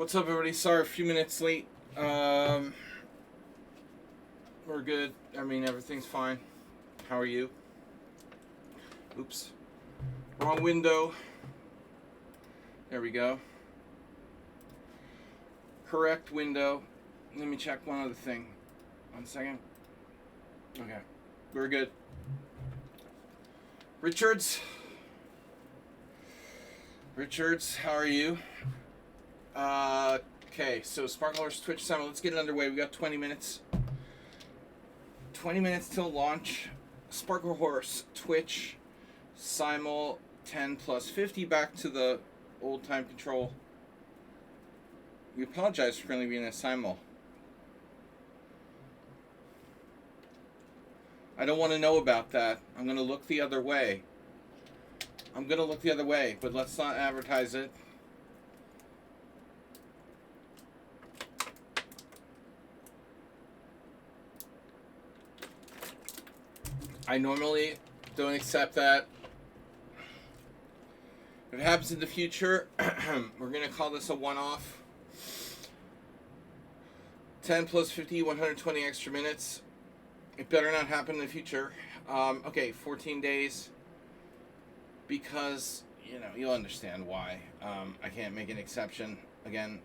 What's up, everybody? Sorry, a few minutes late. We're good. I mean, everything's fine. How are you? Oops. Wrong window. There we go. Correct window. Let me check one other thing. 1 second. Okay. We're good. Richards, how are you? Okay, so Sparkle Horse Twitch Simul. Let's get it underway. We got 20 minutes. 20 minutes till launch. Sparkle Horse Twitch Simul 10 plus 50. Back to the old time control. We apologize for currently being a Simul. I don't want to know about that. I'm going to look the other way. But let's not advertise it. I normally don't accept that. If it happens in the future, we're going to call this a one-off. 10 plus 50, 120 extra minutes. It better not happen in the future. Okay, 14 days. Because, you'll understand why. I can't make an exception. Again,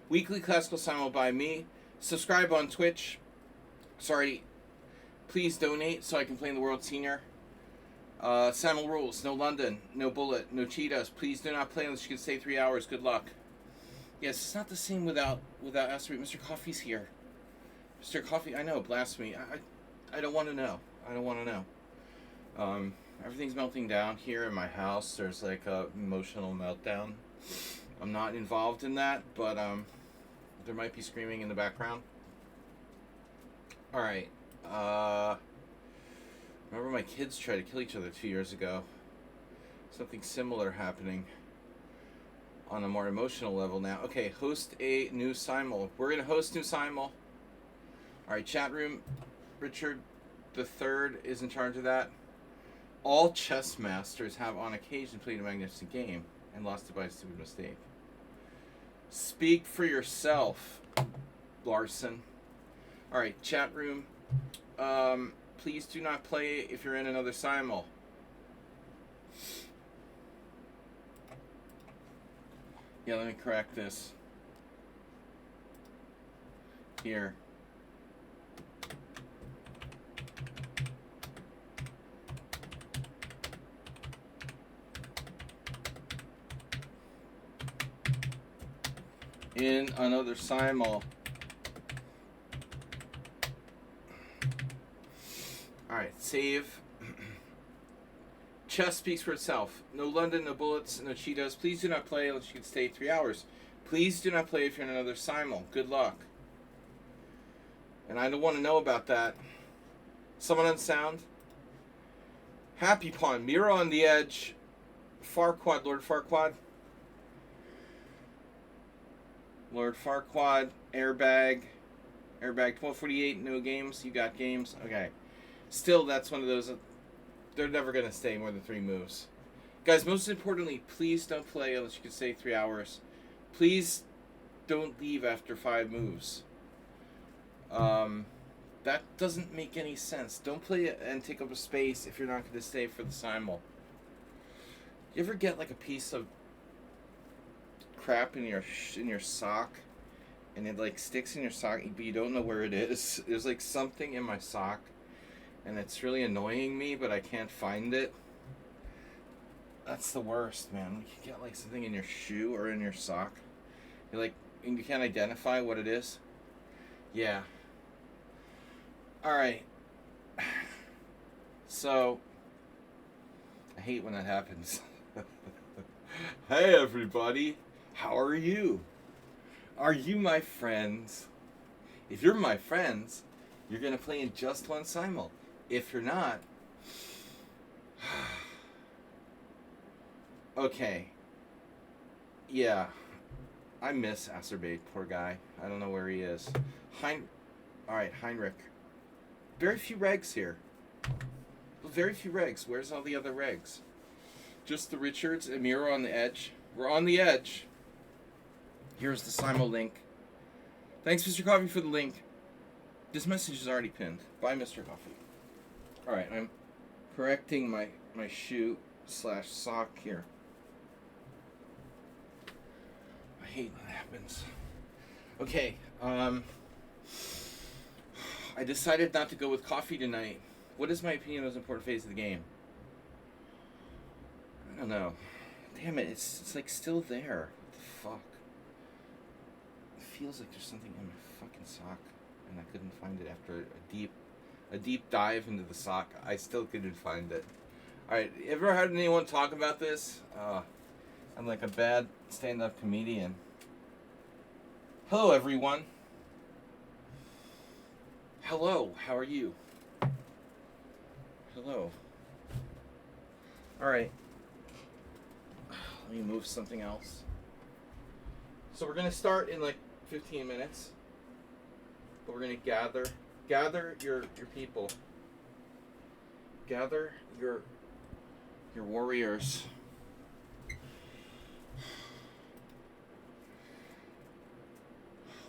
weekly Classical Simul by me. Subscribe on Twitch. Sorry. Please donate so I can play in the World Senior. Simul rules. No London. No Bullet. No Cheetos. Please do not play unless you can stay 3 hours. Good luck. Yes, it's not the same without Asteroid. Mr. Coffee's here. Mr. Coffee, I know, blasphemy. I don't want to know. Everything's melting down here in my house. There's like a emotional meltdown. I'm not involved in that, but there might be screaming in the background. All right. Remember my kids tried to kill each other 2 years ago. Something similar happening on a more emotional level now. Okay, host a new Simul. We're going to host new Simul. All right, chat room. Richard the Third is in charge of that. All chess masters have on occasion played a magnificent game and lost it by a stupid mistake. Speak for yourself, Larson. All right, chat room. Please do not play if you're in another Simul. Yeah, let me correct this. Here. In another Simul. Alright, save. Chess speaks for itself. No London, no bullets, no Cheetos. Please do not play unless you can stay 3 hours. Please do not play if you're in another Simul. Good luck. And I don't want to know about that. Someone on sound. Happy Pawn. Mirror on the edge. Farquad. Lord Farquad. Lord Farquad. Airbag. Airbag 1248. No games. You got games. Okay. Still, that's one of those. They're never going to stay more than 3 moves. Guys, most importantly, please don't play unless you can stay 3 hours. Please don't leave after 5 moves. That doesn't make any sense. Don't play and take up a space if you're not going to stay for the Simul. You ever get like a piece of crap in your sock, and it like sticks in your sock, but you don't know where it is? There's like something in my sock, and it's really annoying me, but I can't find it. That's the worst, man. You get like something in your shoe or in your sock. You're like, and you can't identify what it is. Yeah. Alright. So, I hate when that happens. Hey everybody, how are you? Are you my friends? If you're my friends, you're going to play in just one Simul. If you're not, okay. Yeah, I miss Acerbate, poor guy. I don't know where he is. Alright, Heinrich. Very few regs here. Very few regs. Where's all the other regs? Just the Richards and Miro on the edge. We're on the edge. Here's the Simul link. Thanks, Mr. Coffee, for the link. This message is already pinned. Bye, Mr. Coffee. Alright, I'm correcting my shoe / sock here. I hate when that happens. Okay, I decided not to go with coffee tonight. What is my opinion on the most important phase of the game? I don't know. Damn it, it's like still there. What the fuck? It feels like there's something in my fucking sock, and I couldn't find it after a deep dive into the sock. I still couldn't find it. Alright, ever heard anyone talk about this? I'm like a bad stand-up comedian. Hello, everyone. Hello, how are you? Hello. Alright. Let me move something else. So we're going to start in like 15 minutes. But we're going to gather your people. Gather your warriors.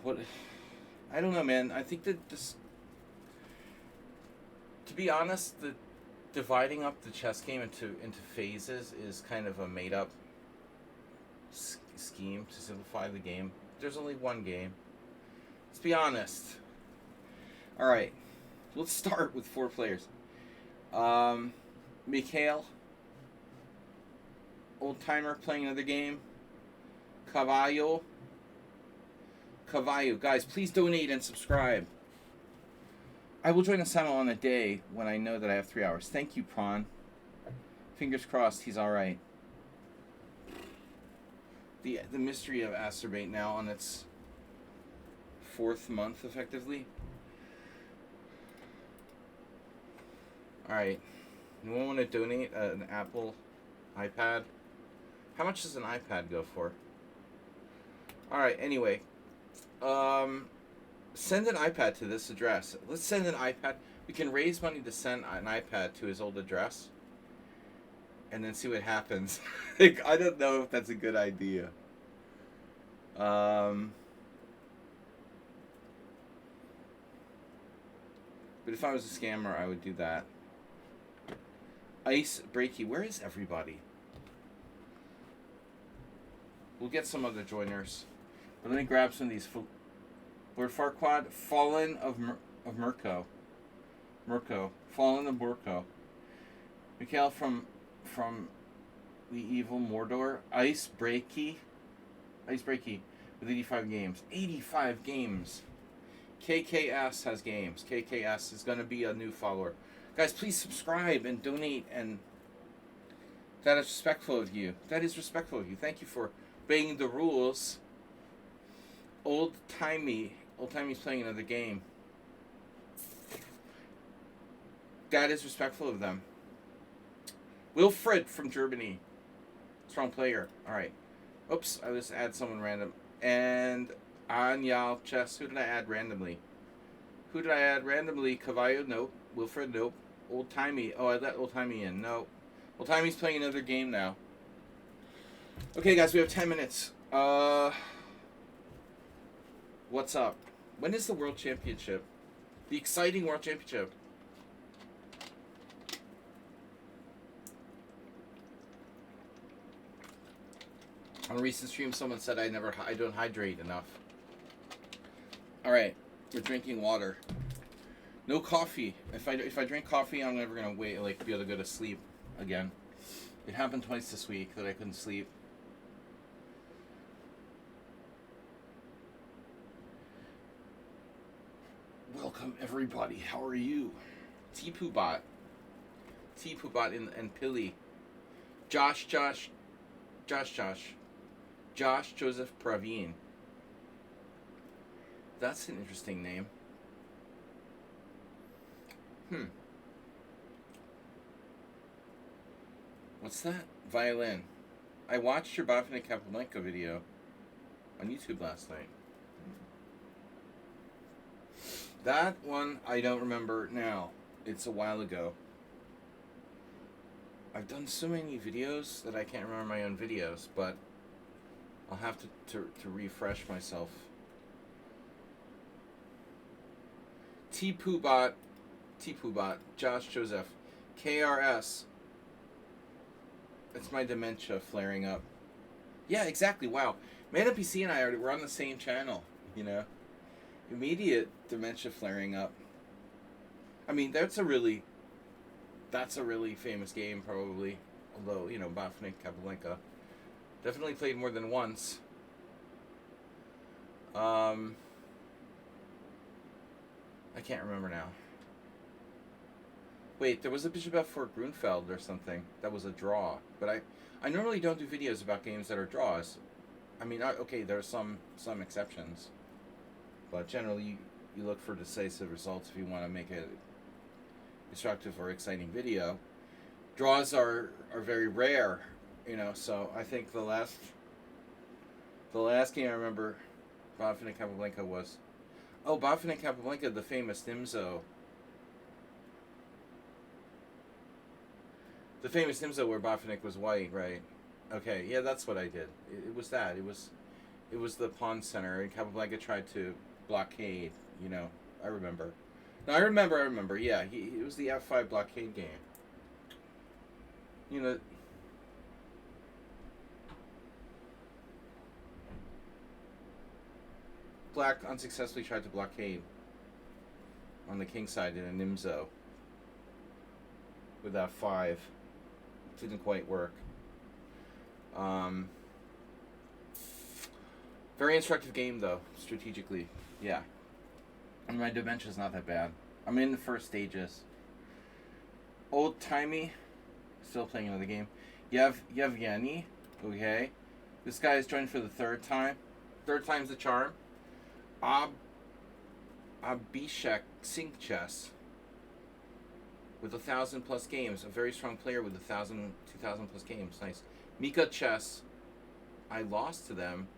What? I don't know, man. I think that this, to be honest, the dividing up the chess game into phases is kind of a made up scheme to simplify the game. There's only one game. Let's be honest. All right, let's start with 4 players. Mikhail, old timer playing another game. Cavallo, guys, please donate and subscribe. I will join the Simul on a day when I know that I have 3 hours. Thank you, Prawn. Fingers crossed he's alright. The mystery of Acerbate now on its 4th month, effectively. Alright. Anyone want to donate an Apple iPad? How much does an iPad go for? Alright, anyway. Send an iPad to this address. Let's send an iPad. We can raise money to send an iPad to his old address. And then see what happens. Like, I don't know if that's a good idea. But if I was a scammer, I would do that. Ice Breaky, where is everybody? We'll get some other joiners. But let me grab some of these. Lord Farquaad, Fallen of Mirko. Fallen of Mirko. Mikhail from the evil Mordor. Ice Breaky with 85 games. 85 games. KKS has games. KKS is going to be a new follower. Guys, please subscribe and donate, and that is respectful of you. That is respectful of you. Thank you for obeying the rules. Old Timey's playing another game. That is respectful of them. Wilfred from Germany. Strong player. Alright. Oops, I just add someone random. And Anyal Chess. Who did I add randomly? Cavallo? Nope. Wilfred? Nope. Old Timey. Oh, I let Old Timey in. No. Old Timey's playing another game now. Okay, guys, we have 10 minutes. What's up? When is the World Championship? The exciting World Championship. On a recent stream, someone said I don't hydrate enough. All right, we're drinking water. No coffee. If I drink coffee, I'm never gonna be able to go to sleep again. It happened twice this week that I couldn't sleep. Welcome everybody. How are you? T-Poo-Bot and Pilly. Josh Joseph Praveen. That's an interesting name. What's that? Violin. I watched your Bafina Kapelenko video on YouTube last night. That one I don't remember now. It's a while ago. I've done so many videos that I can't remember my own videos, but I'll have to refresh myself. T-Poobot, Josh Joseph, KRS. It's my dementia flaring up. Yeah, exactly. Wow. Man Up PC and I were on the same channel, you know. Immediate dementia flaring up. I mean, that's a really famous game, probably. Although, you know, Bafnik, Capablanca. Definitely played more than once. I can't remember now. Wait, there was a Bishop F4 Grunfeld or something. That was a draw. But I normally don't do videos about games that are draws. I mean, okay, there are some exceptions. But generally, you look for decisive results if you want to make a instructive or exciting video. Draws are very rare, you know, so I think the last game I remember Bafin and Capablanca was... Oh, Bafin and Capablanca, the famous Nimzo. The famous Nimzo where Bafinic was white, right? Okay, yeah, that's what I did. It was that. It was the pawn center, and Capablanca tried to blockade, you know. I remember. No, I remember, yeah. It was the F5 blockade game. You know... Black unsuccessfully tried to blockade on the king side in a Nimzo with F5. Didn't quite work. Very instructive game, though, strategically. Yeah. And my dementia's not that bad. I'm in the first stages. Old-timey. Still playing another game. Yevgeny. Okay. This guy is joined for the third time. Third time's the charm. Abhishek Sink Chess. With 1,000+ games. A very strong player with 2,000+ games. Nice. Mika Chess. I lost to them.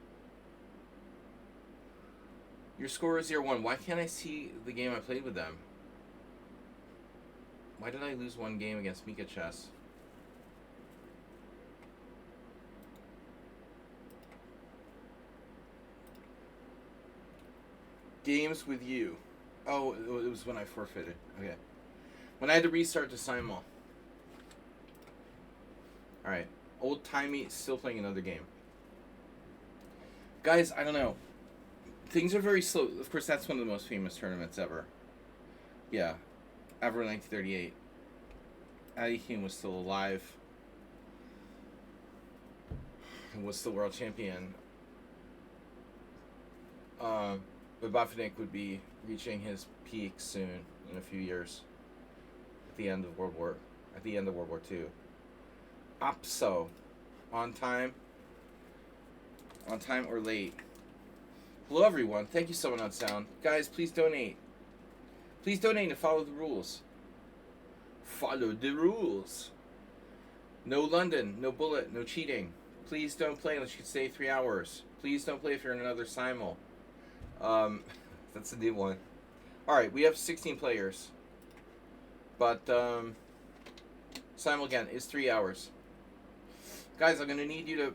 Your score is 0-1. Why can't I see the game I played with them? Why did I lose one game against Mika Chess? Games with you. Oh, it was when I forfeited. Okay. When I had to restart to Simul. Alright. Old-timey, still playing another game. Guys, I don't know. Things are very slow. Of course, that's one of the most famous tournaments ever. Yeah. Ever 1938. Ali Hume was still alive. And was still world champion. But Bafinic would be reaching his peak soon, in a few years. At the end of World War II. Opso. On time or late. Hello everyone. Thank you so much on sound. Guys, please donate. Please donate and follow the rules. Follow the rules. No London, no bullet, no cheating. Please don't play unless you can stay 3 hours. Please don't play if you're in another Simul. That's a new one. Alright, we have 16 players. But, Simul again is 3 hours. Guys, I'm gonna need you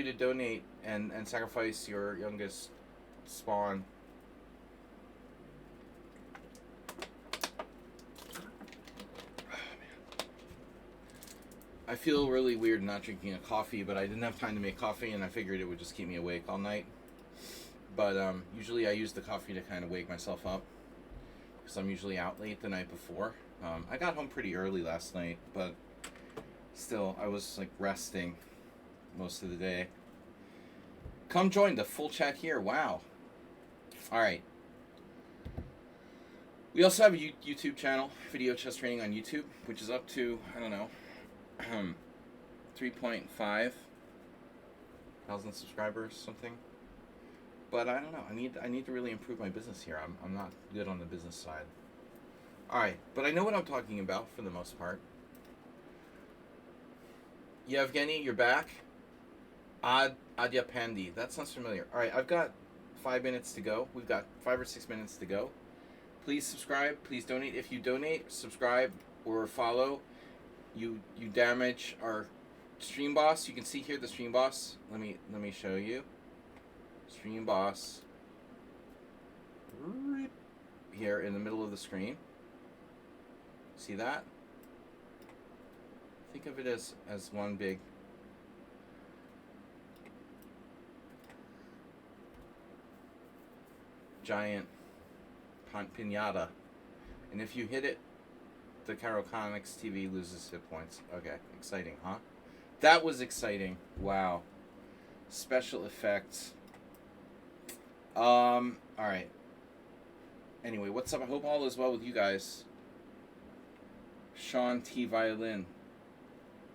to donate and sacrifice your youngest spawn. I feel really weird not drinking a coffee, but I didn't have time to make coffee, and I figured it would just keep me awake all night. But usually I use the coffee to kind of wake myself up, because I'm usually out late the night before. I got home pretty early last night, but still, I was like resting most of the day. Come join the full chat here. Wow. Alright. We also have a YouTube channel, Video Chess Training on YouTube, which is up to, I don't know, 3.5 thousand subscribers, something. But I don't know. I need to really improve my business here. I'm not good on the business side. Alright, but I know what I'm talking about for the most part. Yevgeny, you're back. Adya Pandi. That sounds familiar. Alright, I've got 5 minutes to go. We've got 5 or 6 minutes to go. Please subscribe. Please donate. If you donate, subscribe, or follow, you damage our Stream Boss, you can see here the Stream Boss. Let me show you. Stream Boss. Here in the middle of the screen. See that? Think of it as one big giant pinata. And if you hit it, the Conics TV loses hit points. Okay, exciting, huh? That was exciting. Wow. Special effects. Alright. Anyway, what's up? I hope all is well with you guys. Sean T. Violin.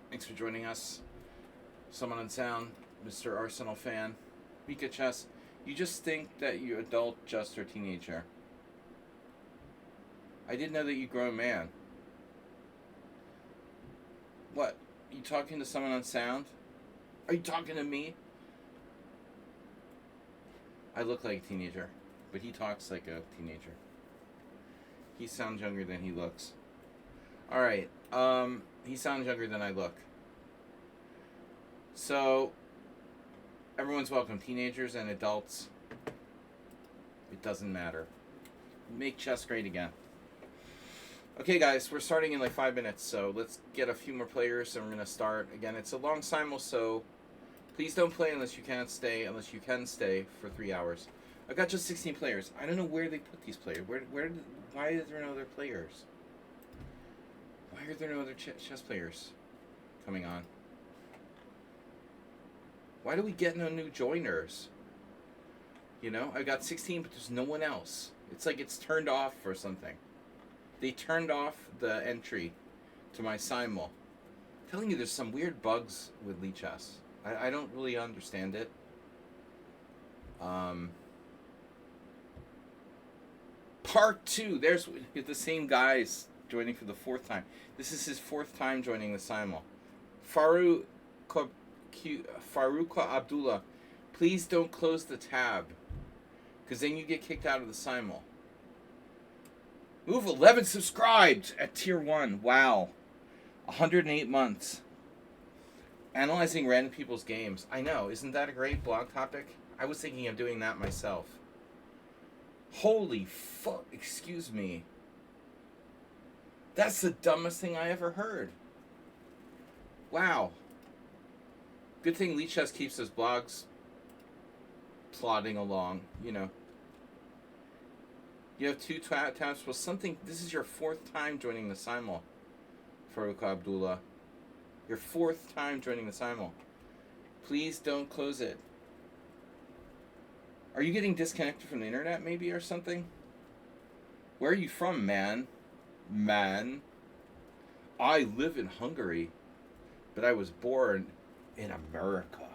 Thanks for joining us. Someone on sound. Mr. Arsenal fan. Mika Chess. You just think that you adult, just, or teenager. I didn't know that you grown man. What? You talking to someone on sound? Are you talking to me? I look like a teenager, but he talks like a teenager. He sounds younger than he looks. Alright, he sounds younger than I look. So, everyone's welcome, teenagers and adults. It doesn't matter. Make chess great again. Okay, guys, we're starting in like 5 minutes, so let's get a few more players and we're going to start. Again, it's a long simul, so please don't play unless you can stay for 3 hours. I've got just 16 players. I don't know where they put these players. Why are there no other players? Why are there no other chess players coming on? Why do we get no new joiners? You know, I got 16, but there's no one else. It's like it's turned off or something. They turned off the entry to my simul. I'm telling you, there's some weird bugs with Lichess. I don't really understand it. Part 2. There's the same guys joining for the 4th time. This is his 4th time joining the simul. Faruqa Abdullah, please don't close the tab, because then you get kicked out of the simul. Move 11 subscribed at tier 1. Wow. 108 months. Analyzing random people's games. I know. Isn't that a great blog topic? I was thinking of doing that myself. Holy fuck. Excuse me. That's the dumbest thing I ever heard. Wow. Good thing Lichess keeps his blogs plodding along, you know. You have 2 tabs plus something. This is your 4th time joining the simul, Faruq Abdullah. Your 4th time joining the simul. Please don't close it. Are you getting disconnected from the internet maybe or something? Where are you from, man? Man. I live in Hungary, but I was born in America.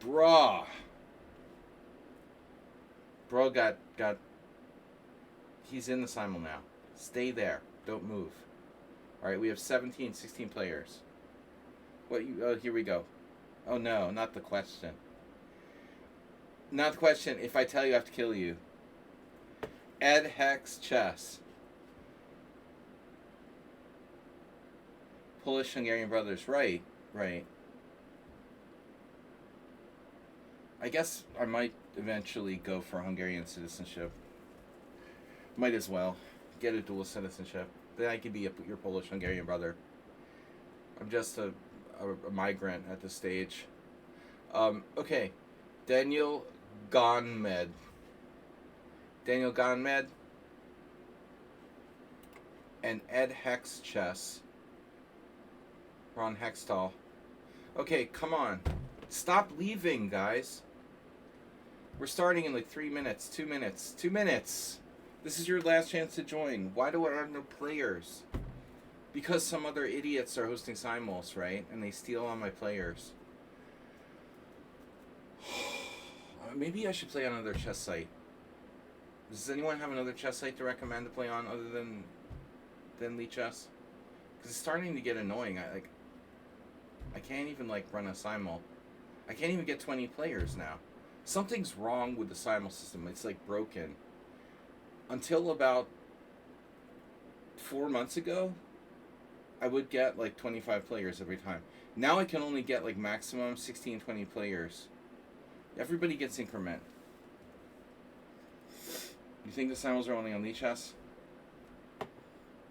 Bruh. Bro got he's in the simul now. Stay there. Don't move. Alright, we have 16 players. What you oh, here we go. Oh no, not the question. Not the question. If I tell you I have to kill you. Ed Hex Chess. Polish Hungarian brothers. Right. I guess I might eventually go for Hungarian citizenship. Might as well get a dual citizenship. Then I could be your Polish Hungarian brother. I'm just a migrant at this stage. Okay. Daniel Gonmed. And Ed Hex Chess. Ron Hextall. Okay, come on. Stop leaving, guys. We're starting in like 3 minutes, 2 minutes, 2 minutes. This is your last chance to join. Why do I have no players? Because some other idiots are hosting simuls, right? And they steal all my players. Maybe I should play on another chess site. Does anyone have another chess site to recommend to play on other than Lichess? Because it's starting to get annoying. I can't even like run a simul. I can't even get 20 players now. Something's wrong with the simul system. It's like broken. Until about 4 months ago, I would get like 25 players every time. Now I can only get like maximum 16, 20 players. Everybody gets increment. You think the simuls are only on Lichess?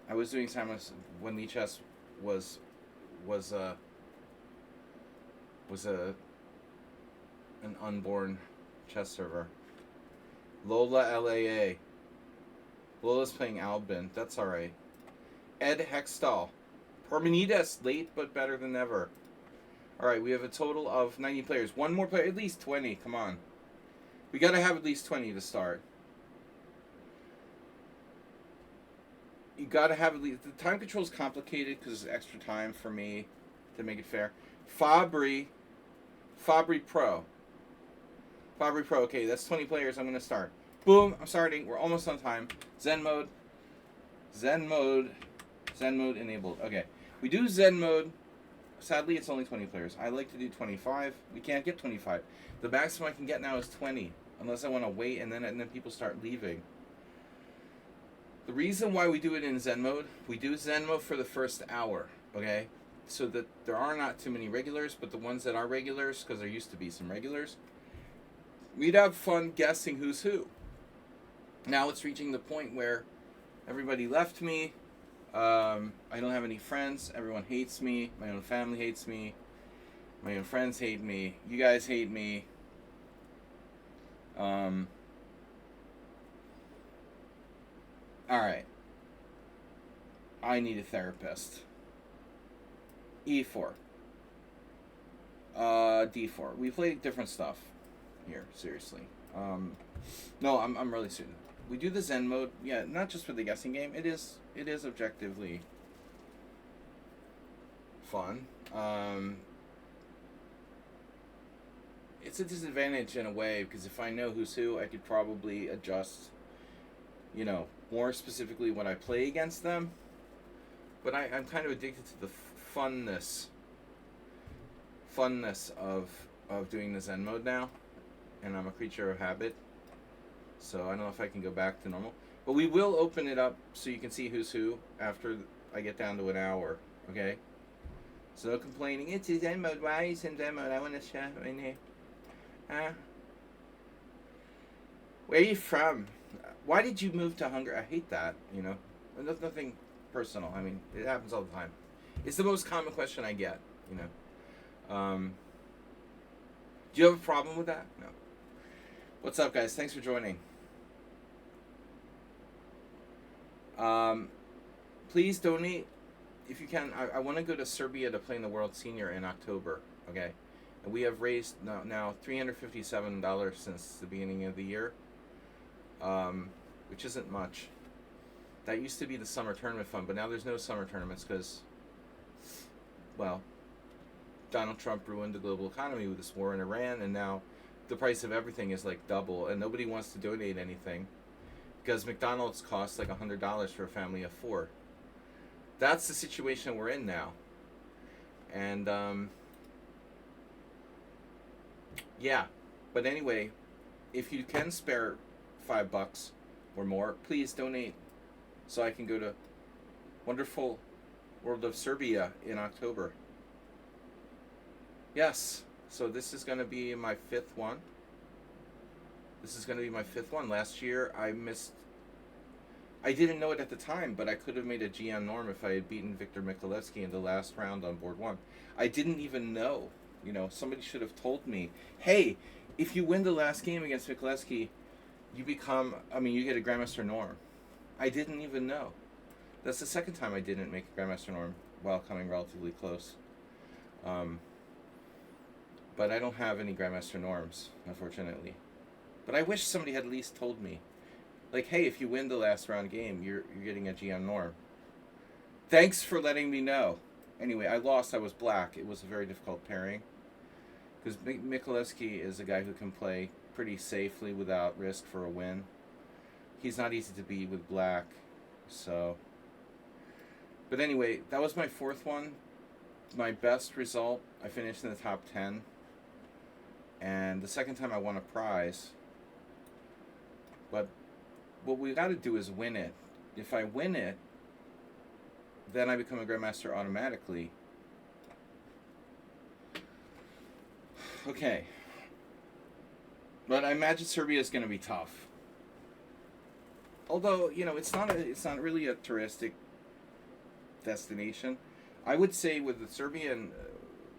I was doing simuls when Lichess was an unborn chess server. Lola LAA. Lola's playing Albin. That's alright. Ed Hextall. Parmenides, late but better than ever. Alright, we have a total of 90 players. One more player, at least 20. Come on. We gotta have at least 20 to start. You gotta have at least... The time control is complicated because it's extra time for me to make it fair. Fabry Pro. Fabry Pro. Okay, that's 20 players. I'm gonna start. Boom, I'm starting. We're almost on time. Zen mode enabled. Okay, we do Zen mode. Sadly, it's only 20 players. I like to do 25. We can't get 25. The maximum I can get now is 20, unless I want to wait and then people start leaving. The reason why we do it in Zen mode, we do Zen mode for the first hour, okay? So that there are not too many regulars, but the ones that are regulars, because there used to be some regulars, we'd have fun guessing who's who. Now it's reaching the point where everybody left me. I don't have any friends. Everyone hates me. My own family hates me. My own friends hate me. You guys hate me. Alright. I need a therapist. E4. D4. We played different stuff here, seriously. No, I'm really serious. We do the Zen mode, yeah, not just for the guessing game. It is objectively fun. It's a disadvantage in a way because if I know who's who, I could probably adjust, more specifically when I play against them. But I'm kind of addicted to the funness of doing the Zen mode now, and I'm a creature of habit. So I don't know if I can go back to normal. But we will open it up so you can see who's who after I get down to an hour, okay? So no complaining. It's a Zen mode. Why is it Zen mode? I want to show my name. Where are you from? Why did you move to Hungary? I hate that, There's nothing personal. I mean, it happens all the time. It's the most common question I get, Do you have a problem with that? No. What's up, guys? Thanks for joining. Please donate if you can. I want to go to Serbia to play in the World Senior in October. Okay, and we have raised now $357 since the beginning of the year, which isn't much. That used to be the summer tournament fund, but now there's no summer tournaments because, well, Donald Trump ruined the global economy with this war in Iran, and now the price of everything is like double, and nobody wants to donate anything because McDonald's costs like $100 for a family of 4. That's the situation we're in now. And yeah, but anyway, if you can spare $5 or more, please donate so I can go to wonderful World of Serbia in October. Yes. So this is going to be my 5th one. Last year I didn't know it at the time, but I could have made a GM norm if I had beaten Viktor Mikulewski in the last round on board 1. I didn't even know. Somebody should have told me, hey, if you win the last game against Mikulewski, you get a Grandmaster norm. I didn't even know. That's the second time I didn't make a Grandmaster norm while coming relatively close. But I don't have any Grandmaster norms, unfortunately. But I wish somebody had at least told me. Like, hey, if you win the last round game, you're getting a GM norm. Thanks for letting me know. Anyway, I lost. I was black. It was a very difficult pairing. Because Mikulewski is a guy who can play pretty safely without risk for a win. He's not easy to beat with black. So. But anyway, that was my 4th one. My best result, I finished in the top 10. And the second time I won a prize. But what we got to do is win it. If I win it, then I become a grandmaster automatically. Okay. But I imagine Serbia is going to be tough. Although, it's not really a touristic destination. I would say with the Serbian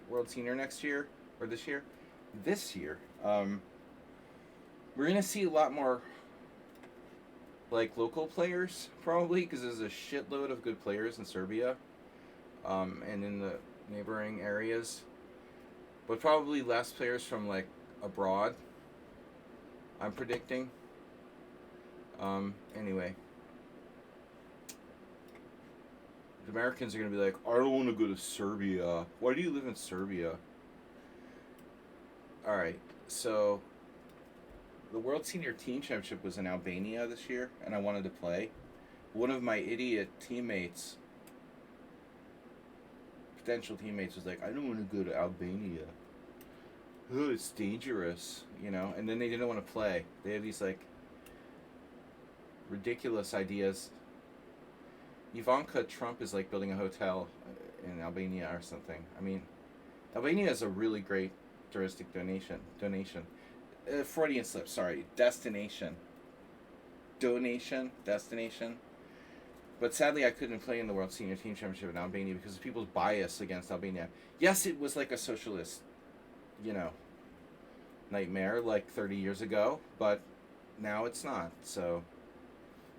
World Senior next year, or this year, we're going to see a lot more like local players probably, because there's a shitload of good players in Serbia, and in the neighboring areas, but probably less players from like abroad, I'm predicting. Anyway, the Americans are going to be like, I don't want to go to Serbia. Why do you live in Serbia? Alright, so the World Senior Team Championship was in Albania this year, and I wanted to play. One of my idiot potential teammates, was like, I don't want to go to Albania. Oh, it's dangerous, and then they didn't want to play. They have these, like, ridiculous ideas. Ivanka Trump is, like, building a hotel in Albania or something. I mean, Albania is a really great touristic donation. Freudian slip, sorry. Destination. Destination. But sadly, I couldn't play in the World Senior Team Championship in Albania because of people's bias against Albania. Yes, it was like a socialist, nightmare like 30 years ago, but now it's not. So,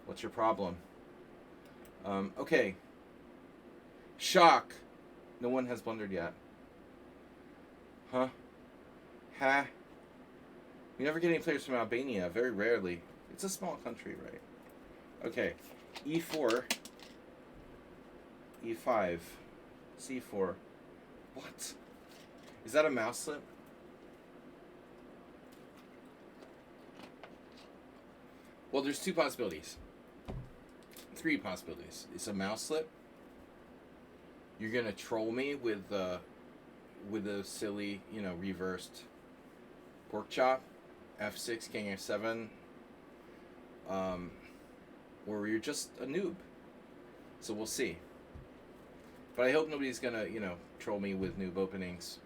what's your problem? Okay. Shock. No one has blundered yet. Huh? Ha. We never get any players from Albania, very rarely. It's a small country, right? Okay. E4. E5. C4. What? Is that a mouse slip? Well, there's two possibilities. Three possibilities. It's a mouse slip. You're gonna troll me with a silly, reversed pork chop, F6, King F7, or you're just a noob. So we'll see. But I hope nobody's gonna, troll me with noob openings,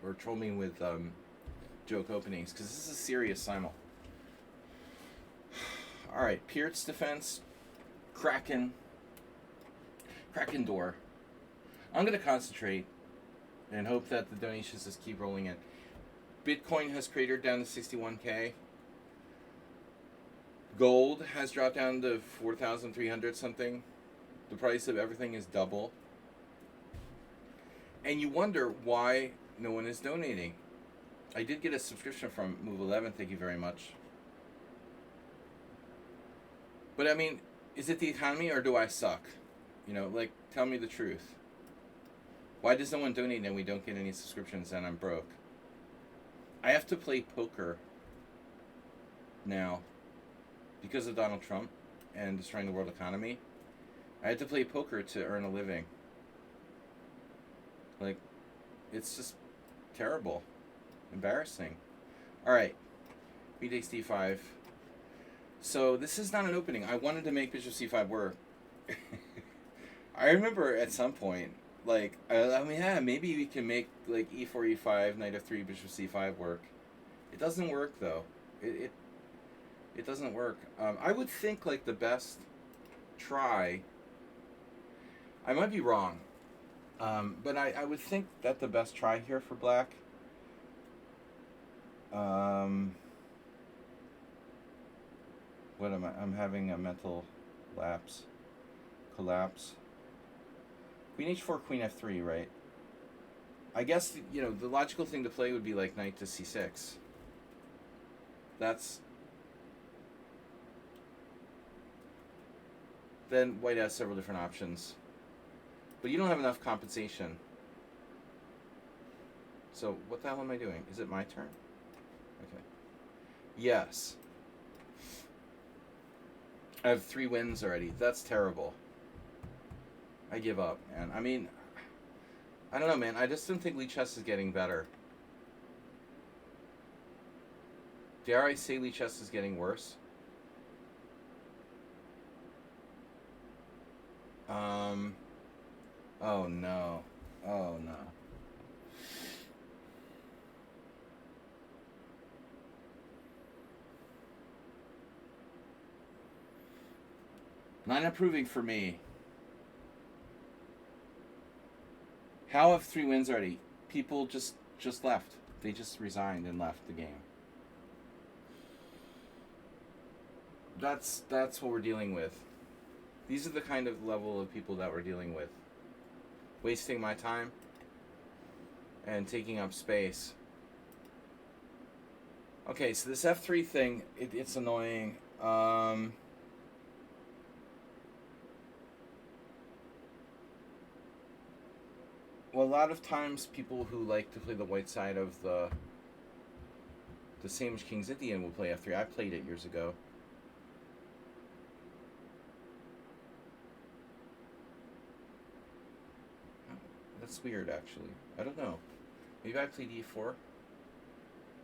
or troll me with joke openings, because this is a serious simul. All right, Pierce defense, Kraken door. I'm gonna concentrate and hope that the donations just keep rolling in. Bitcoin has cratered down to 61K. Gold has dropped down to 4,300 something. The price of everything is double. And you wonder why no one is donating. I did get a subscription from Move 11, thank you very much. But I mean, is it the economy or do I suck? Tell me the truth. Why does no one donate and we don't get any subscriptions and I'm broke? I have to play poker now because of Donald Trump and destroying the world economy. I had to play poker to earn a living. Like, it's just terrible. Embarrassing. Alright. B takes D5. So, this is not an opening. I wanted to make Bishop C5 work. I remember at some point, like, maybe we can make, like, E4, E5, Knight F3, Bishop C5 work. It doesn't work, though. It doesn't work. I would think, like, the best try... I might be wrong. But I would think that the best try here for black... What am I? I'm having a mental collapse. Queen H4, Queen F3, right? I guess, the logical thing to play would be like Knight to C6. Then White has several different options. But you don't have enough compensation. So, what the hell am I doing? Is it my turn? Okay. Yes. I have 3 wins already. That's terrible. I give up, man. I mean, I don't know, man. I just don't think Lee Chess is getting better. Dare I say Lee Chess is getting worse? Oh no. Oh no. Not improving for me. How have 3 wins already? People just left. They just resigned and left the game. That's what we're dealing with. These are the kind of level of people that we're dealing with. Wasting my time and taking up space. Okay, so this F3 thing, it's annoying. Well, a lot of times people who like to play the white side of the same as King's Indian will play F3. I played it years ago. That's weird, actually. I don't know. Maybe I played E4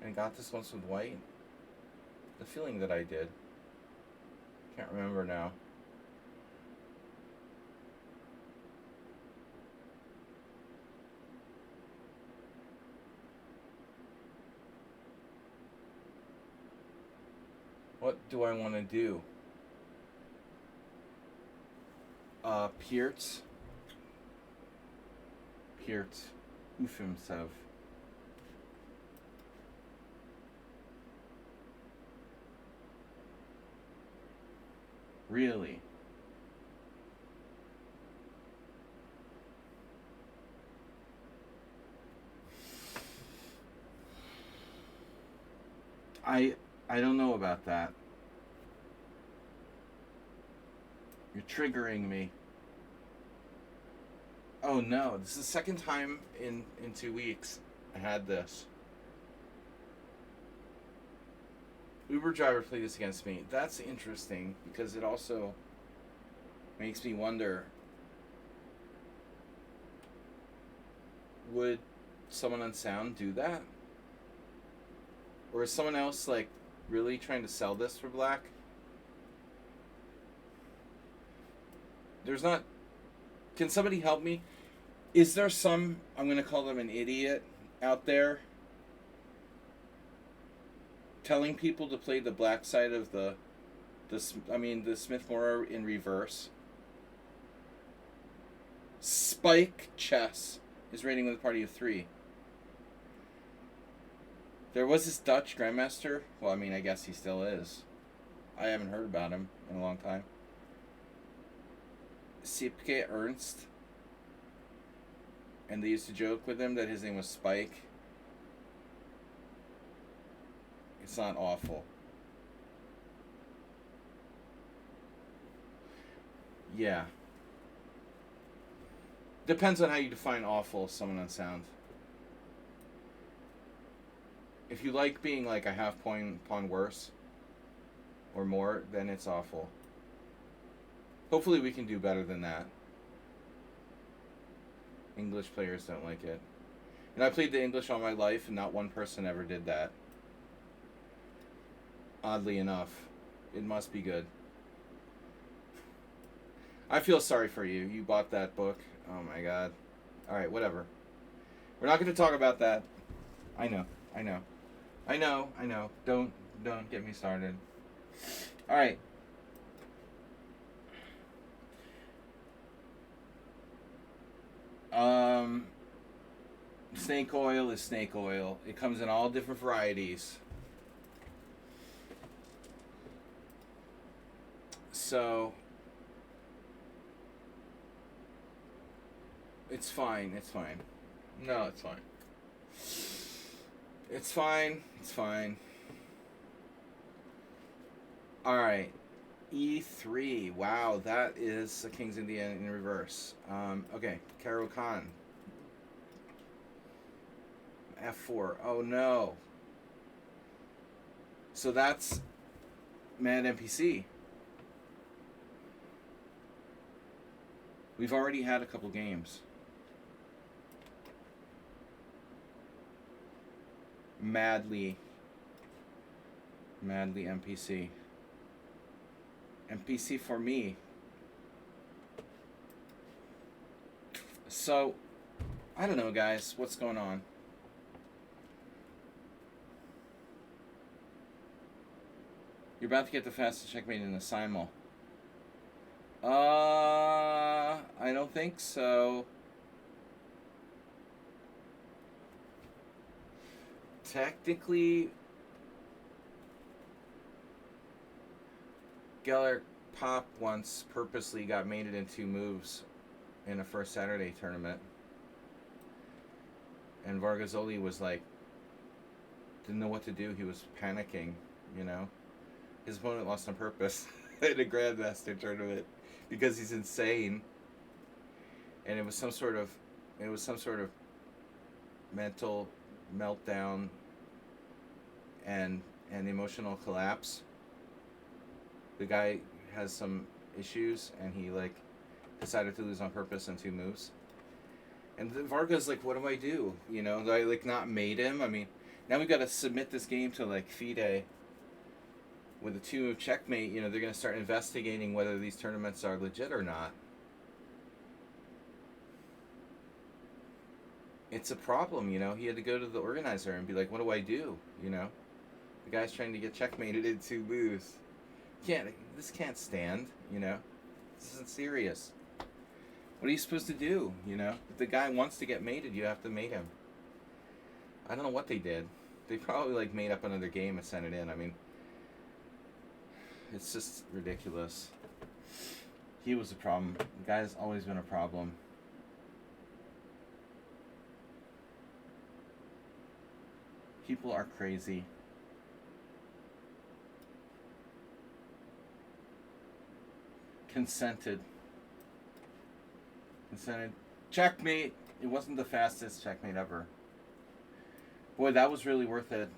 and got this once with white. The feeling that I did. Can't remember now. What do I want to do? Pierts. Ufimsev. Really? I don't know about that. You're triggering me. Oh no, this is the second time in 2 weeks I had this. Uber driver played this against me. That's interesting because it also makes me wonder, would someone on sound do that? Or is someone else like really trying to sell this for black? There's not. Can somebody help me? Is there some, I'm going to call them an idiot out there, telling people to play the black side of the Smith-Morrow in reverse? Spike Chess is rating with a party of 3. There was this Dutch grandmaster. Well, I guess he still is. I haven't heard about him in a long time. Sipke Ernst. And they used to joke with him that his name was Spike. It's not awful. Yeah. Depends on how you define awful, someone on sound. If you like being like a half pawn worse or more, then it's awful. Hopefully we can do better than that. English players don't like it. And I played the English all my life, and not one person ever did that. Oddly enough. It must be good. I feel sorry for you. You bought that book. Oh my god. Alright, whatever. We're not going to talk about that. I know. Don't get me started. Alright. Snake oil is snake oil. It comes in all different varieties. So it's fine. No, it's fine. It's fine. Alright. E3. Wow, that is a King's Indian in reverse. Okay, Karo Khan. F4. Oh no. So that's Mad NPC. We've already had a couple games. Madly NPC. NPC for me. So, I don't know, guys. What's going on? You're about to get the fastest checkmate in the Simul. I don't think so. Technically, Geller Pop once purposely got mated in 2 moves in a first Saturday tournament. And Vargasoli was like, didn't know what to do. He was panicking, you know. His opponent lost on purpose in a Grandmaster tournament because he's insane. And it was some sort of mental meltdown and emotional collapse. The guy has some issues, and he like decided to lose on purpose in 2 moves. And Varga's like, what do I do? You know, do I like not mate him? I mean, now we've got to submit this game to like FIDE with a 2-move checkmate. You know, they're going to start investigating whether these tournaments are legit or not. It's a problem, you know. He had to go to the organizer and be like, what do I do? You know, the guy's trying to get checkmated in 2 moves. This can't stand, you know. This isn't serious. What are you supposed to do, you know? If the guy wants to get mated, you have to mate him. I don't know what they did. They probably like made up another game and sent it in. I mean, it's just ridiculous. He was a problem. The guy's always been a problem. People are crazy. Consented. Checkmate. It wasn't the fastest checkmate ever. Boy, that was really worth it.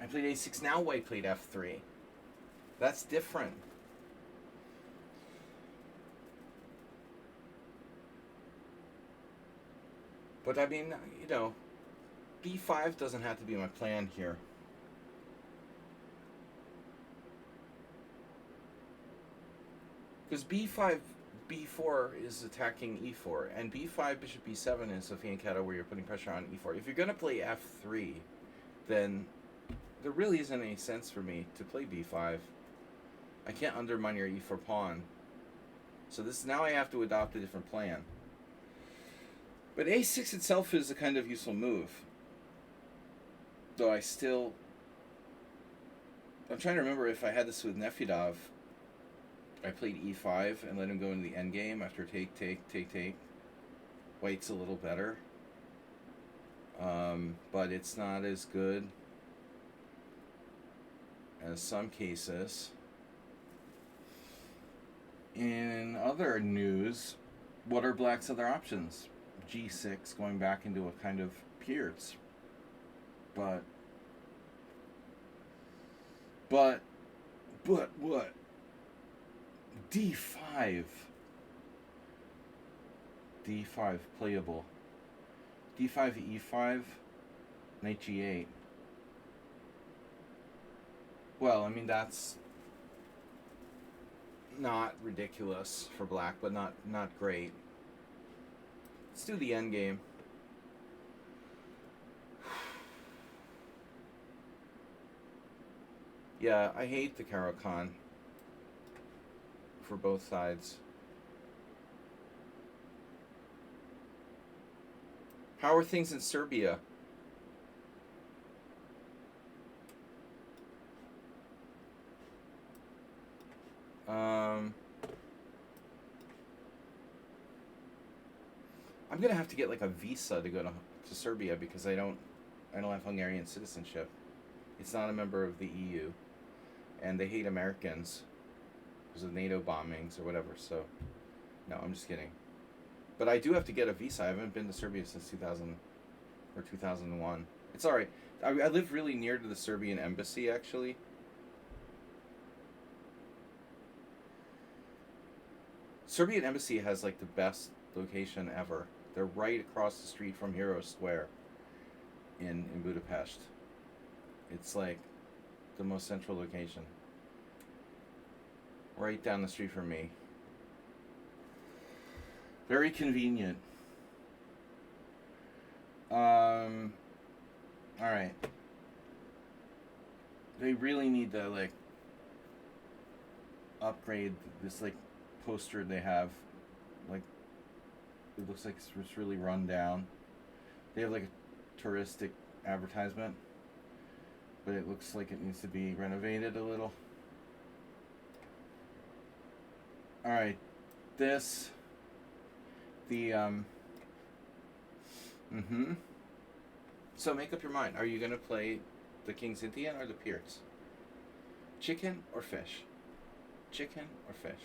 I played a6. Now white played f3. That's different. But I mean, you know, b5 doesn't have to be my plan here. Because b5, b4 is attacking e4, and b5, bishop b7 is Sofia and Kato where you're putting pressure on e4. If you're going to play f3, then there really isn't any sense for me to play b5. I can't undermine your e4 pawn. So now I have to adopt a different plan. But a6 itself is a kind of useful move. Though I'm trying to remember if I had this with Nefedov. I played e5 and let him go into the endgame after take. White's a little better. But it's not as good as some cases. In other news, what are Black's other options? G6 going back into a kind of Pierce. But what? D5 playable. D5 E5, knight G8. Well, I mean that's not ridiculous for Black, but not great. Let's do the end game. Yeah, I hate the Caro-Kann for both sides. How are things in Serbia? I'm gonna have to get like a visa to go to Serbia because I don't have Hungarian citizenship. It's not a member of the EU, and they hate Americans because of NATO bombings or whatever. So, no, I'm just kidding. But I do have to get a visa. I haven't been to Serbia since 2000 or 2001. It's all right. I live really near to the Serbian embassy, actually. Serbian embassy has like the best location ever. They're right across the street from Hero Square in Budapest. It's like the most central location. Right down the street from me. Very convenient. Alright. They really need to, like, upgrade this, like, poster they have. Like, it looks like it's really run down. They have, like, a touristic advertisement, but it looks like it needs to be renovated a little. Alright. This... The, So make up your mind. Are you going to play the King's Indian or the Pierce? Chicken or fish? Chicken or fish?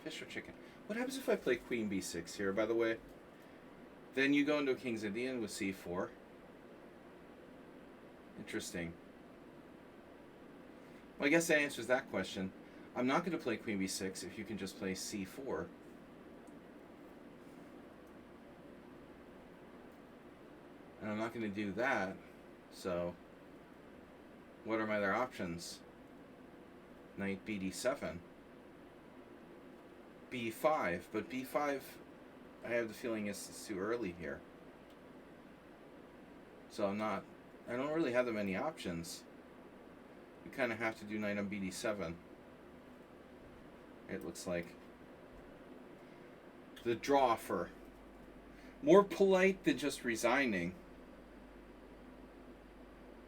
Fish or chicken? What happens if I play Queen B6 here, by the way? Then you go into a King's Indian with C4. Interesting. Well, I guess that answers that question. I'm not going to play Queen B6 if you can just play C4. And I'm not going to do that. So, what are my other options? Knight BD7. B5. But B5, I have the feeling it's too early here. So I don't really have that many options. You kind of have to do knight on BD7. It looks like. The draw for. More polite than just resigning.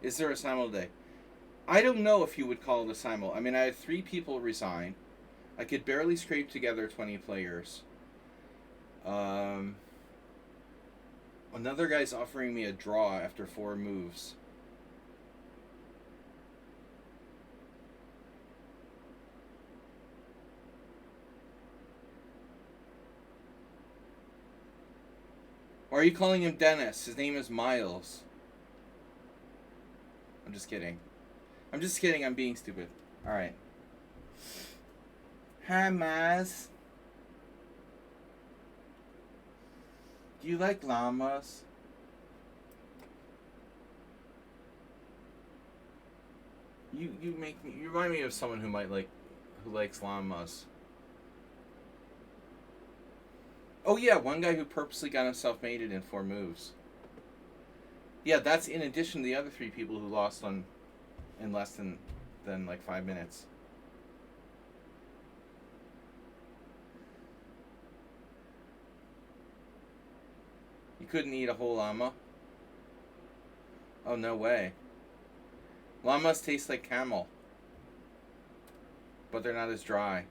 Is there a simul today? I don't know if you would call it a simul. I mean, I had 3 people resign. I could barely scrape together 20 players. Another guy's offering me a draw after 4 moves. Why are you calling him Dennis? His name is Miles. I'm just kidding. I'm just kidding. I'm being stupid. Alright. Hi, Maz. Do you like llamas? You make me... You remind me of someone who likes llamas. Oh yeah, one guy who purposely got himself mated in 4 moves. Yeah, that's in addition to the other 3 people who lost in less than like 5 minutes. You couldn't eat a whole llama? Oh, no way. Llamas taste like camel. But they're not as dry.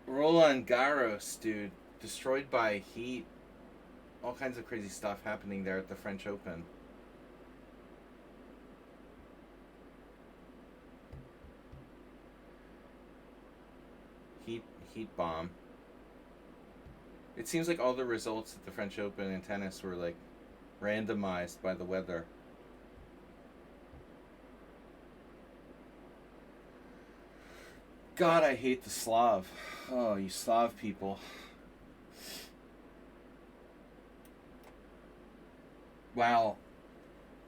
Roland Garros, dude. Destroyed by heat. All kinds of crazy stuff happening there at the French Open. Heat bomb. It seems like all the results at the French Open in tennis were like randomized by the weather. God, I hate the Slav. Oh, you Slav people. Wow.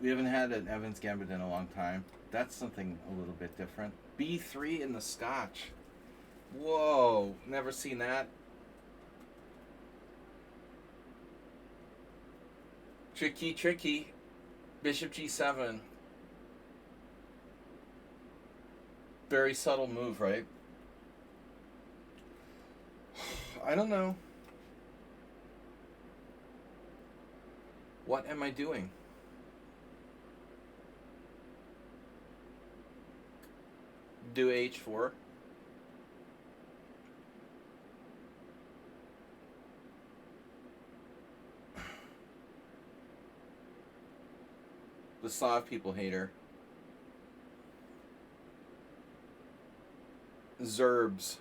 We haven't had an Evans Gambit in a long time. That's something a little bit different. B3 in the Scotch. Whoa, never seen that. Tricky, tricky. Bishop G7. Very subtle move, right? I don't know. What am I doing? Do H4. The Slav people hate her. Zerbs.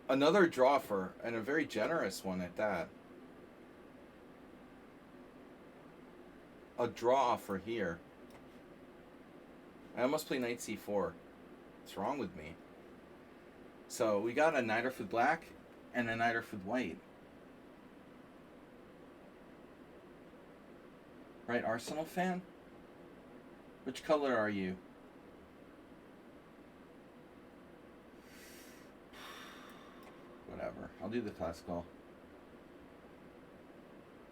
Another draw for, and a very generous one at that. A draw for here. I almost play knight c4. What's wrong with me? So we got a knight with black and a knight with white. Right, Arsenal fan? Which color are you? Whatever. I'll do the classical.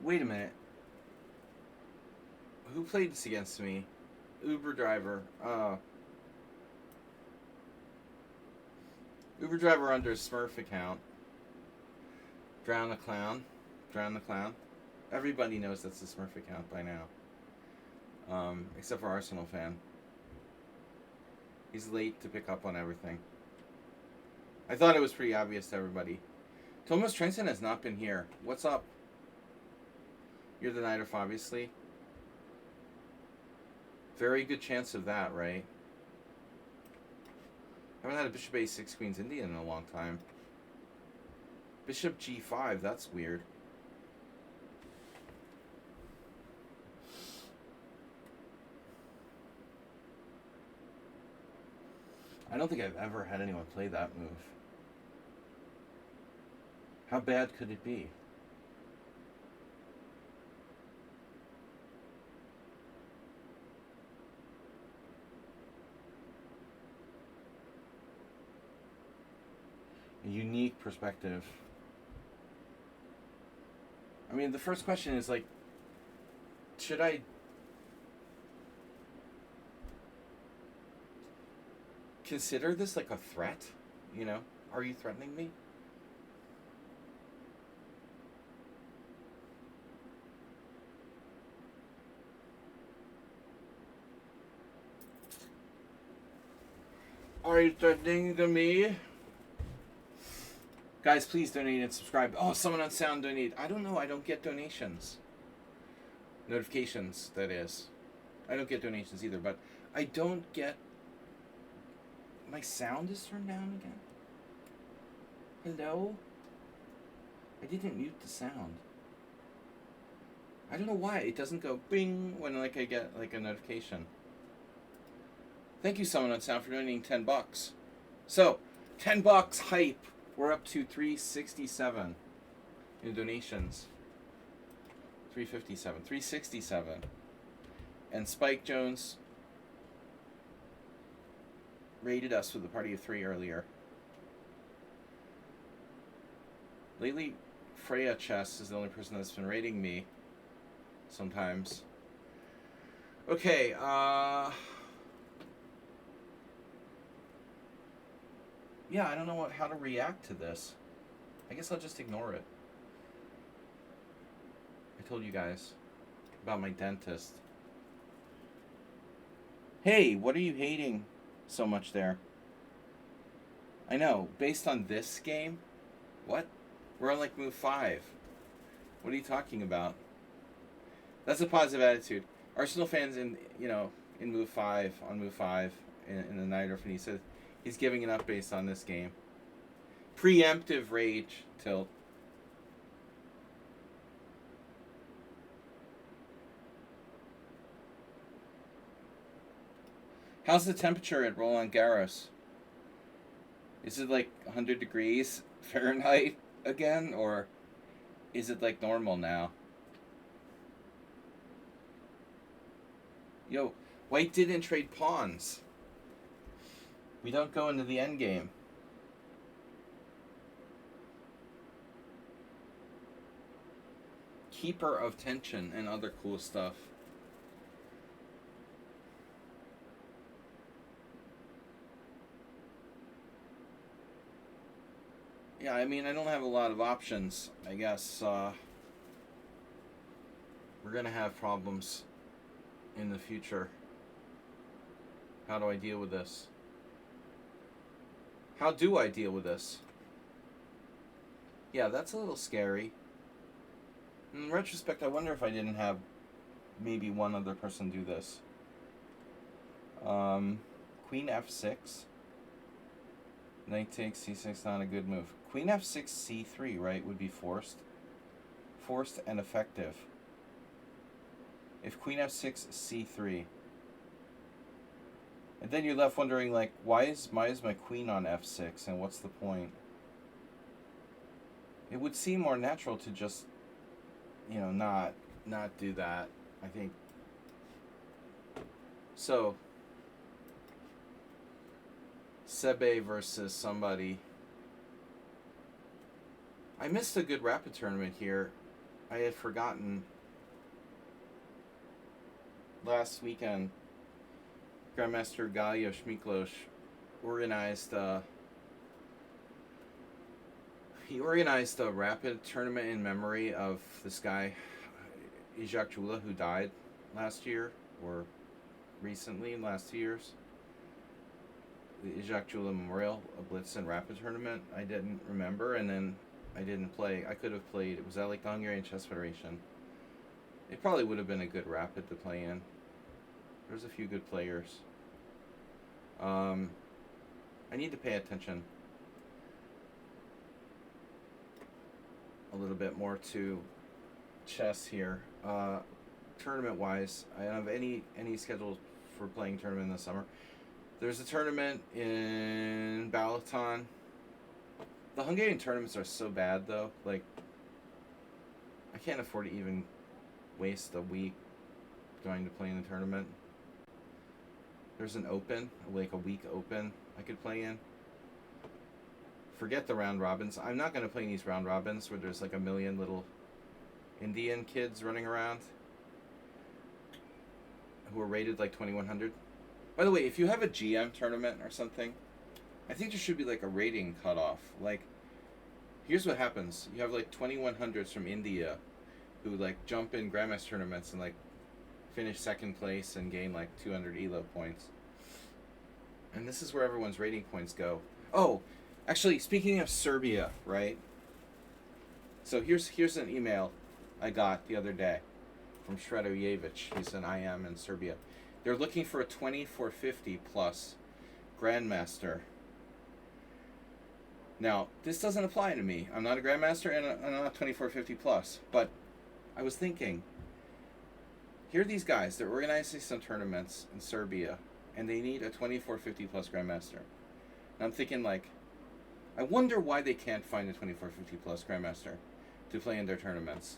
Wait a minute. Who played this against me? Uber driver. Uber driver under a Smurf account. Drown the clown. Drown the clown. Everybody knows that's the Smurf account by now. Except for Arsenal fan. He's late to pick up on everything. I thought it was pretty obvious to everybody. Thomas Trenson has not been here. What's up? You're the Night of, obviously. Very good chance of that, right? Haven't had a Bishop A6 Queen's Indian in a long time. Bishop G5, that's weird. I don't think I've ever had anyone play that move. How bad could it be? A unique perspective. I mean, the first question is like, should I consider this like a threat? You know, are you threatening me? Are you threatening me? Guys, please donate and subscribe. Oh, someone on Sound donate. I don't know. I don't get donations. Notifications, that is. I don't get donations either, but I don't get... My sound is turned down again? Hello? I didn't mute the sound. I don't know why. It doesn't go bing when like I get like a notification. Thank you, someone on Sound, for donating $10. So, $10 hype. We're up to 367 in donations. 357, 367. And Spike Jones raided us with a party of 3 earlier. Lately, Freya Chess is the only person that's been raiding me. Sometimes. Okay, yeah, I don't know how to react to this. I guess I'll just ignore it. I told you guys about my dentist. Hey, what are you hating so much there? I know, based on this game? What? We're on like move 5. What are you talking about? That's a positive attitude. Arsenal fans in move 5, on move 5 in the Night of, and he said he's giving it up based on this game. Preemptive rage tilt. How's the temperature at Roland Garros? Is it like 100 degrees Fahrenheit again, or is it like normal now? Yo, white didn't trade pawns. We don't go into the end game. Keeper of tension and other cool stuff. Yeah, I mean, I don't have a lot of options. I guess we're gonna have problems in the future. How do I deal with this? How do I deal with this? Yeah, that's a little scary. In retrospect, I wonder if I didn't have maybe one other person do this. Queen f6. Knight takes c6, not a good move. Queen f6, c3, right, would be forced. Forced and effective. If queen f6, c3. And then you're left wondering, like, why is my queen on f6, and what's the point? It would seem more natural to just, not do that. I think So, Sebe versus somebody. I missed a good rapid tournament here. I had forgotten last weekend. Grandmaster Galios Miklos organized. He organized a rapid tournament in memory of this guy, Izak Chula, who died last year or recently in the last 2 years. The Izak Chula Memorial, a Blitz and Rapid tournament. I didn't remember, and then I didn't play. I could have played. It was at like the Hungarian Chess Federation. It probably would have been a good rapid to play in. There's a few good players. I need to pay attention a little bit more to chess here. Tournament-wise, I don't have any schedule for playing tournament in the summer. There's a tournament in Balaton. The Hungarian tournaments are so bad, though. Like, I can't afford to even waste a week going to play in the tournament. There's an open, like a week open I could play in. Forget the round robins. I'm not going to play in these round robins where there's like a million little Indian kids running around who are rated like 2100. By the way, if you have a GM tournament or something, I think there should be like a rating cutoff. Like, here's what happens. You have like 2100s from India who like jump in Grandmaster tournaments and like finish second place and gain like 200 ELO points. And this is where everyone's rating points go. Oh, actually, speaking of Serbia, right? So here's an email I got the other day from Shredojevic. He's an IM in Serbia. They're looking for a 2450 plus Grandmaster. Now, this doesn't apply to me. I'm not a Grandmaster and I'm not 2450 plus. But I was thinking, here are these guys. They're organizing some tournaments in Serbia, and they need a 2450 plus Grandmaster. And I'm thinking, like, I wonder why they can't find a 2450 plus Grandmaster to play in their tournaments.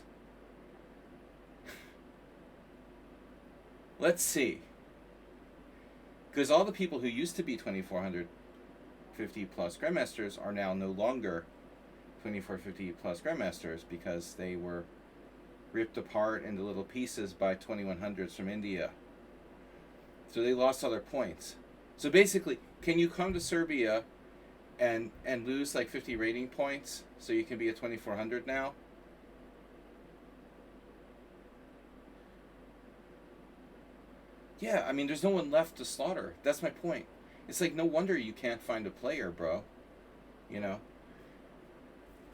Let's see. Because all the people who used to be 2450 plus Grandmasters are now no longer 2450 plus Grandmasters because they were ripped apart into little pieces by 2100s from India. So they lost all their points. So basically, can you come to Serbia and lose like 50 rating points so you can be a 2400 now? Yeah, I mean, there's no one left to slaughter. That's my point. It's like, no wonder you can't find a player, bro. You know?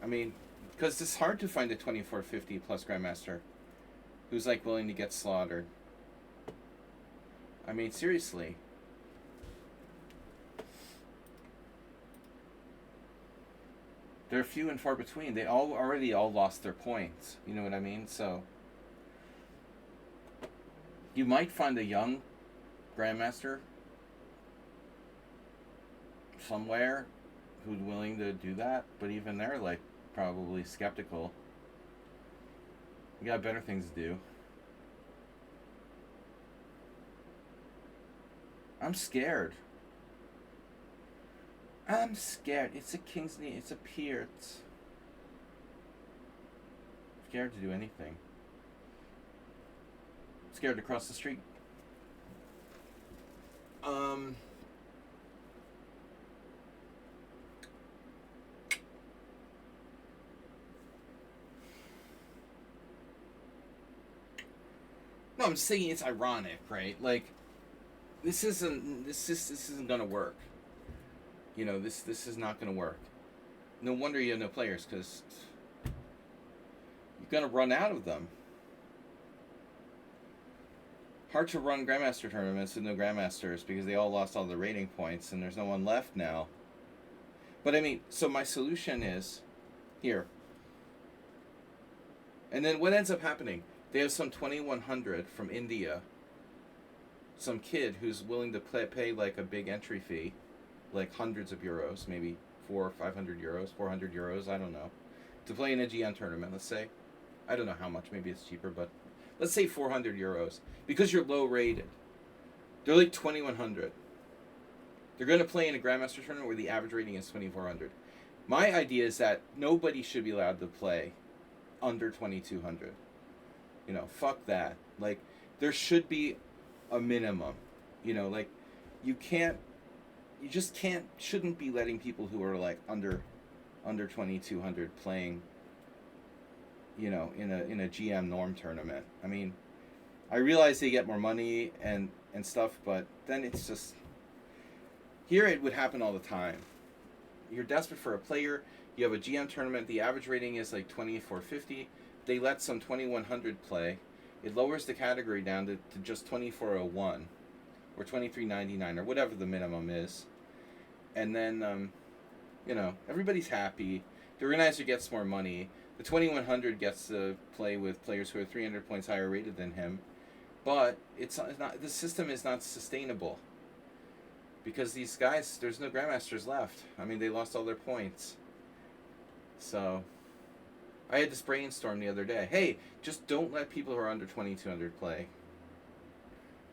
I mean, because it's hard to find a 2450 plus Grandmaster who's like willing to get slaughtered. I mean, seriously. They're few and far between. They already all lost their points. You know what I mean? So you might find a young Grandmaster somewhere who's willing to do that, but even they're like probably skeptical. You got better things to do. I'm scared. I'm scared. It's a king's knee. It's a peer. It's scared to do anything. Scared to cross the street. No, I'm saying it's ironic, right? Like, this isn't gonna work. You know, this is not gonna work. No wonder you have no players, because you're gonna run out of them. Hard to run Grandmaster tournaments with no Grandmasters because they all lost all the rating points and there's no one left now. But I mean, so my solution is here. And then what ends up happening? They have some 2100 from India, some kid who's willing to pay like a big entry fee, like hundreds of euros, maybe 400 or 500 euros, 400 euros, I don't know, to play in a GN tournament, let's say. I don't know how much, maybe it's cheaper, but let's say 400 euros, because you're low rated. They're like 2100. They're going to play in a Grandmaster tournament where the average rating is 2400. My idea is that nobody should be allowed to play under 2200. You know, fuck that. Like, there should be a minimum. You know, like, you just shouldn't be letting people who are like under 2200 playing, you know, in a GM norm tournament. I mean, I realize they get more money and stuff, but then it's just, here it would happen all the time. You're desperate for a player, you have a GM tournament, the average rating is like 2450, they let some 2100 play, it lowers the category down to just 2401 or 2399 or whatever the minimum is, and then you know, everybody's happy, the organizer gets more money, the 2100 gets to play with players who are 300 points higher rated than him, but it's not, the system is not sustainable. Because these guys, there's no Grandmasters left. I mean, they lost all their points. So, I had this brainstorm the other day. Hey, just don't let people who are under 2200 play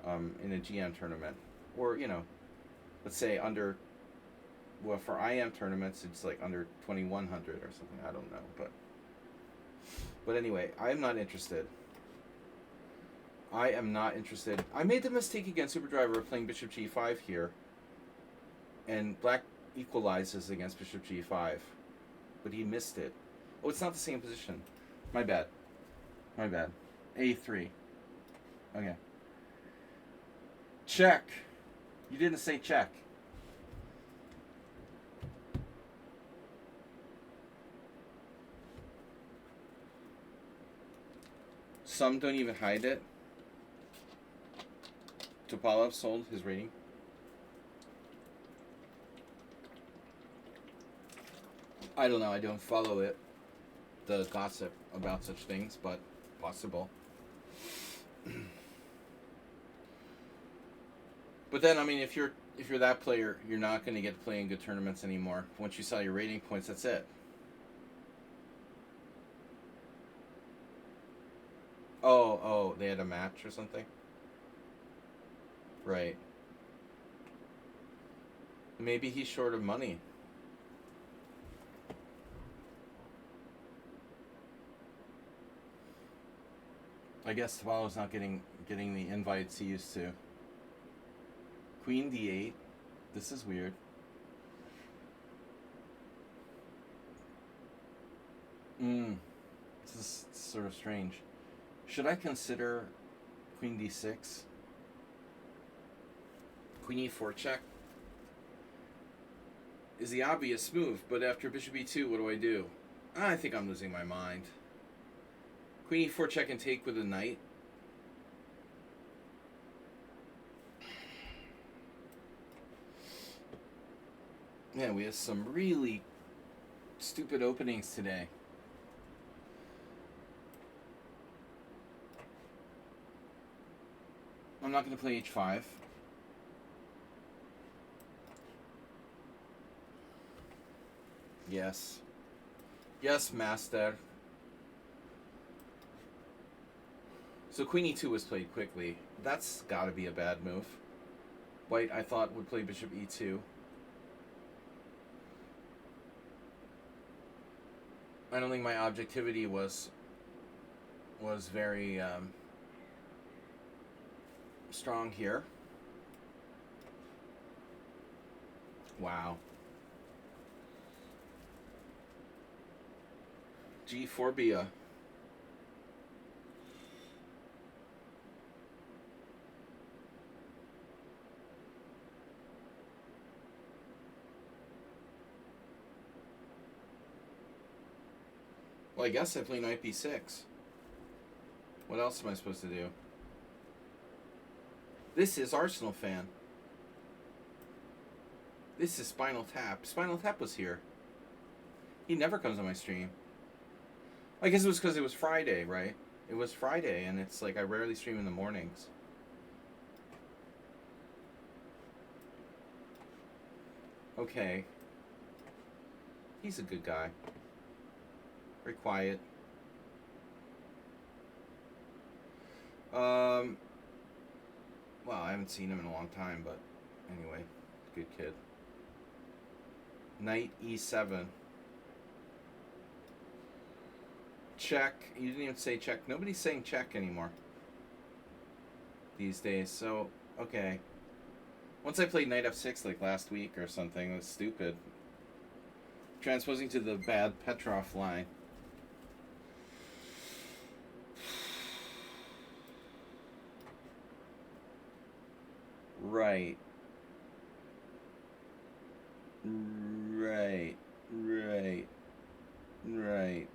in a GM tournament. Or, you know, let's say under, well, for IM tournaments, it's like under 2100 or something. I don't know. But anyway, I am not interested. I am not interested. I made the mistake against Superdriver of playing Bishop G5 here. And black equalizes against Bishop G5. But he missed it. Oh, it's not the same position. My bad. My bad. A3. Okay. Check. You didn't say check. Some don't even hide it. Topalov sold his rating. I don't know, I don't follow it, the gossip about such things, but possible. But then, I mean, if you're that player, you're not going to get to play in good tournaments anymore. Once you sell your rating points, that's it. Oh, they had a match or something? Right. Maybe he's short of money. I guess Tavalo's not getting the invites he used to. Queen D8. This is weird. This is sort of strange. Should I consider Queen D6? Queen E4 check is the obvious move, but after Bishop E2, what do I do? I think I'm losing my mind. Queen E4 check and take with a knight. Yeah, we have some really stupid openings today. I'm not going to play H5. Yes. Yes, master. So Queen E2 was played quickly. That's got to be a bad move. White, I thought, would play Bishop E2. I don't think my objectivity was very strong here. Wow. G4 Bia. Well, I guess I play knight b6. What else am I supposed to do? This is Arsenal fan. This is Spinal Tap. Spinal Tap was here. He never comes on my stream. I guess it was because it was Friday, right? It was Friday, and it's like I rarely stream in the mornings. Okay. He's a good guy. Very quiet. Well, Well, I haven't seen him in a long time, but anyway, good kid. Knight e7. Check. You didn't even say check. Nobody's saying check anymore these days. So, okay. Once I played knight f6 like last week or something, it was stupid. Transposing to the bad Petrov line. Right. Right. Right. Right.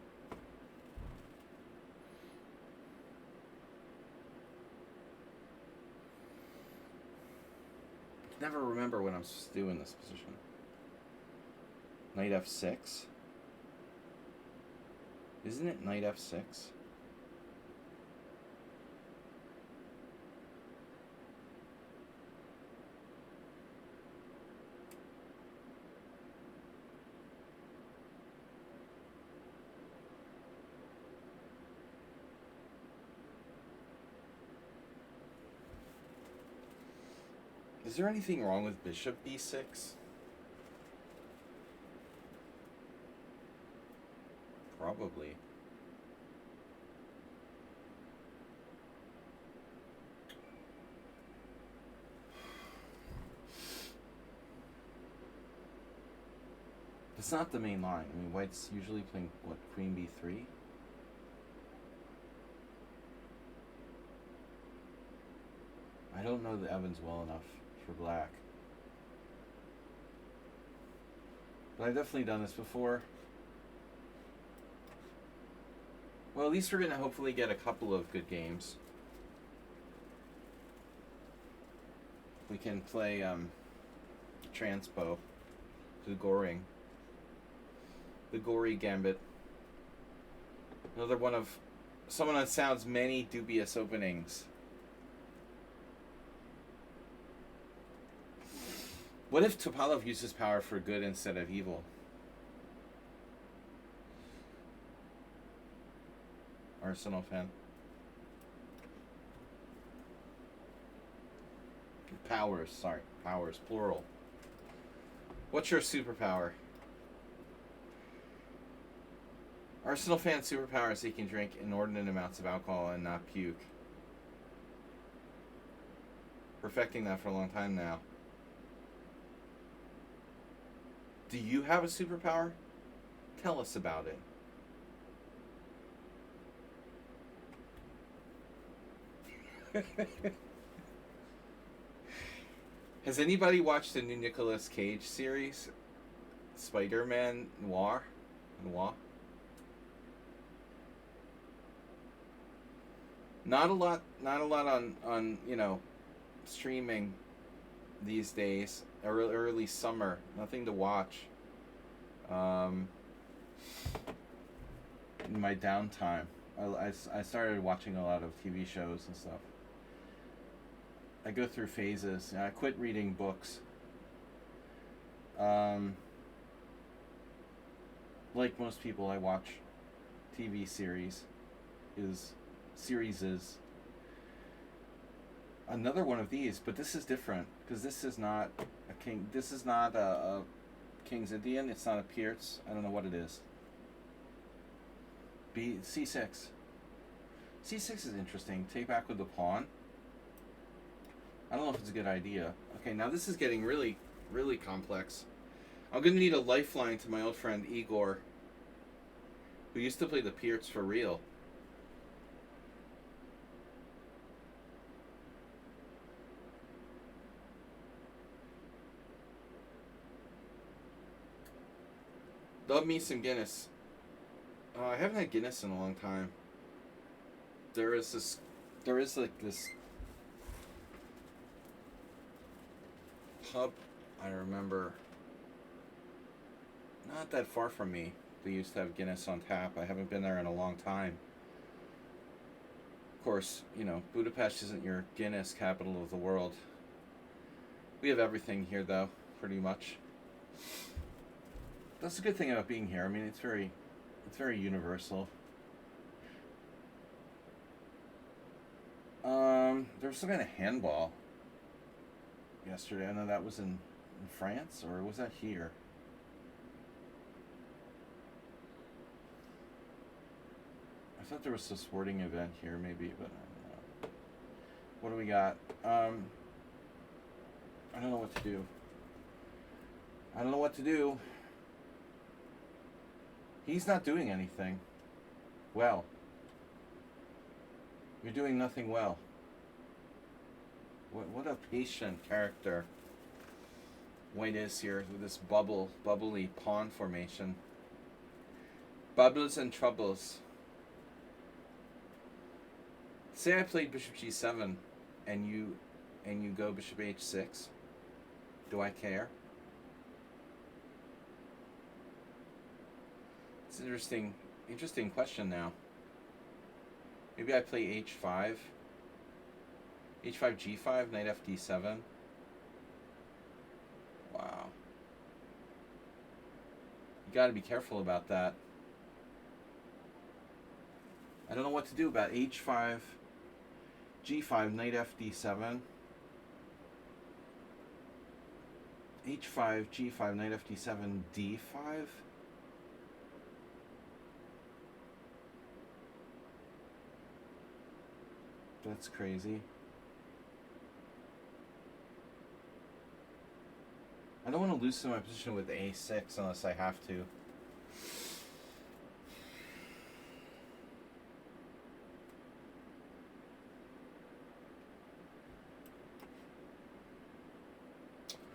Never remember when I'm doing this position. Knight f6? Isn't it knight f6? Is there anything wrong with bishop b6? Probably. It's not the main line. I mean, white's usually playing, what, queen b3? I don't know the Evans well enough for black. But I've definitely done this before. Well, at least we're going to hopefully get a couple of good games. We can play Transpo, the Goring. The Gory Gambit. Another one of someone that sounds many dubious openings. What if Topalov uses power for good instead of evil? Arsenal fan. Powers, sorry. Powers, plural. What's your superpower? Arsenal fan superpower is he can drink inordinate amounts of alcohol and not puke. Perfecting that for a long time now. Do you have a superpower? Tell us about it. Has anybody watched the new Nicolas Cage series? Spider-Man Noir? Not a lot on streaming these days. Early summer, nothing to watch. In my downtime, I started watching a lot of TV shows and stuff. I go through phases. I quit reading books. Like most people, I watch TV series. Another one of these, but this is different because this is not a king. This is not a King's Indian. It's not a Pierce. I don't know what it is. C6. C6 is interesting. Take back with the pawn. I don't know if it's a good idea. Okay, now this is getting really, really complex. I'm gonna need a lifeline to my old friend Igor, who used to play the Pierce for real. Love me some Guinness. I haven't had Guinness in a long time. There is this pub I remember not that far from me. They used to have Guinness on tap. I haven't been there in a long time. Of course, Budapest isn't your Guinness capital of the world. We have everything here though, pretty much. That's the good thing about being here. I mean, it's very universal. There was some kind of handball. yesterday. I know that was in France, or was that here? I thought there was a sporting event here, maybe, but I don't know. What do we got? I don't know what to do. I don't know what to do. He's not doing anything well. You're doing nothing well. What a patient character White is here with this bubbly pawn formation. Bubbles and troubles. Say I played bishop g7 and you go bishop h6. Do I care? It's an interesting question now. Maybe I play h5. h5, g5, knight fd7. Wow. You gotta be careful about that. I don't know what to do about h5, g5, knight fd7. h5, g5, knight fd7, d5. That's crazy. I don't want to loosen my position with a6 unless I have to.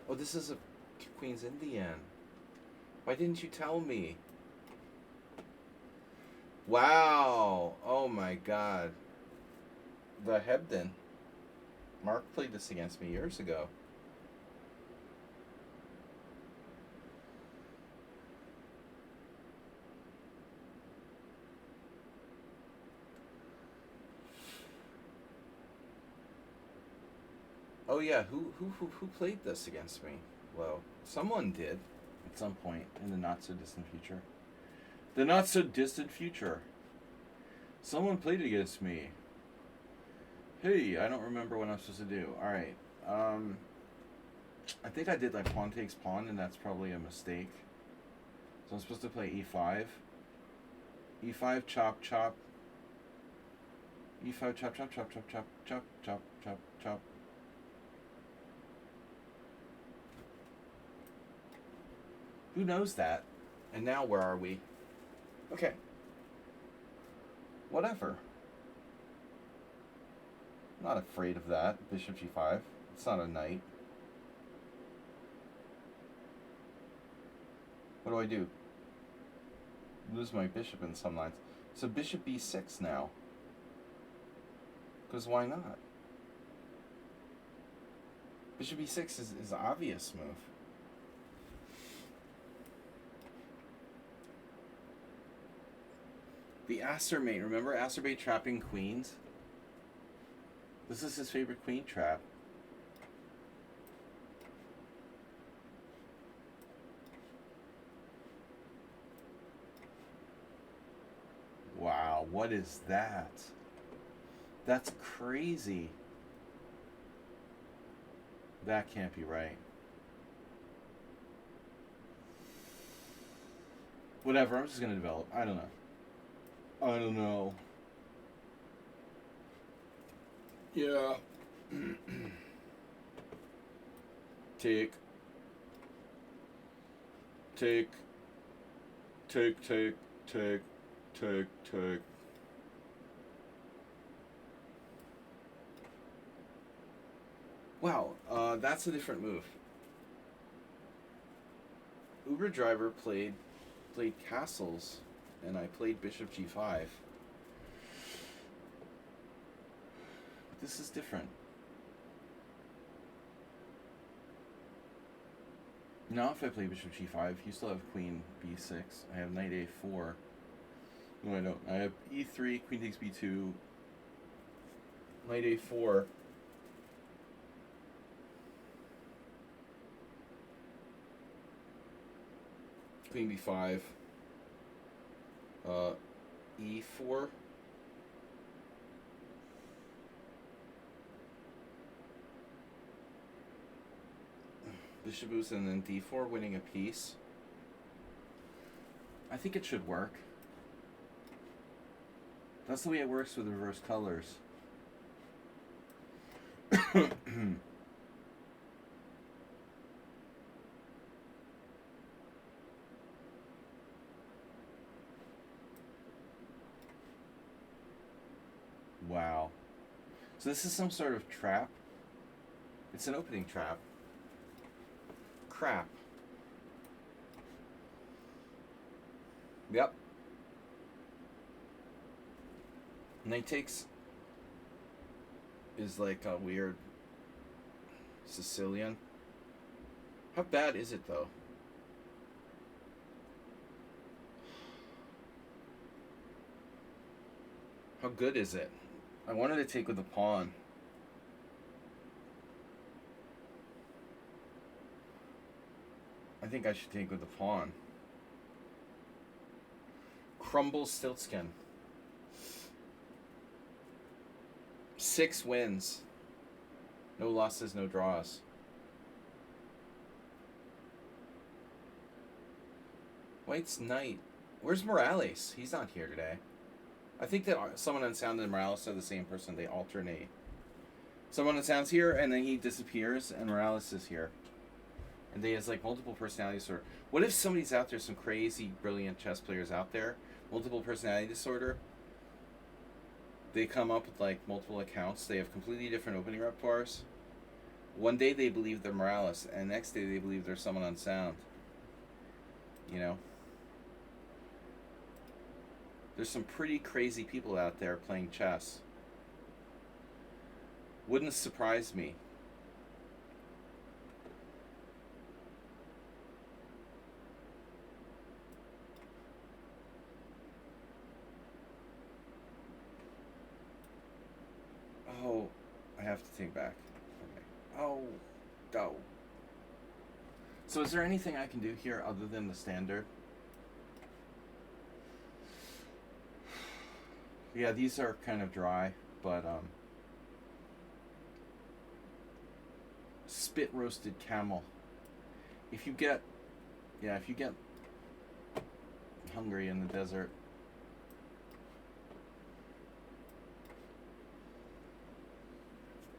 Oh, this is a Queen's Indian. Why didn't you tell me? Wow. Oh my god. The Hebden. Mark played this against me years ago. Oh yeah, who played this against me? Well, someone did at some point in the not so distant future. The not so distant future. Someone played it against me. Hey, I don't remember what I'm supposed to do. Alright. I think I did like pawn takes pawn, and that's probably a mistake. So I'm supposed to play e5. e5, chop, chop. e5, chop, chop, chop, chop, chop, chop, chop, chop, chop. Who knows that? And now where are we? Okay. Whatever. I'm not afraid of that. Bishop g5. It's not a knight. What do I do? Lose my bishop in some lines. So bishop b6 now. Because why not? Bishop b6 is an obvious move. The Acermate. Remember Acermate trapping queens? This is his favorite queen trap. Wow, what is that? That's crazy. That can't be right. Whatever, I'm just going to develop. I don't know. I don't know. Yeah. Take. Take. Take, take, take, take, take. Wow, that's a different move. Uber Driver played castles, and I played bishop g5. This is different. Now if I play bishop g5, you still have queen b6. I have knight a4. No, I don't. I have e3, queen takes b2, knight a4. Queen b5. E4. bishop moves, and then d4, winning a piece. I think it should work. That's the way it works with reverse colors. Wow. So this is some sort of trap. It's an opening trap. Crap. Yep. Knight takes is like a weird Sicilian. How bad is it though? How good is it? I wanted to take with the pawn. I think I should take with the pawn. Crumble Stiltskin. 6 wins. No losses, no draws. White's knight. Where's Morales? He's not here today. I think that Someone Unsound and Morales are the same person. They alternate. Someone Unsound's here, and then he disappears, and Morales is here. And they has like multiple personality disorder. What if somebody's out there, some crazy, brilliant chess players out there, multiple personality disorder? They come up with like multiple accounts. They have completely different opening repertoires. One day they believe they're Morales, and next day they believe they're Someone Unsound. You know? There's some pretty crazy people out there playing chess. Wouldn't surprise me. Oh, I have to take back. Okay. Oh, go. So is there anything I can do here other than the standard? Yeah, these are kind of dry, but spit roasted camel. If you get hungry in the desert.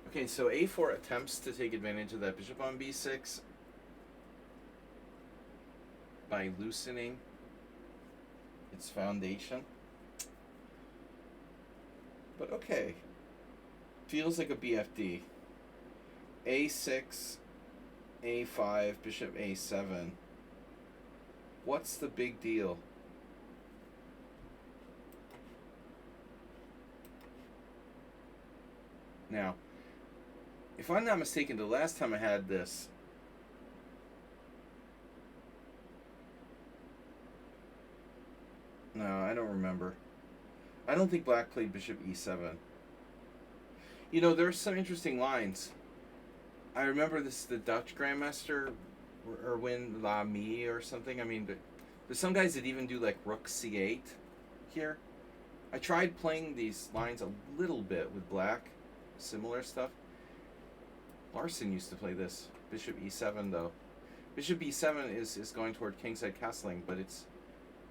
Okay, so a4 attempts to take advantage of that bishop on b6 by loosening its foundation. But okay. Feels like a BFD. a6, a5, bishop a7. What's the big deal? Now, if I'm not mistaken, the last time I had this, no, I don't remember. I don't think black played bishop e7. You know, there's some interesting lines. I remember this, the Dutch Grandmaster, Erwin Lamy or something. I mean, but there's some guys that even do like rook c8 here. I tried playing these lines a little bit with black, similar stuff. Larson used to play this. Bishop e7 though. Bishop e7 is going toward kingside castling, but it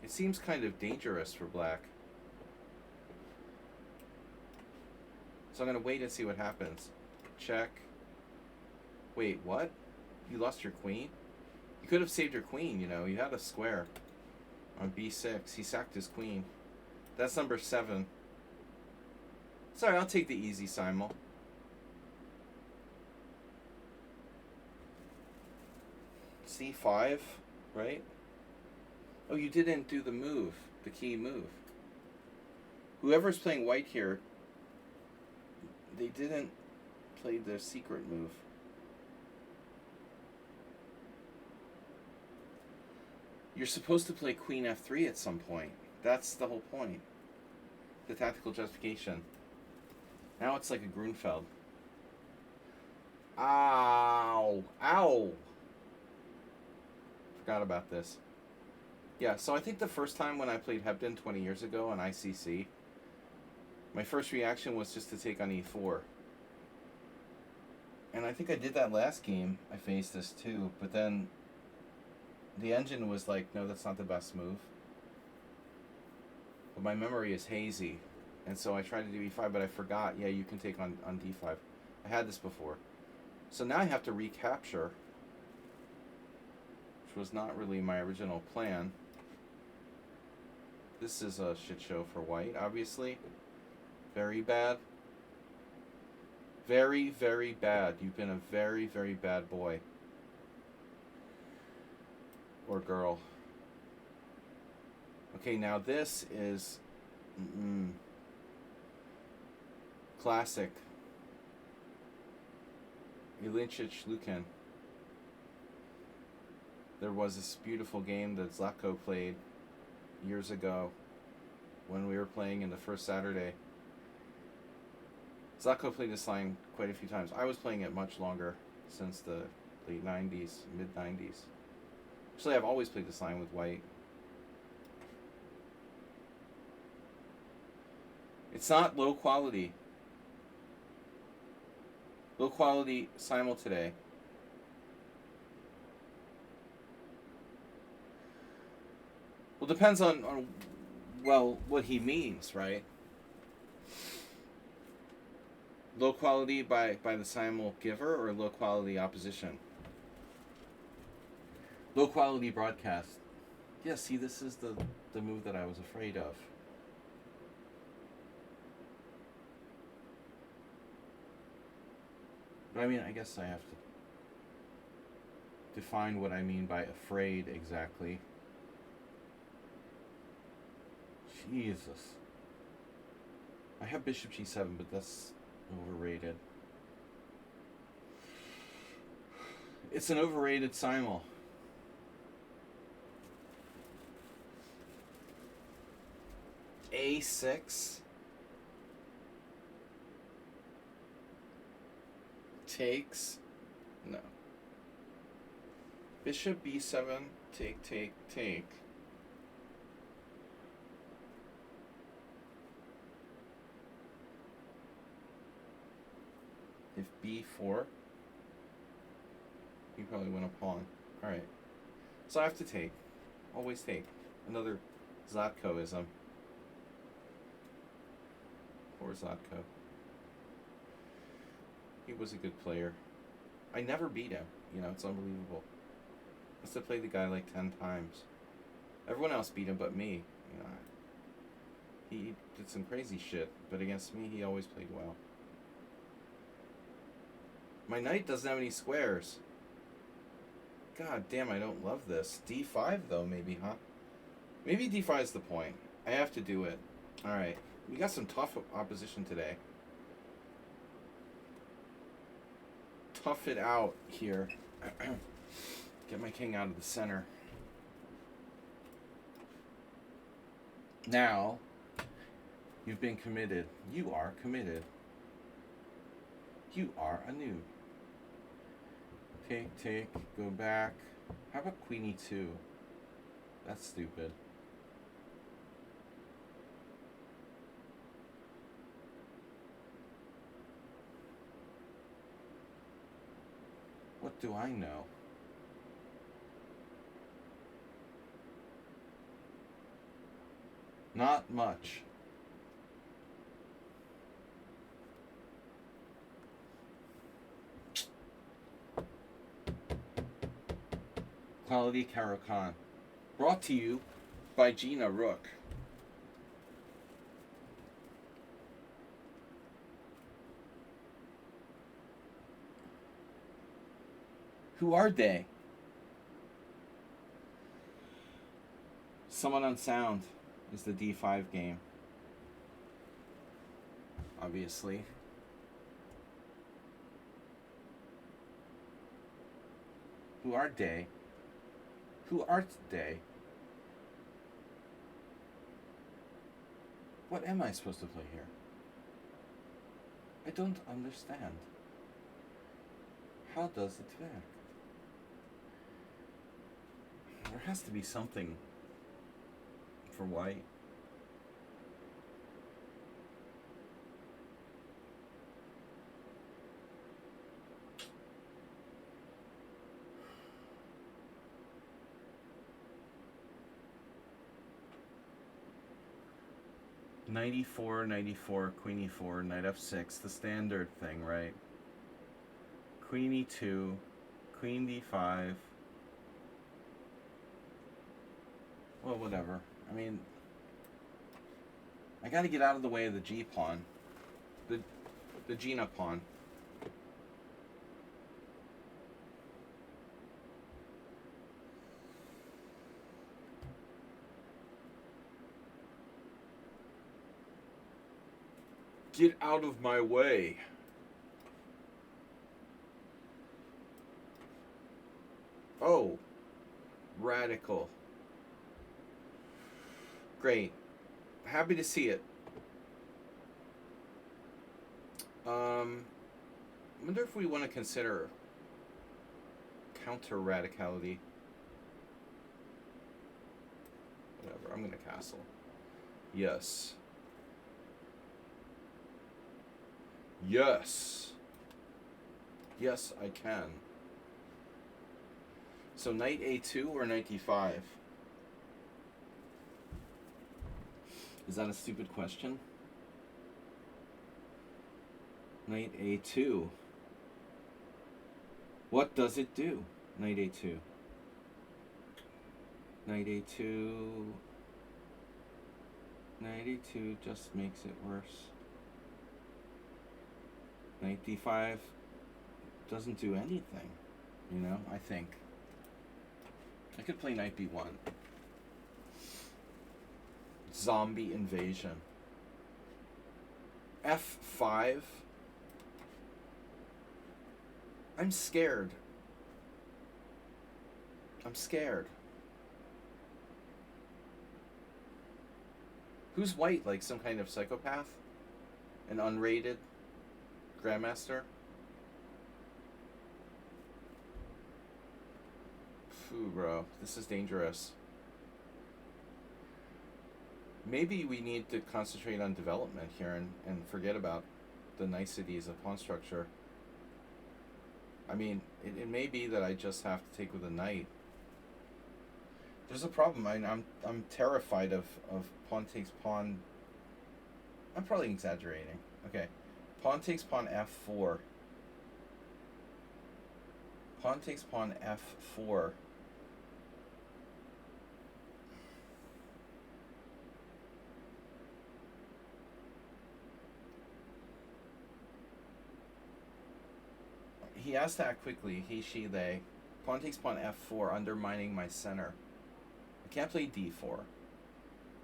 seems kind of dangerous for black. So I'm going to wait and see what happens. Check. Wait, what? You lost your queen? You could have saved your queen, you know. You had a square on b6. He sacked his queen. That's number 7. Sorry, I'll take the easy simul. c5, right? Oh, you didn't do the move, the key move. Whoever's playing white here, they didn't play their secret move. You're supposed to play queen f3 at some point. That's the whole point. The tactical justification. Now it's like a Grunfeld. Ow! Ow! Forgot about this. Yeah, so I think the first time when I played Hebden 20 years ago on ICC, my first reaction was just to take on e4. And I think I did that last game. I faced this too, but then the engine was like, no, that's not the best move. But my memory is hazy. And so I tried to do e5, but I forgot, yeah, you can take on d5. I had this before. So now I have to recapture, which was not really my original plan. This is a shit show for white, obviously. Very bad. Very, very bad. You've been a very, very bad boy. Or girl. Okay, now this is classic. Ilinchich Lukin. There was this beautiful game that Zlatko played years ago when we were playing in the first Saturday. Zlatko played this line quite a few times. I was playing it much longer, since the late 90s, mid 90s. Actually, I've always played this line with white. It's not low quality. Low quality Simul today. Well, depends on well, what he means, right? Low quality by the Simul giver, or low quality opposition? Low quality broadcast. Yeah, see, this is the move that I was afraid of. But I mean, I guess I have to define what I mean by afraid exactly. Jesus. I have bishop g7, but that's overrated. It's an overrated Simul. A6. Takes. No. Bishop b7. Take, take, take. If b4, you probably win a pawn. Alright. So I have to take. Always take. Another Zlatkoism. Poor Zlatko. He was a good player. I never beat him. You know, it's unbelievable. I must have played the guy like 10 times. Everyone else beat him but me. You know, he did some crazy shit, but against me, he always played well. My knight doesn't have any squares. God damn, I don't love this. d5 though, maybe, huh? Maybe d5 is the point. I have to do it. Alright. We got some tough opposition today. Tough it out here. Get my king out of the center. Now, you've been committed. You are committed. You are a noob. Take, take, go back. How about queen e2? That's stupid. What do I know? Not much. Quality Caro-Kann. Brought to you by Gina Rook. Who are they? Someone Unsound is the d5 game. Obviously. Who are they? Who art they? What am I supposed to play here? I don't understand. How does it work? There has to be something for white. Knight e4, knight e4, queen e4, knight f6, the standard thing, right? Queen e2, queen d5. Well, whatever. I mean, I gotta get out of the way of the G pawn. The Gina pawn. Get out of my way. Oh, radical. Great. Happy to see it. I wonder if we want to consider counter radicality. Whatever, I'm gonna castle. Yes. Yes. Yes, I can. So knight a2 or knight d5? Is that a stupid question? Knight a2. What does it do? Knight a2. Knight a2. Knight a2 just makes it worse. Knight d5 doesn't do anything, you know, I think. I could play knight b1. Zombie invasion. f5. I'm scared. I'm scared. Who's white? Like some kind of psychopath? An unrated grandmaster? Phew, bro. This is dangerous. Maybe we need to concentrate on development here and forget about the niceties of pawn structure. I mean, it may be that I just have to take with a knight. There's a problem. I'm terrified of pawn takes pawn. I'm probably exaggerating. Okay. Pawn takes pawn f4. Pawn takes pawn f4. He has to act quickly. He, she, they. Pawn takes pawn f4, undermining my center. I can't play d4.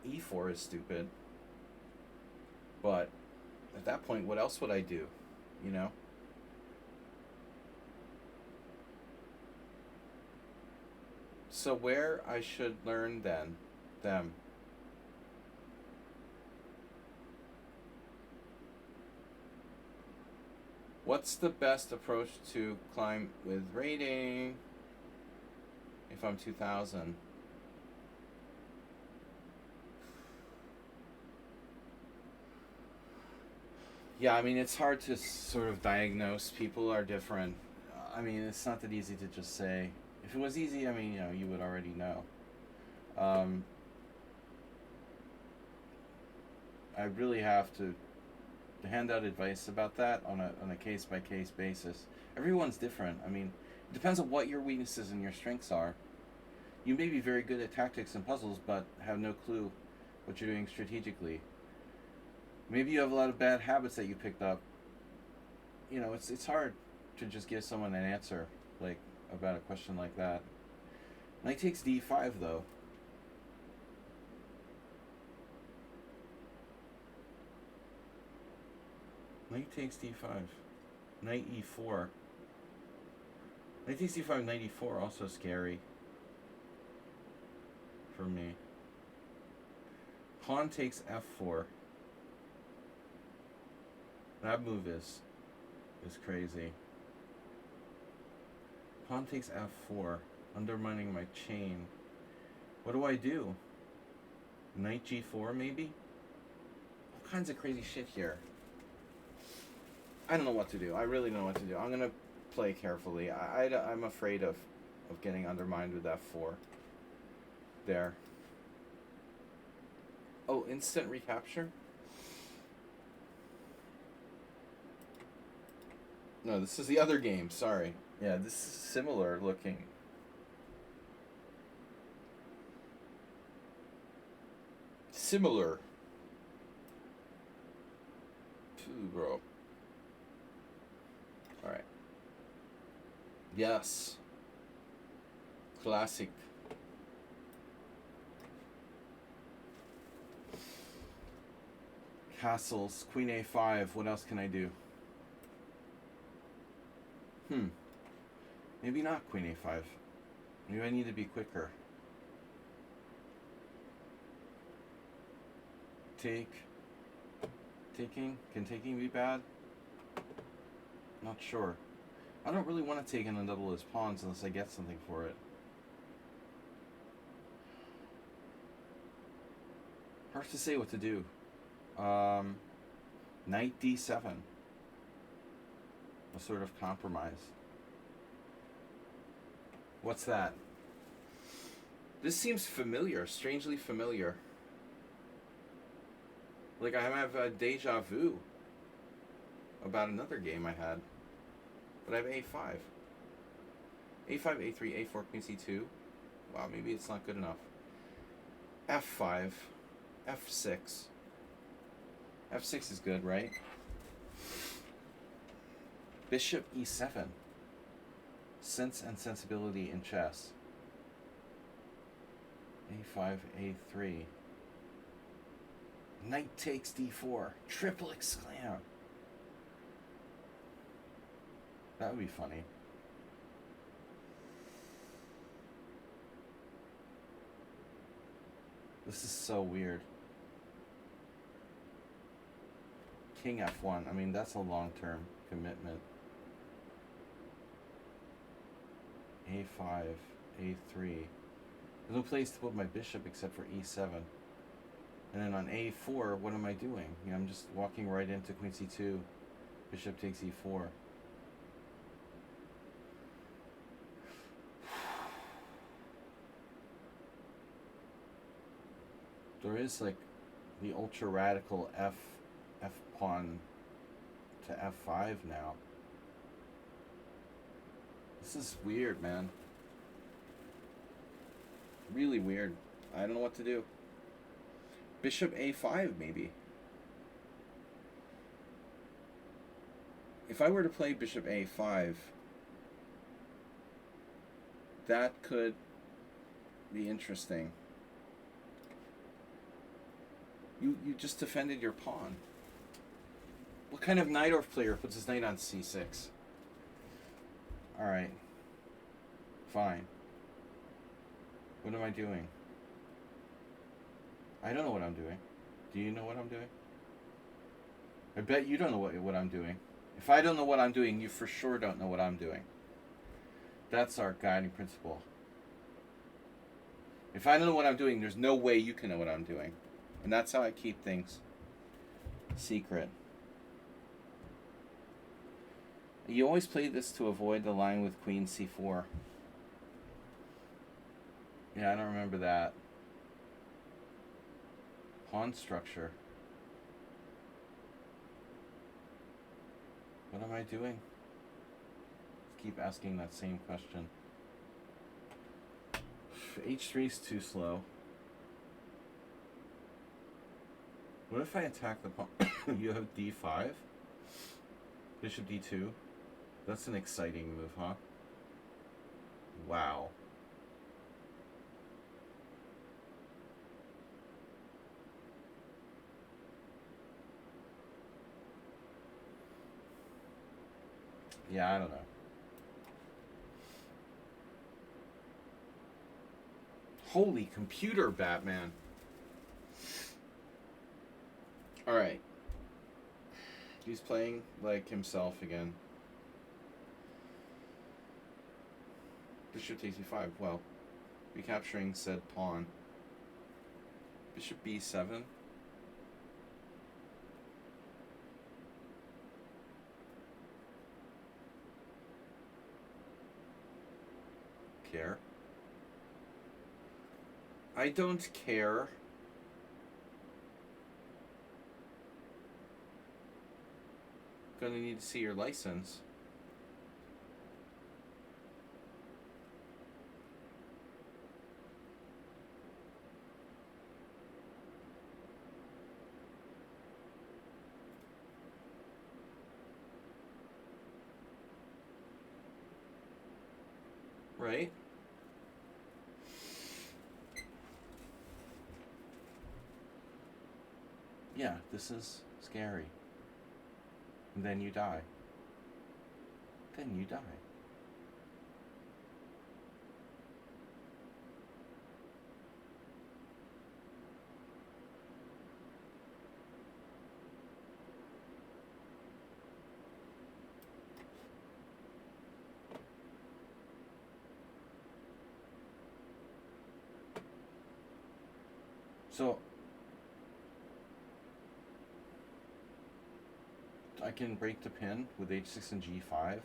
e4 is stupid. But at that point, what else would I do? You know? So where I should learn then, them. What's the best approach to climb with rating if I'm 2000? Yeah, I mean, it's hard to sort of diagnose. People are different. I mean, it's not that easy to just say. If it was easy, I mean, you know, you would already know. I really have to hand out advice about that on a case-by-case basis. Everyone's different. I mean, it depends on what your weaknesses and your strengths are. You may be very good at tactics and puzzles, but have no clue what you're doing strategically. Maybe you have a lot of bad habits that you picked up. You know, it's hard to just give someone an answer, like, about a question like that. Knight takes d5, though. Knight takes d5. Knight e4. Knight takes d5, knight e4, also scary for me. Pawn takes f4. That move is crazy. Pawn takes f4, undermining my chain. What do I do? Knight g4, maybe? All kinds of crazy shit here. I don't know what to do. I really don't know what to do. I'm going to play carefully. I'm afraid of getting undermined with f4. There. Oh, instant recapture? No, this is the other game. Sorry. Yeah, this is similar looking. Similar. Phew, bro. Alright. Yes. Classic. Castles. Queen A5. What else can I do? Maybe not Queen A5. Maybe I need to be quicker. Take. Taking? Can taking be bad? Not sure. I don't really want to take in and double his pawns unless I get something for it. Hard to say what to do. Knight D7. A sort of compromise. What's that? This seems familiar, strangely familiar. Like I have a deja vu about another game I had. But I have A5. A5, A3, A4, Queen C2. Wow, maybe it's not good enough. F5. F6. F6 is good, right? Bishop E7. Sense and sensibility in chess. A5, A3. Knight takes D4. Triple exclam. That would be funny. This is so weird. King F1. I mean, that's a long-term commitment. A5, A3. There's no place to put my bishop except for E7. And then on A4, what am I doing? You know, I'm just walking right into Queen C2. Bishop takes E4. There is like the ultra radical F pawn to F5 now. This is weird, man. Really weird. I don't know what to do. Bishop A5 maybe. If I were to play Bishop A5, that could be interesting. You just defended your pawn. What kind of Najdorf player puts his knight on C6? Alright. Fine. What am I doing? I don't know what I'm doing. Do you know what I'm doing? I bet you don't know what I'm doing. If I don't know what I'm doing, you for sure don't know what I'm doing. That's our guiding principle. If I don't know what I'm doing, there's no way you can know what I'm doing. And that's how I keep things secret. You always play this to avoid the line with Queen C4. Yeah, I don't remember that. Pawn structure. What am I doing? Let's keep asking that same question. H3 is too slow. What if I attack the pawn? You have D5? Bishop D2? That's an exciting move, huh? Wow. Yeah, I don't know. Holy computer, Batman. Alright. He's playing like himself again. Bishop takes e5. Well, recapturing said pawn. Bishop b7. Care. I don't care. Gonna need to see your license. right? Yeah, this is scary. And then you die. Then you die. So I can break the pin with h6 and g5.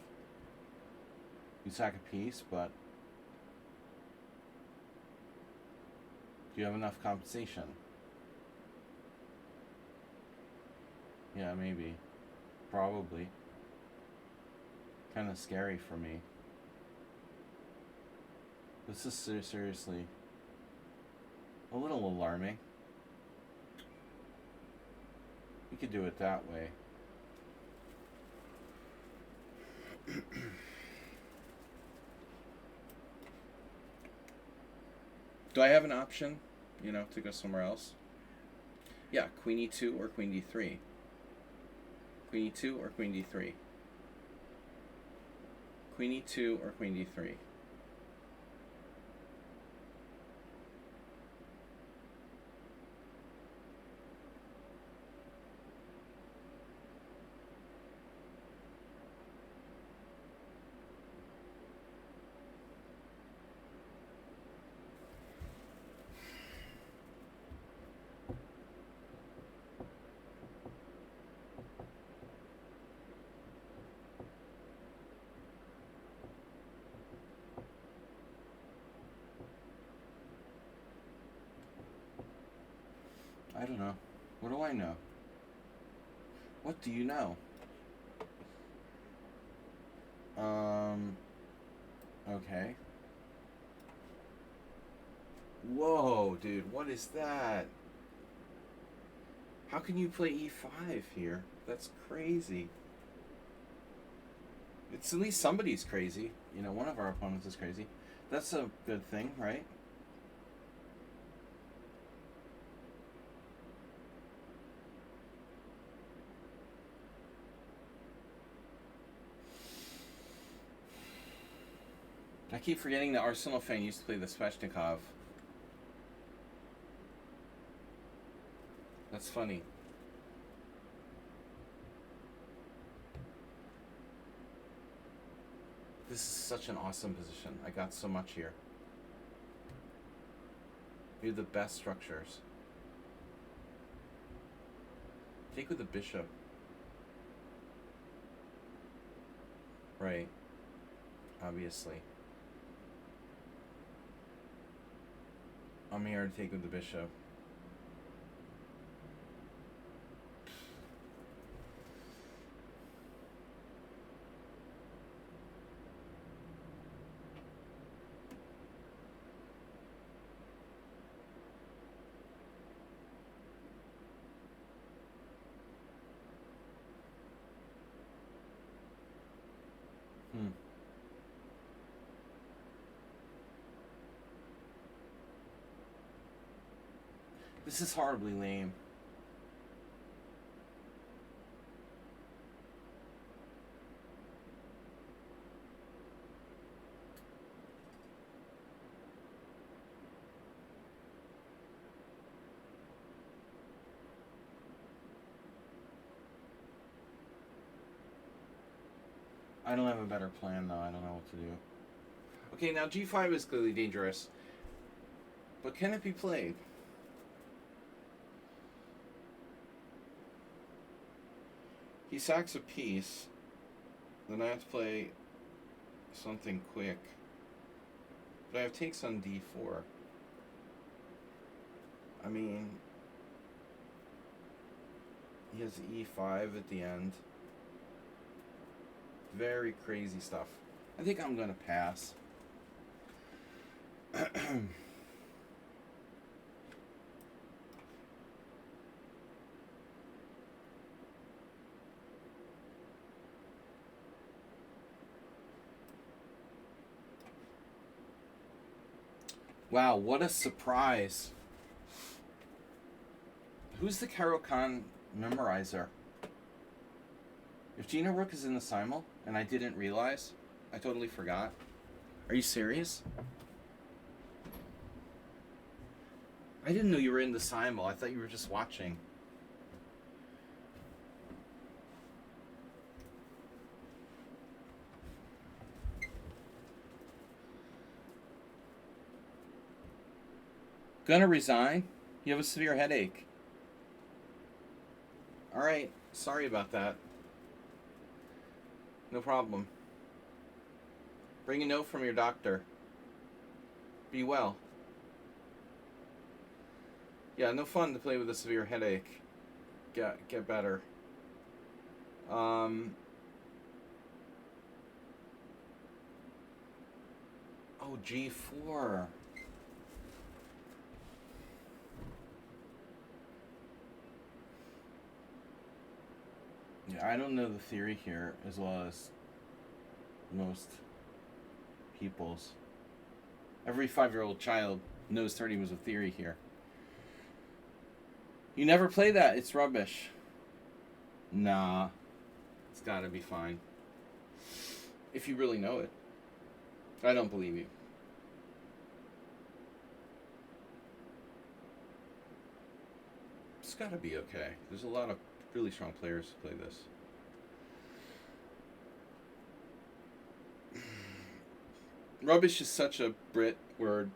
You sack a piece, but do you have enough compensation? Yeah, maybe. Probably. Kind of scary for me. This is seriously a little alarming. We could do it that way. Do I have an option, to go somewhere else? Yeah, queen e2 or queen d3. Queen e2 or queen d3. Queen e2 or queen d3. I don't know. What do I know? What do you know? Okay. Whoa, dude, what is that? How can you play e5 here? That's crazy. It's at least somebody's crazy. One of our opponents is crazy. That's a good thing, right? I keep forgetting that Arsenal fan used to play the Sveshnikov. That's funny. This is such an awesome position. I got so much here. You have the best structures. Take with the bishop. Right. Obviously. I'm here to take with the bishop. This is horribly lame. I don't have a better plan, though. I don't know what to do. Okay, now g5 is clearly dangerous. But can it be played? He sacks a piece. Then I have to play something quick. But I have takes on d4. I mean, he has e5 at the end. Very crazy stuff. I think I'm going to pass. Wow, what a surprise. Who's the Caro-Kann memorizer? If Gina Rook is in the Simul, and I didn't realize, I totally forgot. Are you serious? I didn't know you were in the Simul. I thought you were just watching. Gonna resign? You have a severe headache. Alright, sorry about that. No problem. Bring a note from your doctor. Be well. Yeah, no fun to play with a severe headache. Get better. Oh, G4. Yeah, I don't know the theory here as well as most people's. Every 5-year-old child knows 30 was a theory here. You never play that. It's rubbish. Nah. It's gotta be fine. If you really know it. I don't believe you. It's gotta be okay. There's a lot of really strong players who play this. Rubbish is such a Brit word.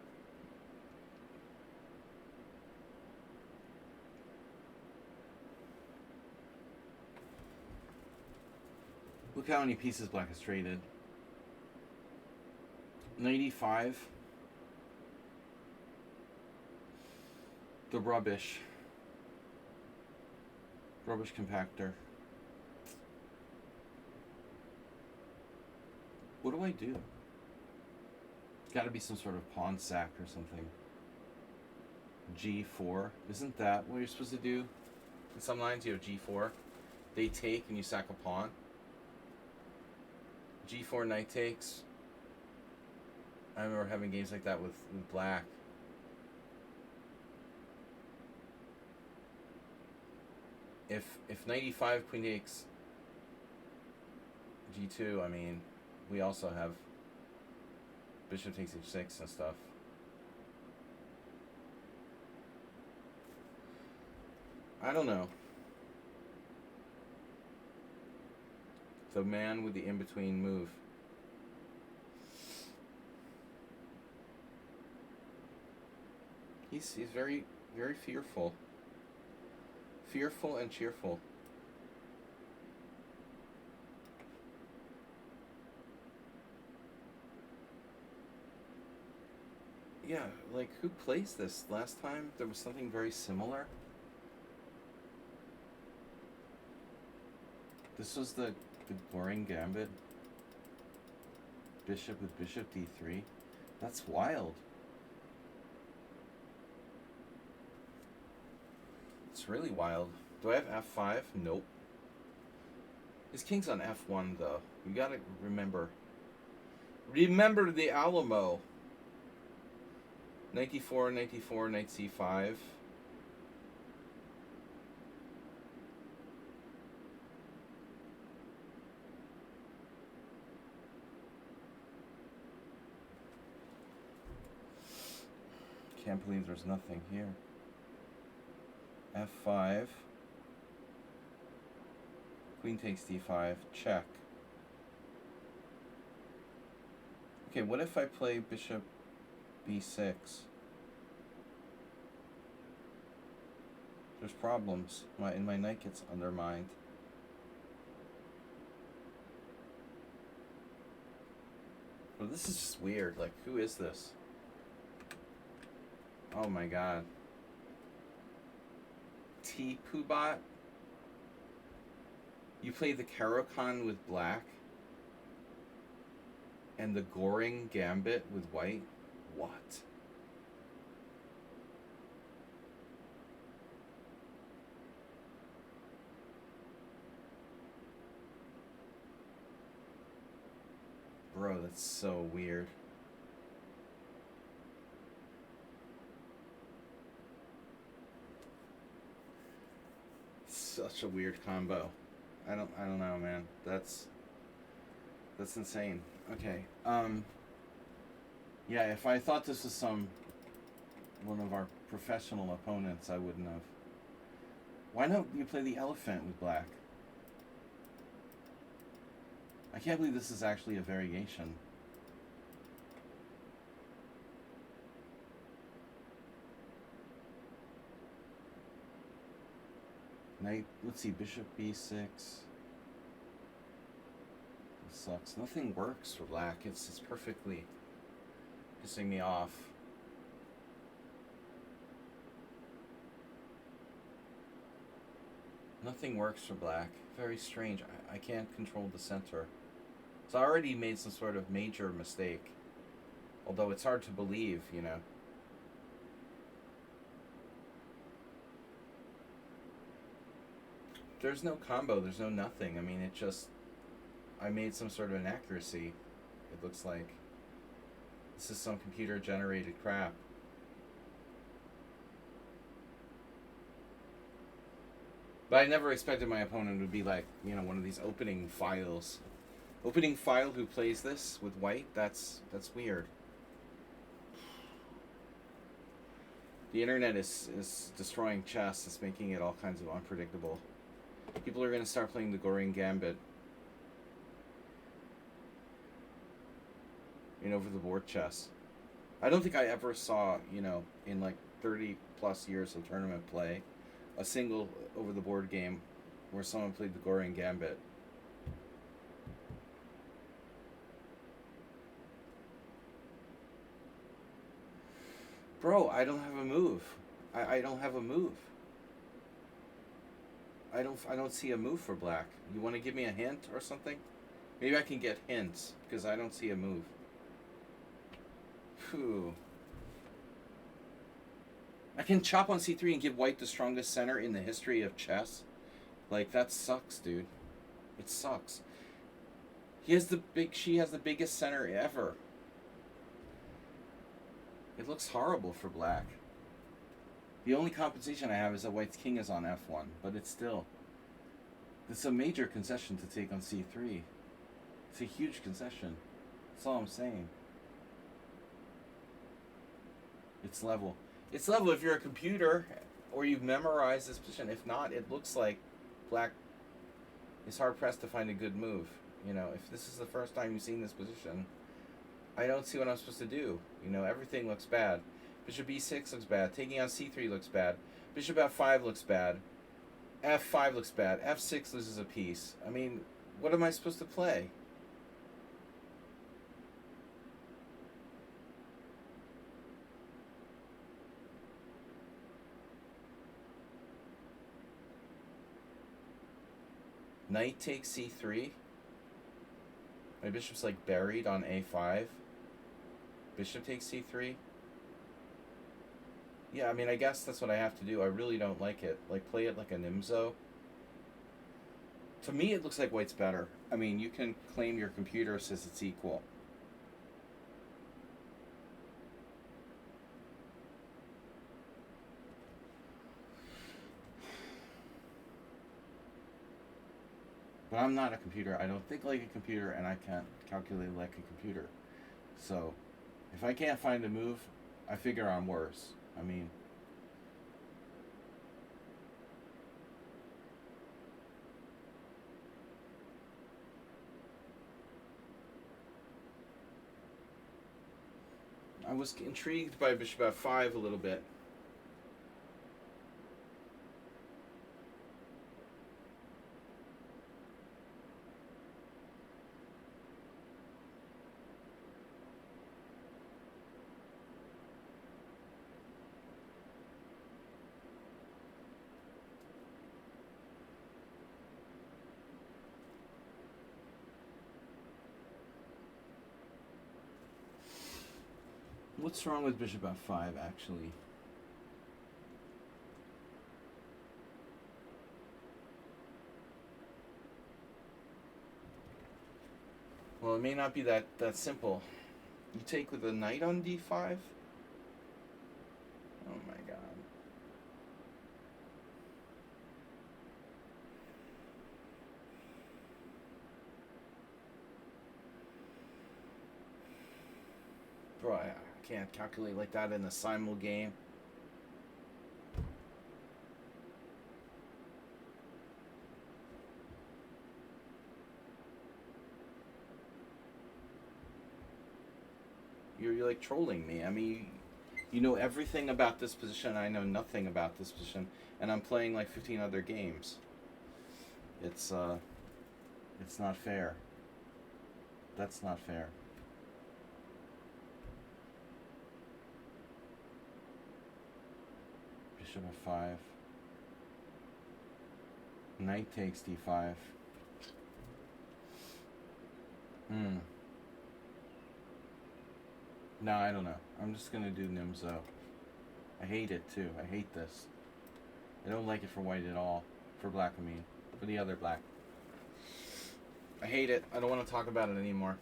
Look how many pieces black has traded. 95. The rubbish. Rubbish compactor. What do I do? It's got to be some sort of pawn sack or something. G4. Isn't that what you're supposed to do? In some lines you have G4. They take and you sack a pawn. G4 knight takes. I remember having games like that with black. If knight e5, queen takes G2, I mean, we also have bishop takes H6 and stuff. I don't know. The man with the in-between move. He's very, very fearful. Fearful and cheerful. Yeah, like, who plays this? Last time there was something very similar. This was the boring gambit. Bishop with bishop d3. That's wild. It's really wild. Do I have f5? Nope. His king's on f1 though. You gotta remember. Remember the Alamo. Knight d4, knight d4, knight c5. Can't believe there's nothing here. f5. Queen takes d5. Check. Okay, what if I play bishop b6? There's problems. My knight gets undermined. But this is just weird. Like, who is this? Oh my god. T Poobot? You play the Caro-Kann with black? And the Goring Gambit with white? What? Bro, that's so weird. such a weird combo. I don't know, man. That's insane. Okay. Yeah, if I thought this was one of our professional opponents, I wouldn't have. Why don't you play the elephant with black? I can't believe this is actually a variation. Knight, let's see, bishop b6. This sucks. Nothing works for black. It's perfectly pissing me off. Nothing works for black. Very strange. I can't control the center. So I already made some sort of major mistake. Although it's hard to believe, you know. There's no combo. There's no nothing. I mean, it just... I made some sort of inaccuracy. It looks like. This is some computer-generated crap. But I never expected my opponent would be like, you know, one of these opening files. Opening file who plays this with white? That's weird. The internet is destroying chess. It's making it all kinds of unpredictable. People are going to start playing the Goring Gambit in over-the-board chess. I don't think I ever saw, you know, in like 30 plus years of tournament play, a single over-the-board game where someone played the Goring Gambit. Bro, I don't have a move. I don't have a move. I don't see a move for black. You want to give me a hint or something? Maybe I can get hints because I don't see a move. Phew. I can chop on c3 and give white the strongest center in the history of chess. Like, that sucks, dude. It sucks. She has the biggest center ever. It looks horrible for black. The only compensation I have is that white's king is on f1, but it's a major concession to take on c3. It's a huge concession. That's all I'm saying. It's level. It's level if you're a computer or you've memorized this position. If not, it looks like black is hard-pressed to find a good move. You know, if this is the first time you've seen this position, I don't see what I'm supposed to do. You know, everything looks bad. Bishop b6 looks bad. Taking on c3 looks bad. Bishop f5 looks bad. f5 looks bad. f6 loses a piece. I mean, what am I supposed to play? Knight takes c3. My bishop's like buried on a5. Bishop takes c3. Yeah, I mean, I guess that's what I have to do. I really don't like it. Like, play it like a Nimzo. To me, it looks like white's better. I mean, you can claim your computer says it's equal. But I'm not a computer. I don't think like a computer, and I can't calculate like a computer. So, if I can't find a move, I figure I'm worse. I mean... I was intrigued by bishop f5 a little bit. What's wrong with bishop f5, actually? Well, it may not be that simple. You take with a knight on d5? Oh my god. Bro, I can't calculate like that in a simul game. You're like trolling me. I mean, you know everything about this position. I know nothing about this position, and I'm playing like 15 other games. It's not fair. That's not fair. Bishop f5. Knight takes d5. No, I don't know. I'm just gonna do Nimzo. I hate it too. I hate this. I don't like it for white at all. For black, I mean. For the other black. I hate it. I don't want to talk about it anymore.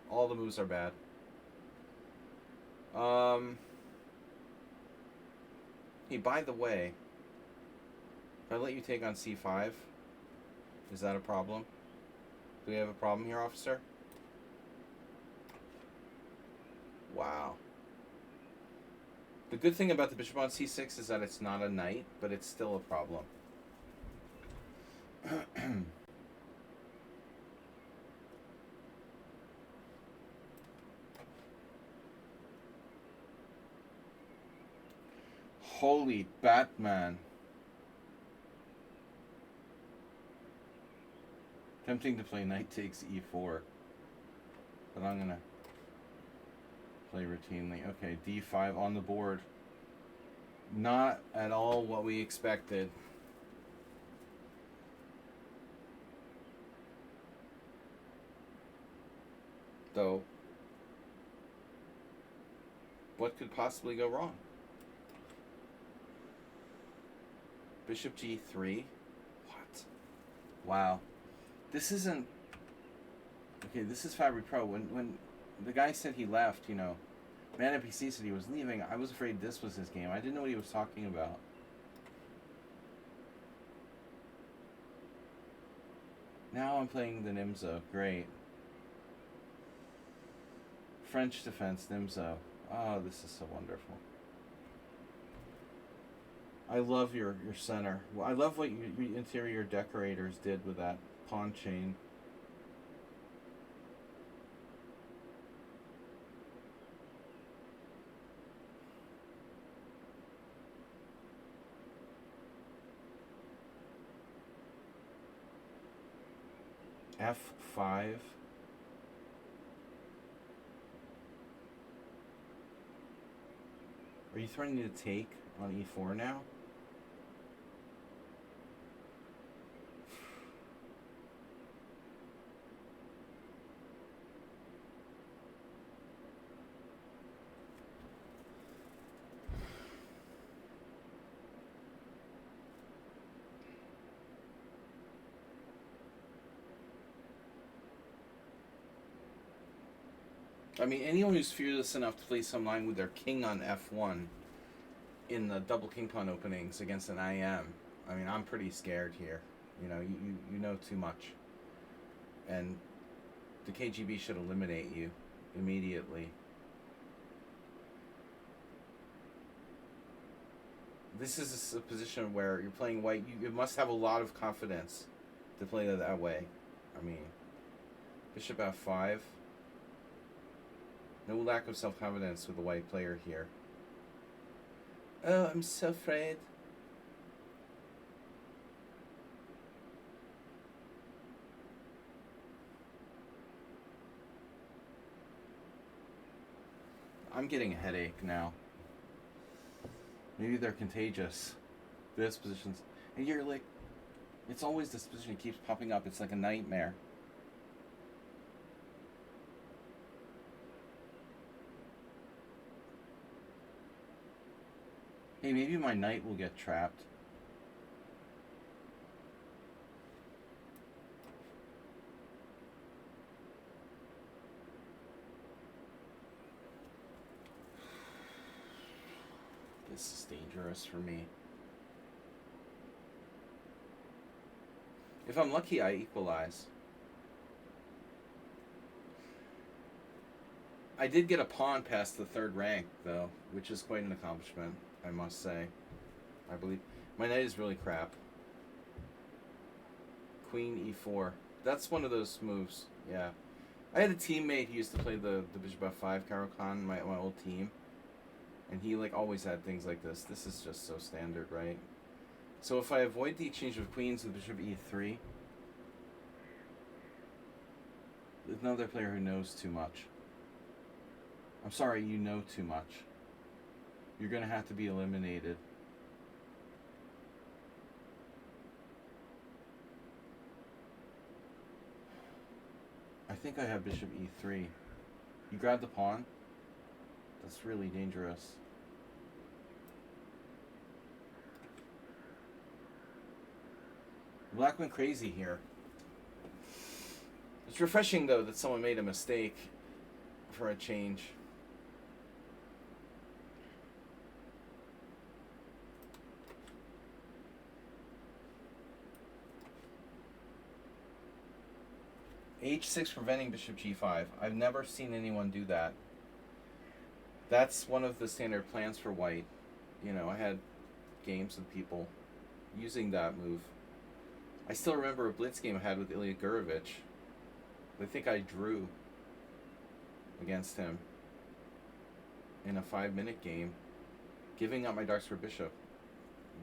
All the moves are bad. Hey, by the way, if I let you take on c5, is that a problem? Do we have a problem here, officer? Wow. The good thing about the bishop on c6 is that it's not a knight, but it's still a problem. Holy Batman. Tempting to play knight takes e4. But I'm going to play routinely. Okay, d5 on the board. Not at all what we expected. Though, what could possibly go wrong? Bishop g3? What? Wow. This isn't... Okay, this is Fabric Pro. When the guy said he left, you know, Man NPC said he was leaving, I was afraid this was his game. I didn't know what he was talking about. Now I'm playing the Nimzo. Great. French defense, Nimzo. Oh, this is so wonderful. I love your center. I love what your interior decorators did with that pawn chain. F5. Are you threatening to take on e4 now? I mean, anyone who's fearless enough to play some line with their king on f1 in the double king pawn openings against an IM, I mean, I'm pretty scared here. You know, you know too much. And the KGB should eliminate you immediately. This is a position where you're playing white. You must have a lot of confidence to play that way. I mean, bishop f5. No lack of self-confidence with the white player here. Oh, I'm so afraid. I'm getting a headache now. Maybe they're contagious. This position's... And you're like... It's always this position that keeps popping up. It's like a nightmare. Hey, maybe my knight will get trapped. This is dangerous for me. If I'm lucky, I equalize. I did get a pawn past the third rank, though, which is quite an accomplishment, I must say. I believe. My knight is really crap. Queen e4. That's one of those moves, yeah. I had a teammate who used to play the bishop f5 Caro-Kann, my old team. And he like always had things like this. This is just so standard, right? So if I avoid the exchange of queens with bishop e3, there's another player who knows too much. I'm sorry, you know too much. You're going to have to be eliminated. I think I have bishop e3. You grab the pawn? That's really dangerous. Black went crazy here. It's refreshing, though, that someone made a mistake for a change. h6 preventing bishop g5. I've never seen anyone do that. That's one of the standard plans for white. You know, I had games with people using that move. I still remember a blitz game I had with Ilya Gurevich. I think I drew against him in a 5-minute game, giving up my darks for bishop.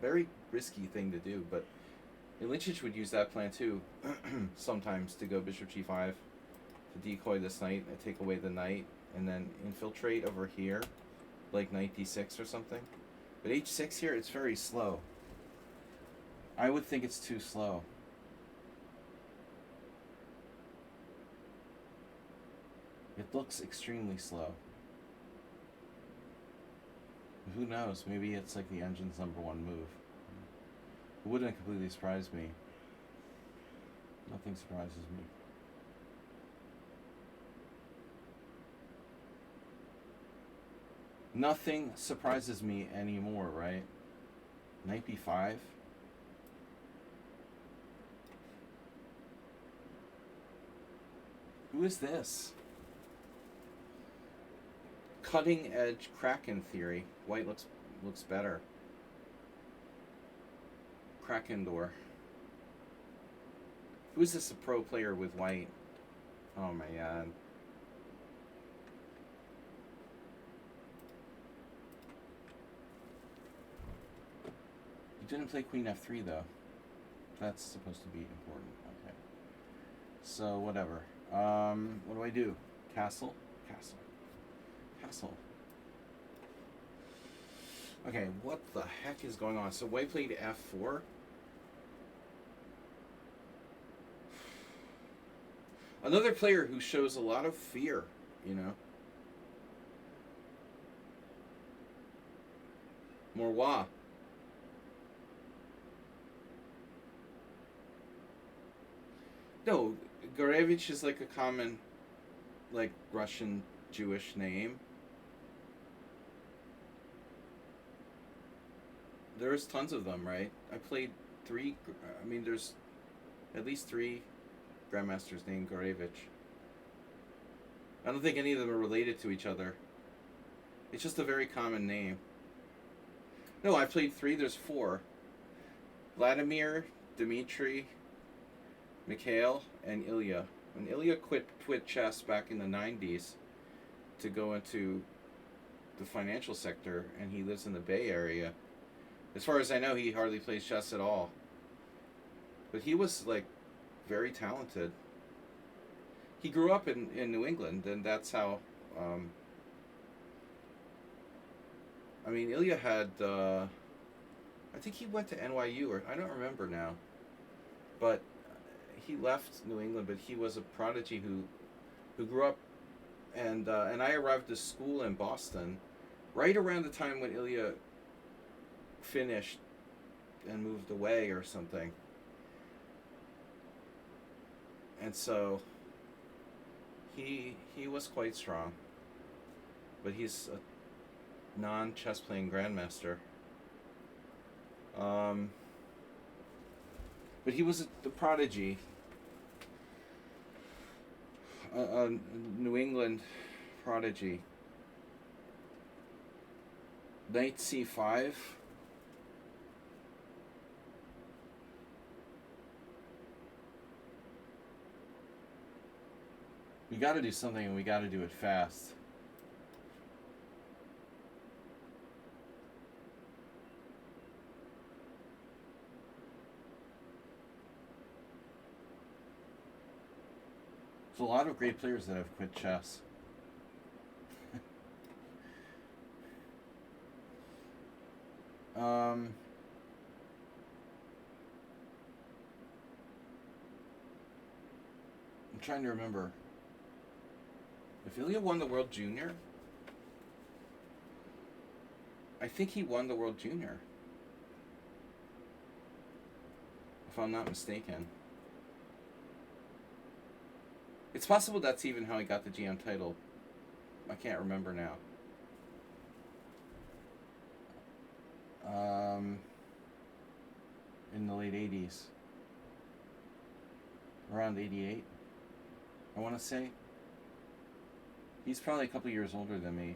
Very risky thing to do, but Ilicic would use that plan too, sometimes, to go bishop g5, to decoy this knight, and take away the knight, and then infiltrate over here, like knight d6 or something. But h6 here, it's very slow. I would think it's too slow. It looks extremely slow. Who knows? Maybe it's like the engine's #1 move. It wouldn't completely surprise me. Nothing surprises me. Nothing surprises me anymore, right? Knight b5. Who is this? Cutting edge Kraken theory. White looks better. Kraken door. Who is this a pro player with white? Oh my god. You didn't play queen f3 though. That's supposed to be important. Okay. So whatever. What do I do? Castle? Castle. Castle. Okay, what the heck is going on? So white played f4. Another player who shows a lot of fear, you know. Morwa. No, Gurevich is like a common, like, Russian Jewish name. There's tons of them, right? I played 3, I mean, there's at least 3 grandmasters named Gurevich. I don't think any of them are related to each other. It's just a very common name. No, I played 3, there's 4. Vladimir, Dmitry, Mikhail, and Ilya. When Ilya quit chess back in the 90s to go into the financial sector, and he lives in the Bay Area. As far as I know, he hardly plays chess at all. But he was, like, very talented. He grew up in New England, and that's how... I mean, Ilya had... I think he went to NYU, or I don't remember now. But he left New England, but he was a prodigy who grew up... And I arrived to school in Boston right around the time when Ilya finished and moved away or something. And so he was quite strong, but he's a non-chess playing grandmaster. But he was the prodigy, a New England Prodigy. Knight c5. We got to do something, and we got to do it fast. There's a lot of great players that have quit chess. I'm trying to remember. If Ilya won the World Junior, I think he won the World Junior, if I'm not mistaken. It's possible that's even how he got the GM title. I can't remember now. In the late 80s. Around 88, I want to say. He's probably a couple years older than me.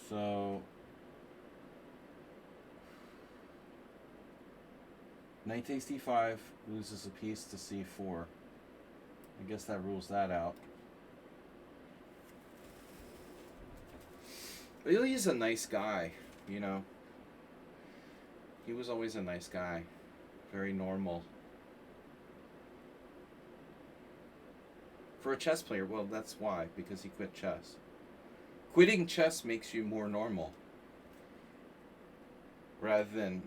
So, knight takes d5, loses a piece to c4. I guess that rules that out. Ilya's a nice guy, you know. He was always a nice guy. Very normal. For a chess player, well, that's why. Because he quit chess. Quitting chess makes you more normal. Rather than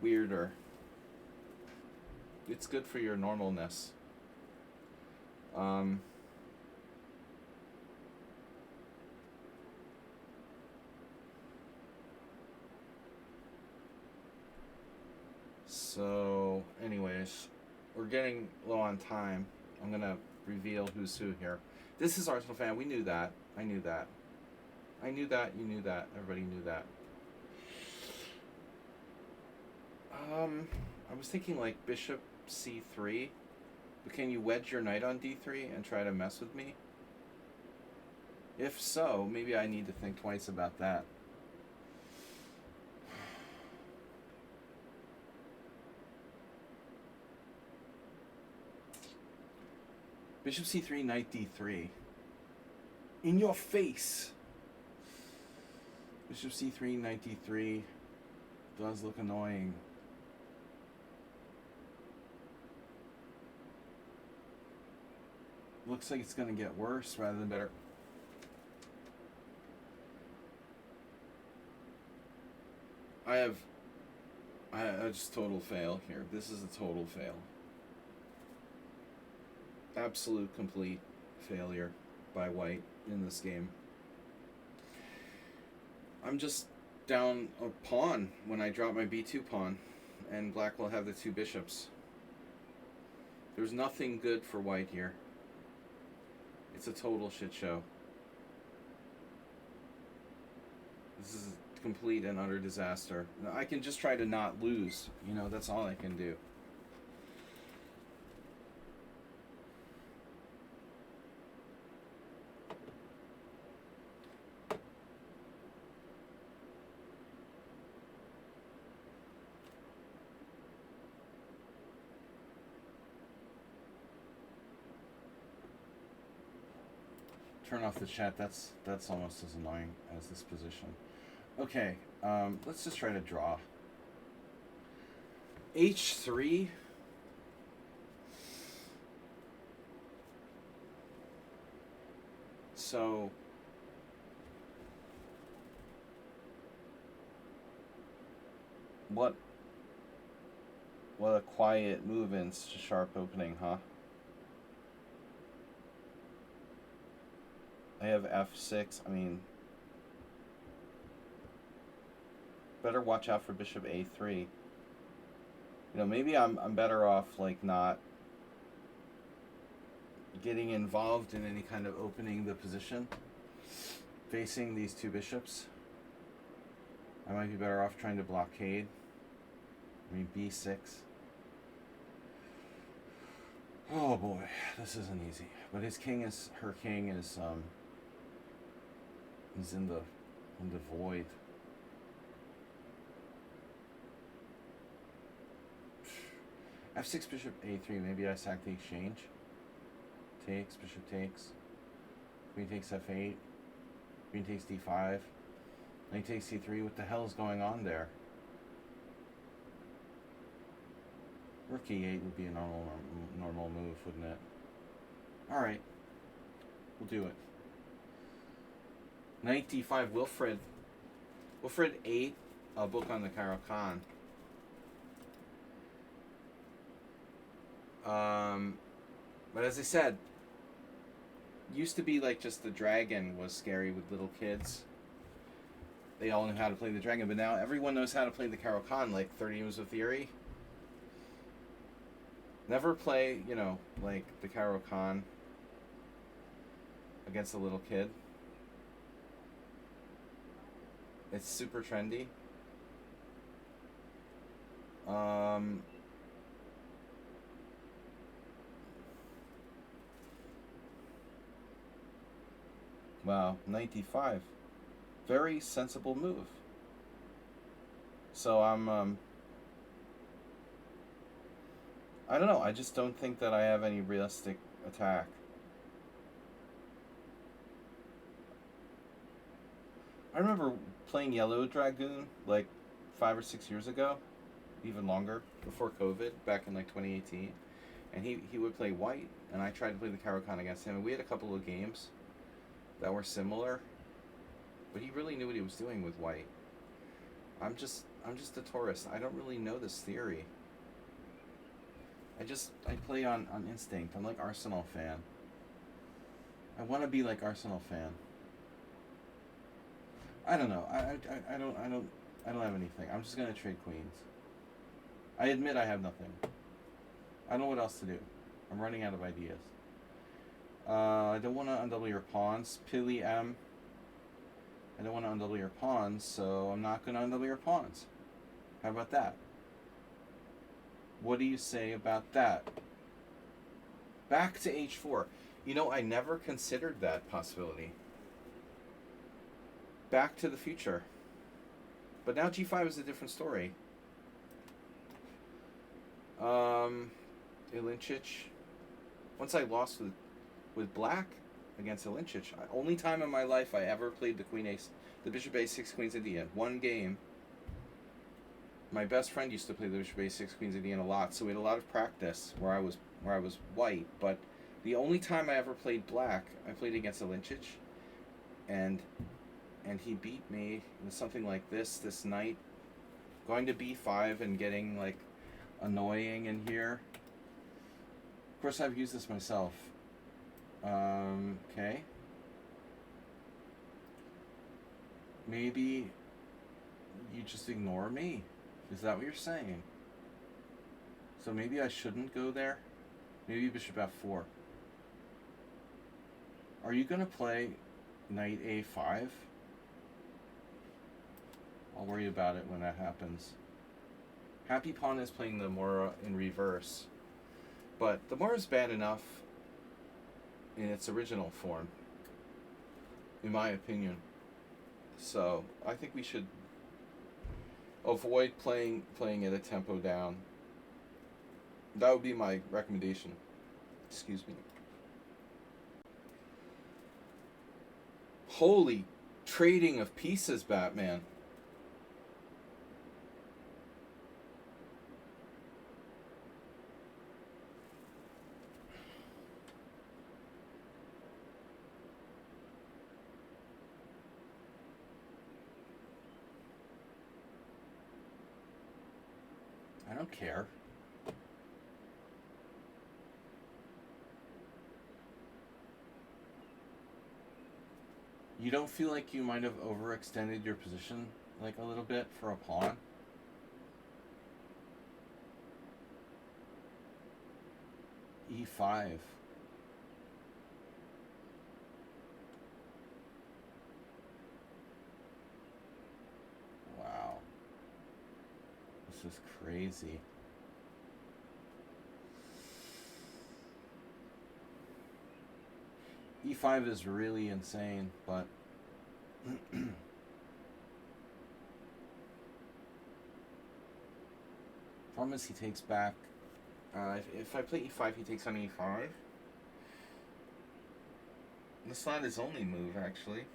weirder. It's good for your normalness. So, anyways, we're getting low on time. I'm going to reveal who's who here. This is Arsenal fan. We knew that. I knew that. I knew that. You knew that. Everybody knew that. I was thinking like bishop c3. But can you wedge your knight on d3 and try to mess with me? If so, maybe I need to think twice about that. Bishop c3, knight d3. In your face! Bishop c3, knight d3 does look annoying. Looks like it's going to get worse rather than better. I just total fail here. This is a total fail. Absolute, complete failure by white in this game. I'm just down a pawn when I drop my b2 pawn, and black will have the two bishops. There's nothing good for white here. It's a total shit show. This is a complete and utter disaster. I can just try to not lose. You know, that's all I can do. Turn off the chat. That's almost as annoying as this position. Okay, let's just try to draw. h3. So what a quiet move in such a sharp opening, huh? I have f6. I mean, better watch out for bishop a3. You know, maybe I'm better off like not getting involved in any kind of opening the position facing these two bishops. I might be better off trying to blockade. I mean, b6. Oh boy, this isn't easy. But her king is he's in the void. F6 bishop A3. Maybe I sack the exchange. Takes, bishop takes. Queen takes F8. Queen takes D5. Knight takes C3. What the hell is going on there? Rook E8 would be a normal move, wouldn't it? Alright. We'll do it. Knight D5. Wilfred 8. A book on the Caro-Kann. But as I said, used to be like just the dragon was scary with little kids. They all knew how to play the dragon, but now everyone knows how to play the Caro-Kann, like 30 Years of Theory. Never play, like the Caro-Kann against a little kid. It's super trendy. Wow, knight d5. Very sensible move. So I don't know, I just don't think that I have any realistic attack. I remember playing Yellow Dragoon like 5 or 6 years ago, even longer, before COVID, back in like 2018. And he would play white, and I tried to play the Caro-Kann against him, and we had a couple of games that were similar, but he really knew what he was doing with white. I'm just a tourist. I don't really know this theory. I play on instinct. I'm like Arsenal fan. I want to be like Arsenal fan. I don't know. I don't have anything. I'm just gonna trade queens. I admit I have nothing. I don't know what else to do. I'm running out of ideas. I don't want to undouble your pawns. Pili M. I don't want to undouble your pawns, so I'm not going to undouble your pawns. How about that? What do you say about that? Back to H4. I never considered that possibility. Back to the future. But now G5 is a different story. Ilincic. Once I lost with black against Ilincic, only time in my life I ever played the bishop A6 queens Indian. One game. My best friend used to play the bishop A6 queens Indian a lot, so we had a lot of practice where I was white. But the only time I ever played black, I played against Ilincic, and he beat me with something like this knight going to B5 and getting like annoying in here. Of course, I've used this myself. Okay. Maybe you just ignore me. Is that what you're saying? So maybe I shouldn't go there? Maybe bishop f4. Are you going to play knight a5? I'll worry about it when that happens. Happy Pawn is playing the Mora in reverse. But the Mora is bad enough in its original form, in my opinion. So I think we should avoid playing it a tempo down. That would be my recommendation. Excuse me. Holy trading of pieces, Batman. I don't care. You don't feel like you might have overextended your position like a little bit for a pawn? E5. Wow. This is crazy. E5 is really insane, but problem is he takes back. If I play E5, he takes on E5. That's not his only move, actually.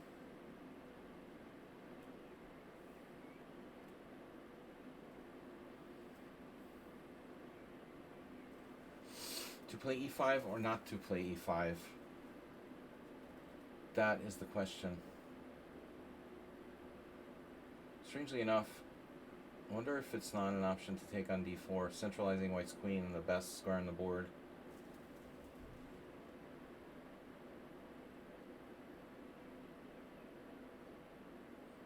To play E5 or not to play E5? That is the question. Strangely enough, I wonder if it's not an option to take on D4, centralizing white's queen and the best square on the board.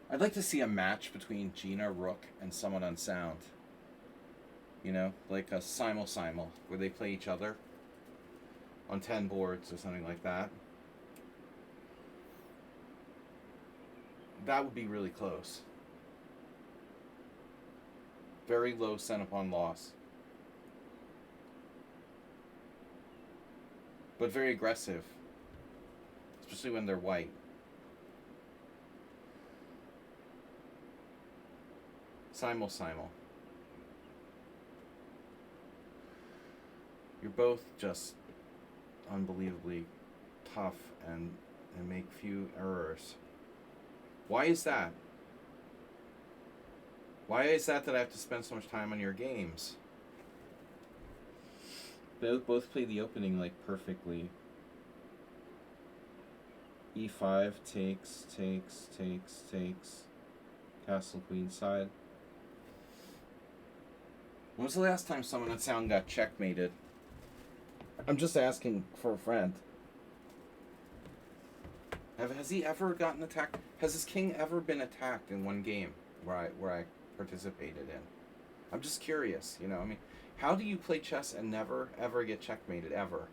I'd like to see a match between Gina, Rook, and someone unsound. You know, like a Simul, where they play each other on 10 boards or something like that. That would be really close. Very low cent upon loss. But very aggressive. Especially when they're white. Simul. You're both just unbelievably tough and make few errors. Why is that? Why is that I have to spend so much time on your games? They both play the opening like perfectly. E5 takes. Castle queen side. When was the last time someone at Sound got checkmated? I'm just asking for a friend. Has he ever gotten attacked? Has his king ever been attacked in one game where I participated in? I'm just curious, you know. I mean, how do you play chess and never ever get checkmated ever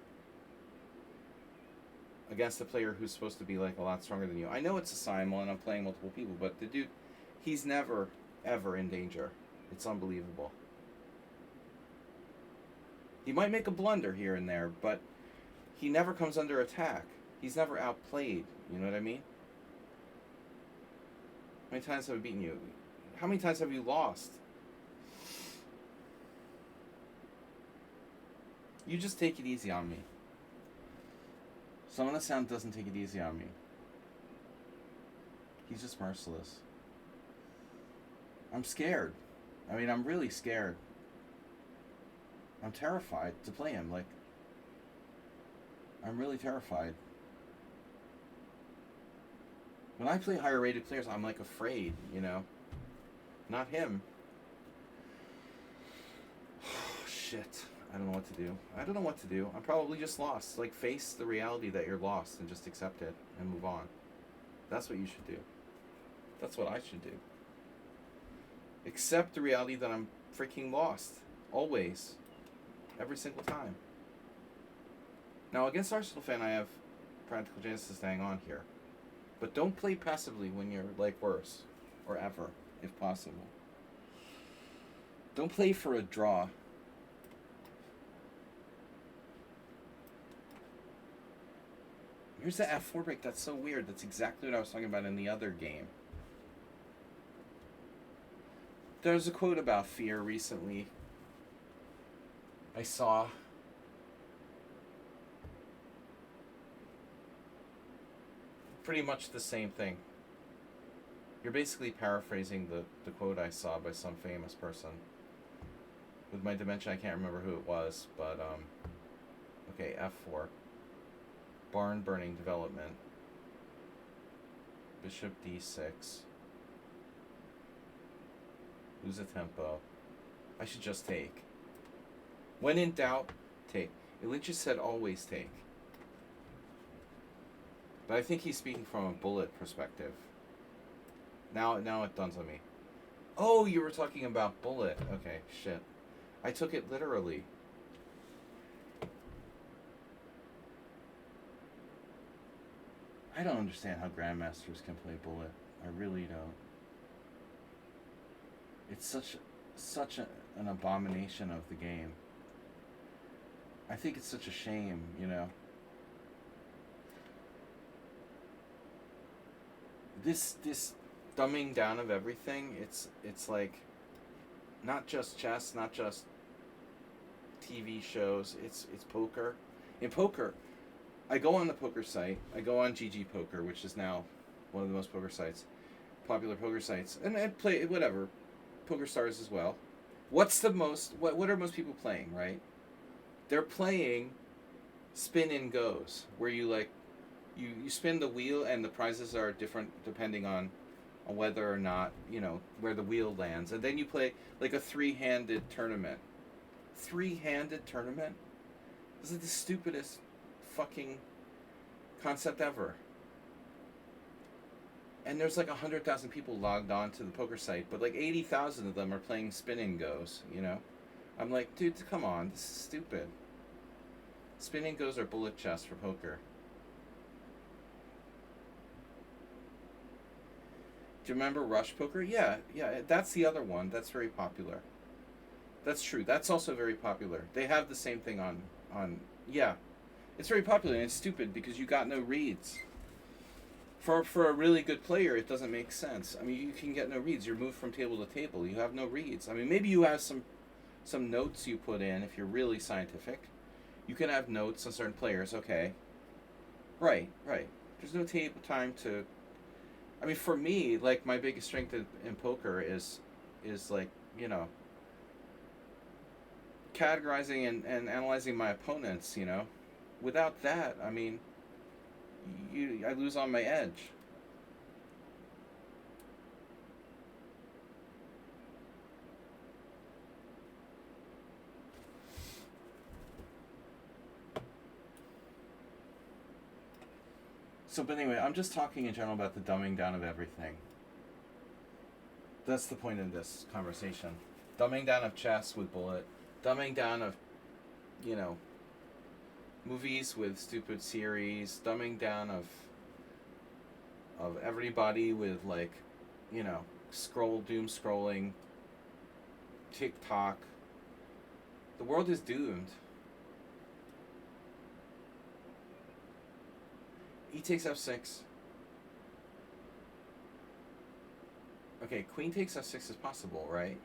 against a player who's supposed to be like a lot stronger than you? I know it's a Simul and I'm playing multiple people, but the dude, he's never ever in danger. It's unbelievable. He might make a blunder here and there, but he never comes under attack. He's never outplayed. You know what I mean? How many times have I beaten you? How many times have you lost? You just take it easy on me. Someone at Sound doesn't take it easy on me. He's just merciless. I'm scared. I mean, I'm really scared. I'm terrified to play him. Like, I'm really terrified. When I play higher rated players, I'm like afraid, you know? Not him. Shit. I don't know what to do. I'm probably just lost. Like, face the reality that you're lost and just accept it and move on. That's what you should do. That's what I should do. Accept the reality that I'm freaking lost. Always. Every single time. Now, against Arsenal fan, I have practical chances to hang on here. But don't play passively when you're, like, worse. Or ever, if possible. Don't play for a draw. Here's the F4 break. That's so weird. That's exactly what I was talking about in the other game. There was a quote about fear recently. I saw. Pretty much the same thing. You're basically paraphrasing the quote I saw by some famous person. With my dementia, I can't remember who it was, but, okay, F4. Barn burning development. Bishop D6. Lose a tempo. I should just take. When in doubt, take. Elijah said always take. But I think he's speaking from a bullet perspective. Now it dawns on me. Oh, you were talking about bullet. Okay, shit. I took it literally. I don't understand how grandmasters can play bullet. I really don't. It's such an abomination of the game. I think it's such a shame, you know. this dumbing down of everything. It's like not just chess, not just TV shows. It's poker. In poker, I go on the poker site. I go on GG Poker, which is now one of the most popular poker sites, and I play whatever, Poker Stars as well. What's the most? What are most people playing? Right? They're playing spin and goes, where you like you spin the wheel and the prizes are different depending on whether or not where the wheel lands, and then you play like a three-handed tournament. Three-handed tournament. This is the stupidest fucking concept ever. And there's like 100,000 people logged on to the poker site, but like 80,000 of them are playing spin and goes. I'm like, dude, come on, this is stupid. Spin and goes are bullet chess for poker. Do you remember Rush Poker? Yeah, that's the other one. That's very popular. That's true. That's also very popular. They have the same thing on yeah. It's very popular, and it's stupid because you got no reads. For a really good player, it doesn't make sense. I mean, you can get no reads. You're moved from table to table. You have no reads. I mean, maybe you have some notes you put in if you're really scientific. You can have notes on certain players. Okay. Right. There's no time to. I mean, for me, like my biggest strength in poker is like categorizing and analyzing my opponents. Without that, I mean, I lose on my edge. So, but anyway, I'm just talking in general about the dumbing down of everything. That's the point of this conversation. Dumbing down of chess with bullet. Dumbing down of, movies with stupid series. Dumbing down of everybody with like, doom scrolling. TikTok. The world is doomed. E takes f6. Okay, queen takes f6 is possible, right?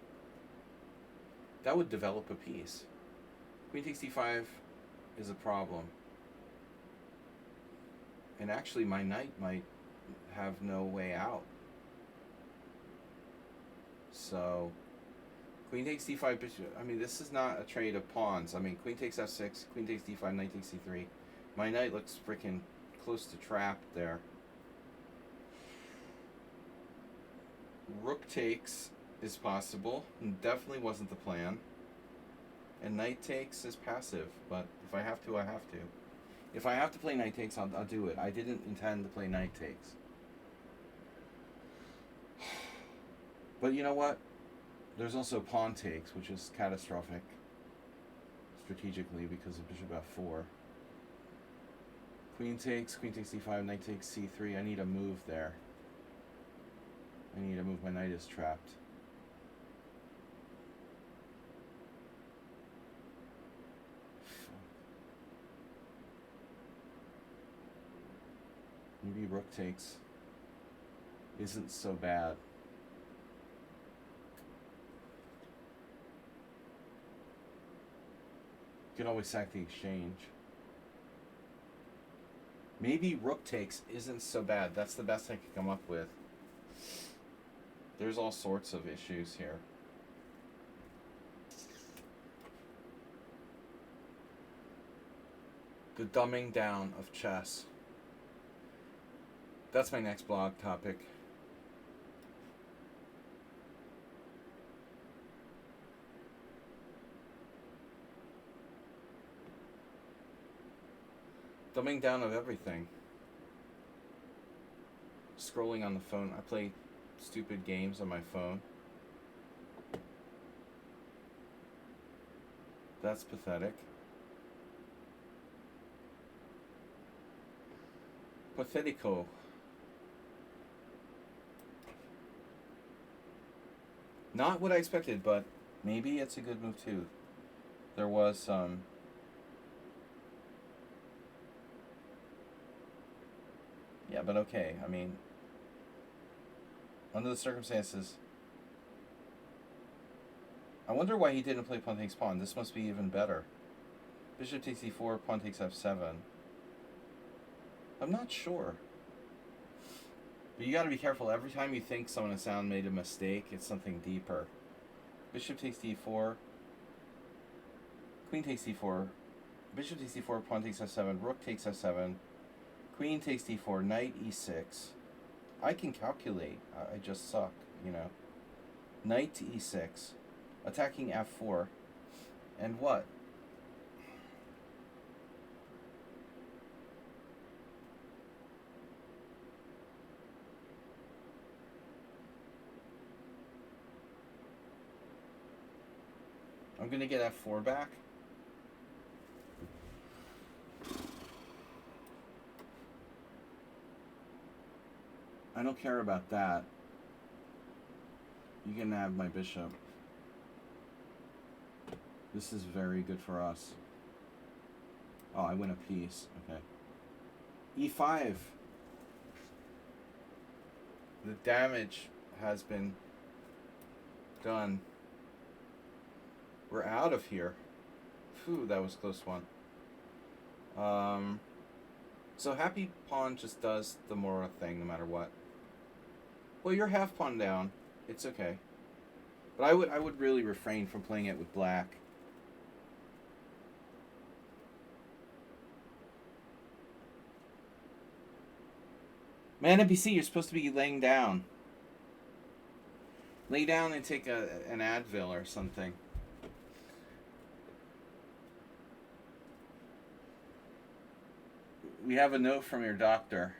That would develop a piece. Queen takes d5 is a problem. And actually, my knight might have no way out. So, queen takes d5, bishop. I mean, this is not a trade of pawns. I mean, queen takes f6, queen takes d5, knight takes c3. My knight looks freaking close to trapped there. Rook takes is possible. Definitely wasn't the plan. And knight takes is passive, but if I have to, I have to. If I have to play knight takes, I'll do it. I didn't intend to play knight takes. But you know what? There's also pawn takes, which is catastrophic strategically because of bishop f4. Queen takes d5, knight takes c3. I need a move there. I need a move. My knight is trapped. Maybe rook takes isn't so bad. You can always sack the exchange. Maybe rook takes isn't so bad. That's the best I could come up with. There's all sorts of issues here. The dumbing down of chess. That's my next blog topic. Dumbing down of everything. Scrolling on the phone. I play stupid games on my phone. That's pathetic. Pathetico. Not what I expected, but maybe it's a good move too. There was some yeah, but okay. I mean, Under the circumstances. I wonder why he didn't play pawn takes pawn. This must be even better. Bishop takes e4, pawn takes f7. I'm not sure. But you gotta be careful. Every time you think someone in sound made a mistake, it's something deeper. Bishop takes d4. Queen takes d4. Bishop takes d4, pawn takes f7, rook takes f7. Queen takes d4, knight e6. I can calculate. I just suck, you know. Knight to e6. Attacking f4. And what? I'm going to get f4 back. I don't care about that. You can have my bishop. This is very good for us. Oh, I win a piece. Okay. e5. The damage has been done. We're out of here. Phew, that was a close one. So happy pawn just does the Mora thing no matter what. Well, you're half pawn down. It's okay. But I would really refrain from playing it with black. Man, NPC, you're supposed to be laying down. Lay down and take an Advil or something. We have a note from your doctor.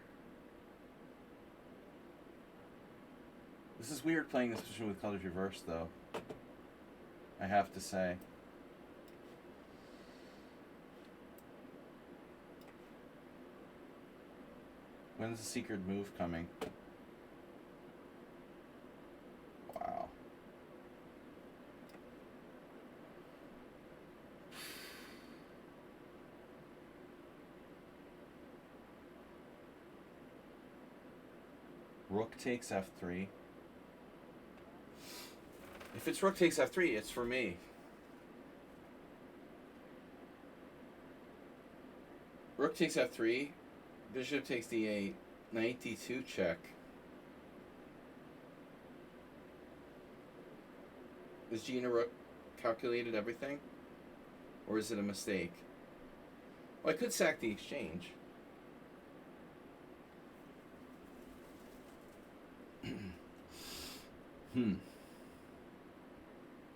This is weird playing this position with colors reversed, though. I have to say. When's the secret move coming? Wow. Rook takes f3. If it's rook takes f3, it's for me. Rook takes f3. Bishop takes d8. Knight d2 check. Has Gina Rook calculated everything? Or is it a mistake? Well, I could sack the exchange.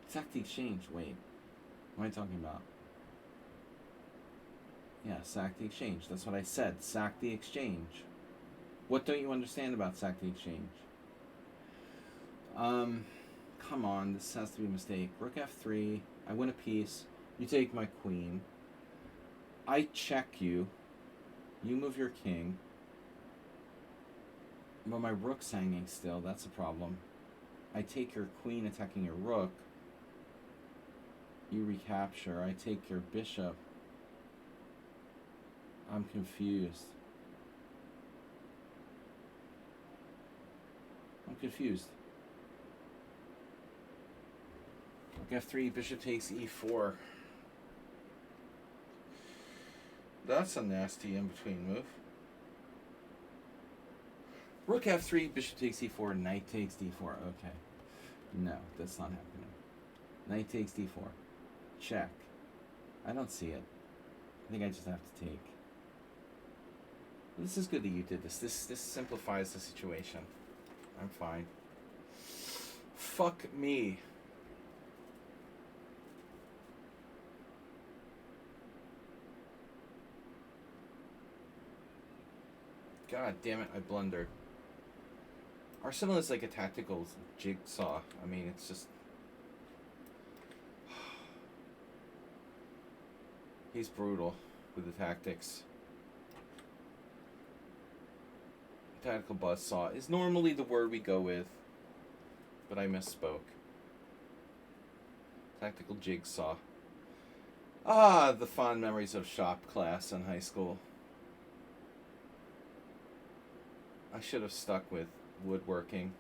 Sack the exchange. Wait. What am I talking about? Yeah, sack the exchange. That's what I said. Sack the exchange. What don't you understand about sack the exchange? Come on. This has to be a mistake. Rook f3. I win a piece. You take my queen. I check you. You move your king. But my rook's hanging still. That's a problem. I take your queen attacking your rook. You recapture. I take your bishop. I'm confused. I'm confused. Rook f3, bishop takes e4. That's a nasty in-between move. Rook f3, bishop takes e4, knight takes d4. Okay. No, that's not happening. Knight takes d4. Check. I don't see it. I think I just have to take. This is good that you did this. This simplifies the situation. I'm fine. Fuck me. God damn it, I blundered. Arsenal is like a tactical jigsaw. I mean, it's just... He's brutal with the tactics. Tactical buzzsaw is normally the word we go with, but I misspoke. Tactical jigsaw. Ah, the fond memories of shop class in high school. I should have stuck with woodworking.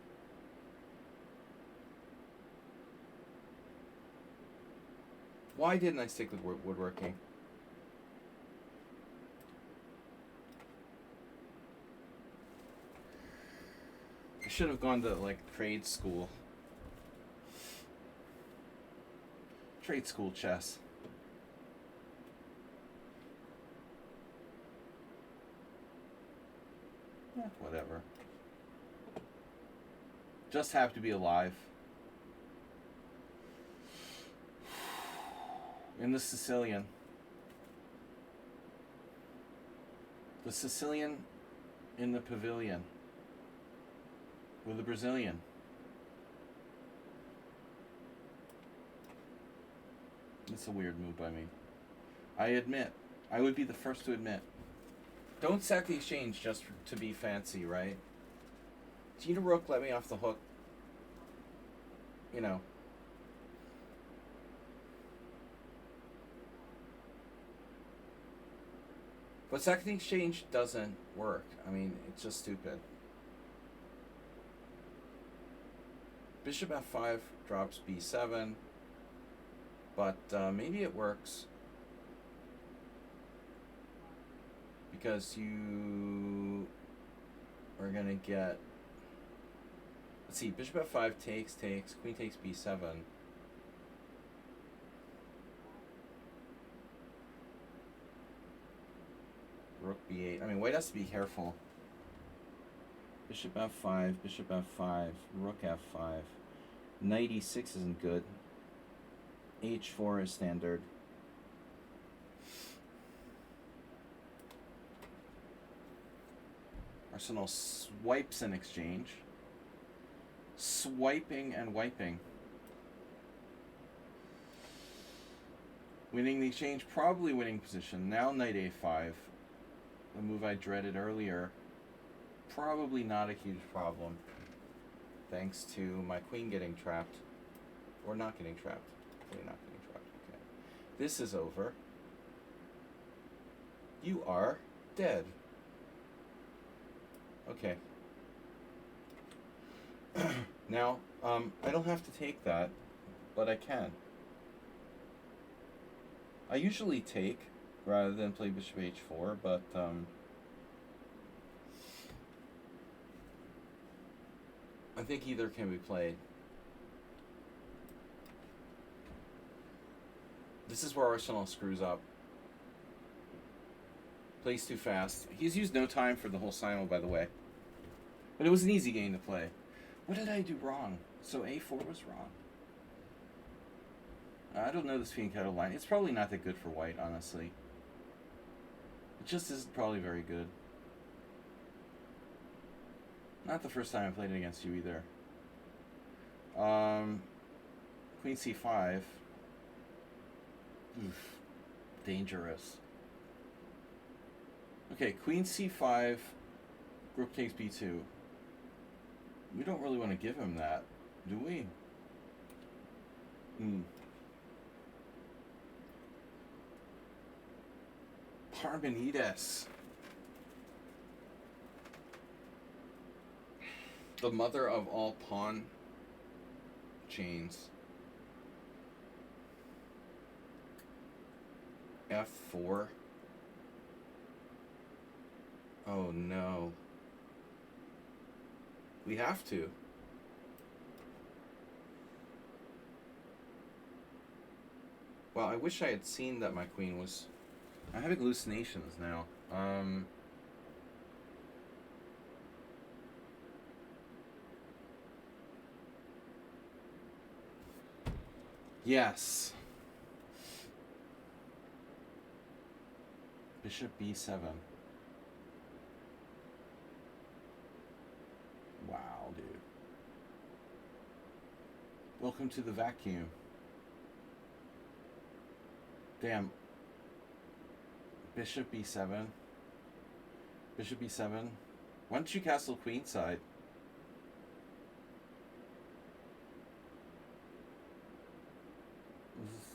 Why didn't I stick with woodworking? I should have gone to, like, trade school. Trade school chess. Yeah, whatever. Just have to be alive. In the Sicilian. The Sicilian in the pavilion. With the Brazilian. It's a weird move by me. I admit. I would be the first to admit. Don't sack the exchange just to be fancy, right? Gina Rook let me off the hook. You know. But sacking the exchange doesn't work. I mean, it's just stupid. Bishop f5 drops b7. But maybe it works. Because you are going to get... Let's see, bishop f5 takes, queen takes b7. Rook b8. I mean, white has to be careful. Bishop f5, rook f5. Knight e6 isn't good. h4 is standard. Arsenal swipes in exchange. Swiping and wiping. Winning the exchange, probably winning position. Now knight a5. The move I dreaded earlier. Probably not a huge problem. Thanks to my queen getting trapped. Or not getting trapped. Hopefully not getting trapped. Okay. This is over. You are dead. Okay. Now, I don't have to take that, but I can. I usually take rather than play bishop h4, but I think either can be played. This is where Arsenal screws up. Plays too fast. He's used no time for the whole simul, by the way. But it was an easy game to play. What did I do wrong? So a4 was wrong. I don't know this fianchetto line. It's probably not that good for white, honestly. It just isn't probably very good. Not the first time I played it against you either. Queen c5. Oof. Dangerous. Okay, queen c5. Rook takes b2. We don't really want to give him that, do we? Parmenides. The mother of all pawn chains. f4. Oh no. We have to. Well, I wish I had seen that my queen was... I'm having hallucinations now. Yes. Bishop b7. Wow, dude. Welcome to the vacuum. Damn. Bishop b7. Bishop b7. Why don't you castle queenside?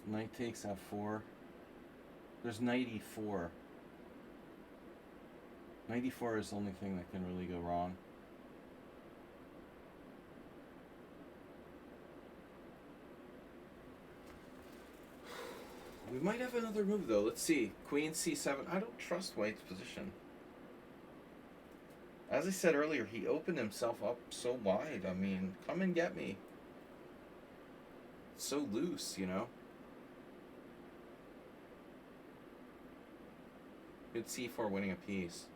Knight takes f4. There's knight e4. Knight e4 is the only thing that can really go wrong. We might have another move, though. Let's see. Queen c7. I don't trust White's position. As I said earlier, he opened himself up so wide. I mean, come and get me. So loose, you know? Good c4 winning a piece.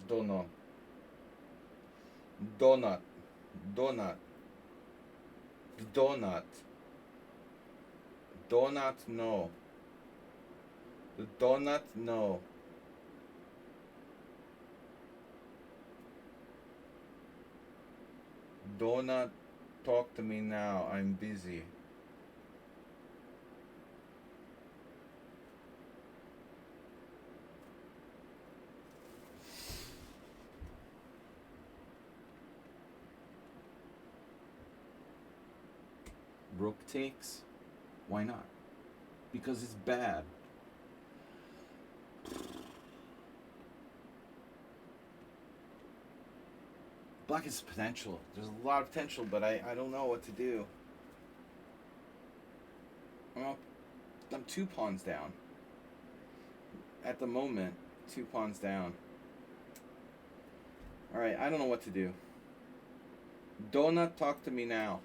Donut. Donut. Donut. Donut. Donut, no. The donut, no. Donut, talk to me now. I'm busy. Rook takes? Why not? Because it's bad. Black has potential. There's a lot of potential, but I don't know what to do. Well, I'm 2 pawns down. At the moment, 2 pawns down. Alright, I don't know what to do. Donut, talk to me now.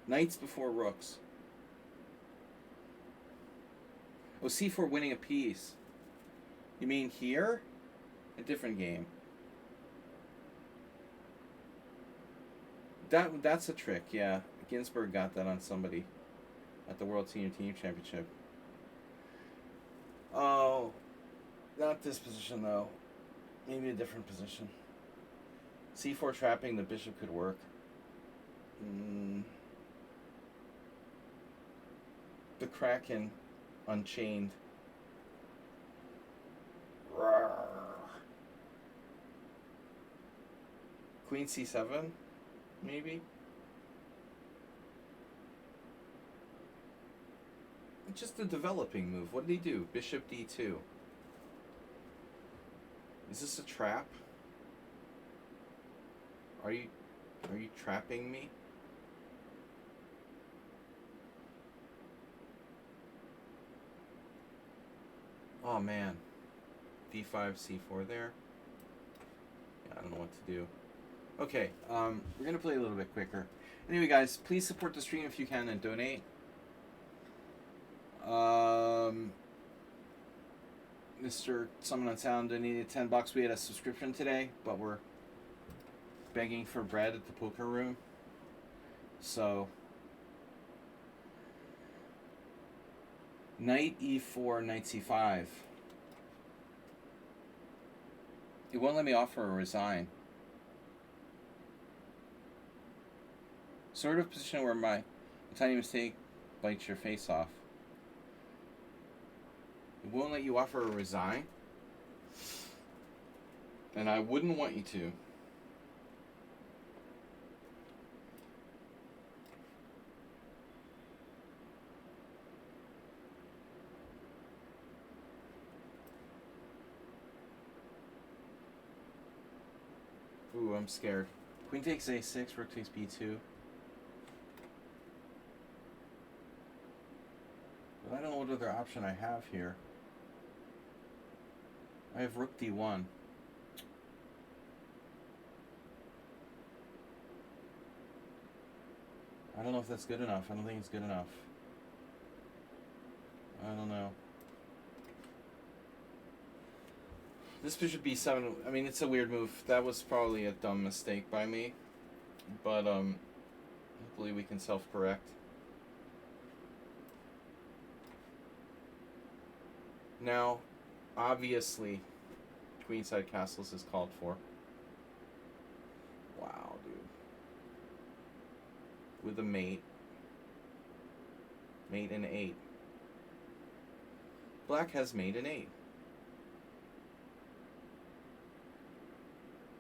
Knights before rooks. Oh, c4 winning a piece. You mean here? A different game. That's a trick, yeah. Ginsburg got that on somebody at the World Senior Team Championship. Oh, not this position though. Maybe a different position. c4 trapping the bishop could work. The Kraken unchained. Rawr. Queen c7, maybe? It's just a developing move. What did he do? Bishop d2. Is this a trap? Are you trapping me? Oh man. d5, c4 there. Yeah, I don't know what to do. Okay, we're gonna play a little bit quicker. Anyway, guys, please support the stream if you can and donate. Mr. Summon on Sound donated $10. We had a subscription today, but we're begging for bread at the poker room. So, knight e4, knight c5. It won't let me offer or resign. Sort of position where a tiny mistake bites your face off. It won't let you offer or resign. And I wouldn't want you to. Ooh, I'm scared. Queen takes a6, rook takes b2. But I don't know what other option I have here. I have rook d1. I don't know if that's good enough. I don't think it's good enough. I don't know. This bishop b7, I mean, it's a weird move. That was probably a dumb mistake by me. But, hopefully we can self-correct. Now, obviously, queenside castles is called for. Wow, dude. With a mate. Mate and 8. Black has mate and 8.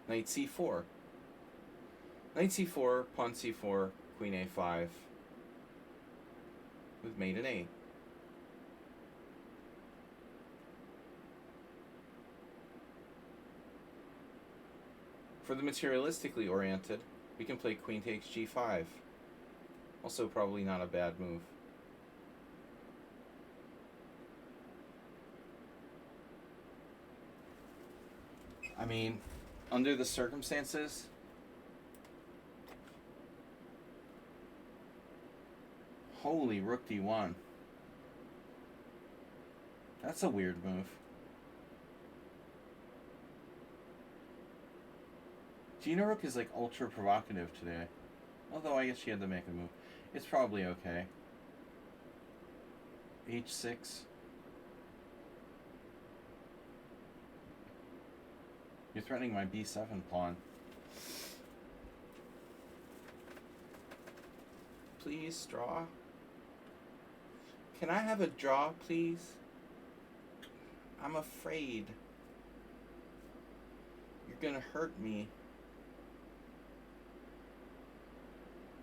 Knight c4. Knight c4, pawn c4, queen a5. With mate and 8. For the materialistically oriented, we can play queen takes g5. Also, probably not a bad move. I mean, under the circumstances, holy rook d1. That's a weird move. Gina Rook is like ultra provocative today. Although I guess she had to make a move. It's probably okay. h6. You're threatening my b7 pawn. Please, draw. Can I have a draw, please? I'm afraid. You're gonna hurt me.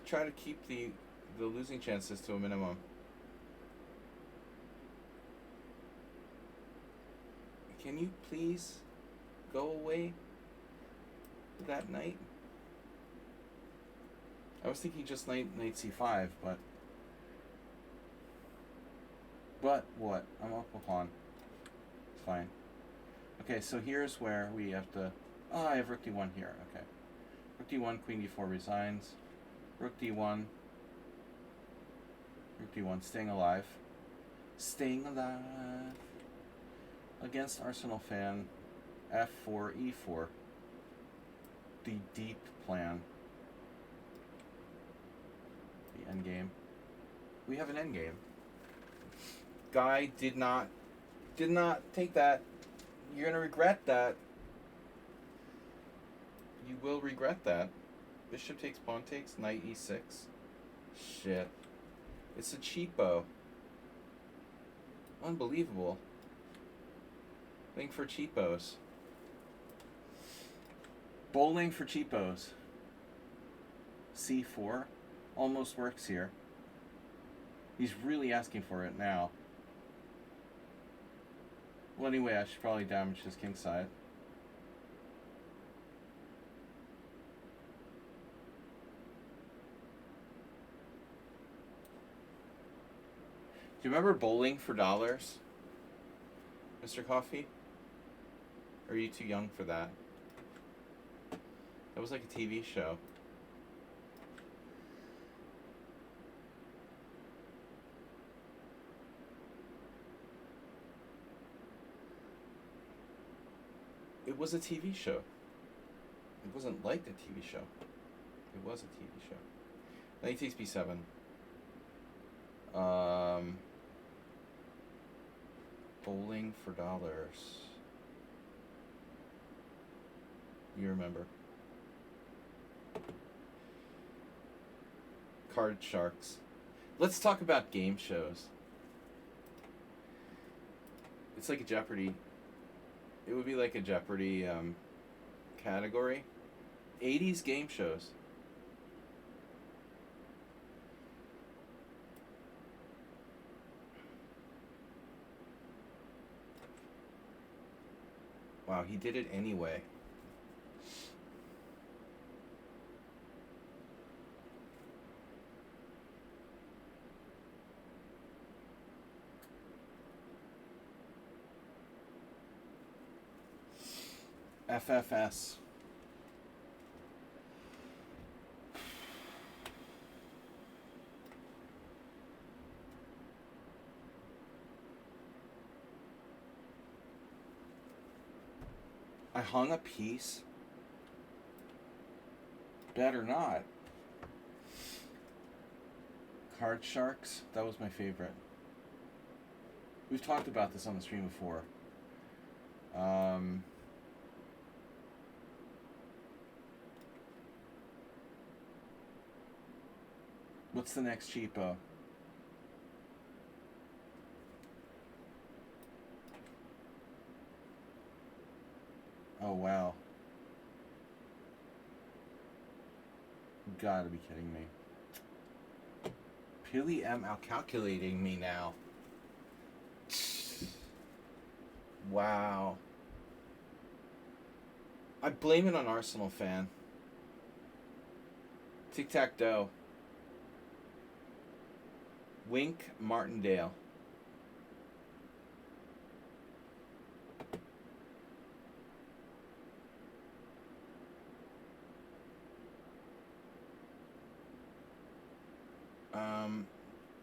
Try to keep the losing chances to a minimum. Can you please go away that knight? I was thinking just knight c5, but what? I'm up a pawn. It's fine. Okay, so here's where we have to. Oh, I have rook d1 here. Okay, rook d1, queen d4 resigns. Rook d1. Rook d1, staying alive. Staying alive. Against Arsenal fan, f4, e4. The deep plan. The endgame. We have an endgame. Guy did not take that. You're gonna regret that. You will regret that. Bishop takes, pawn takes, knight e6. Shit. It's a cheapo. Unbelievable. Thing for cheapos. Bowling for cheapos. c4 almost works here. He's really asking for it now. Well, anyway, I should probably damage his king side. Do you remember Bowling for Dollars, Mr. Coffee? Or are you too young for that? That was like a TV show. It was a TV show. It wasn't like a TV show. It was a TV show. Knight takes b7. Bowling for Dollars. You remember. Card Sharks. Let's talk about game shows. It's like a Jeopardy. It would be like a Jeopardy category. 80s game shows. Wow, he did it anyway. FFS. I hung a piece. Better not. Card Sharks. That was my favorite. We've talked about this on the stream before. What's the next cheapo? Oh, wow. You gotta be kidding me. Pili M outcalculating me now. Wow. I blame it on Arsenal fan. Tic-tac-toe. Wink Martindale.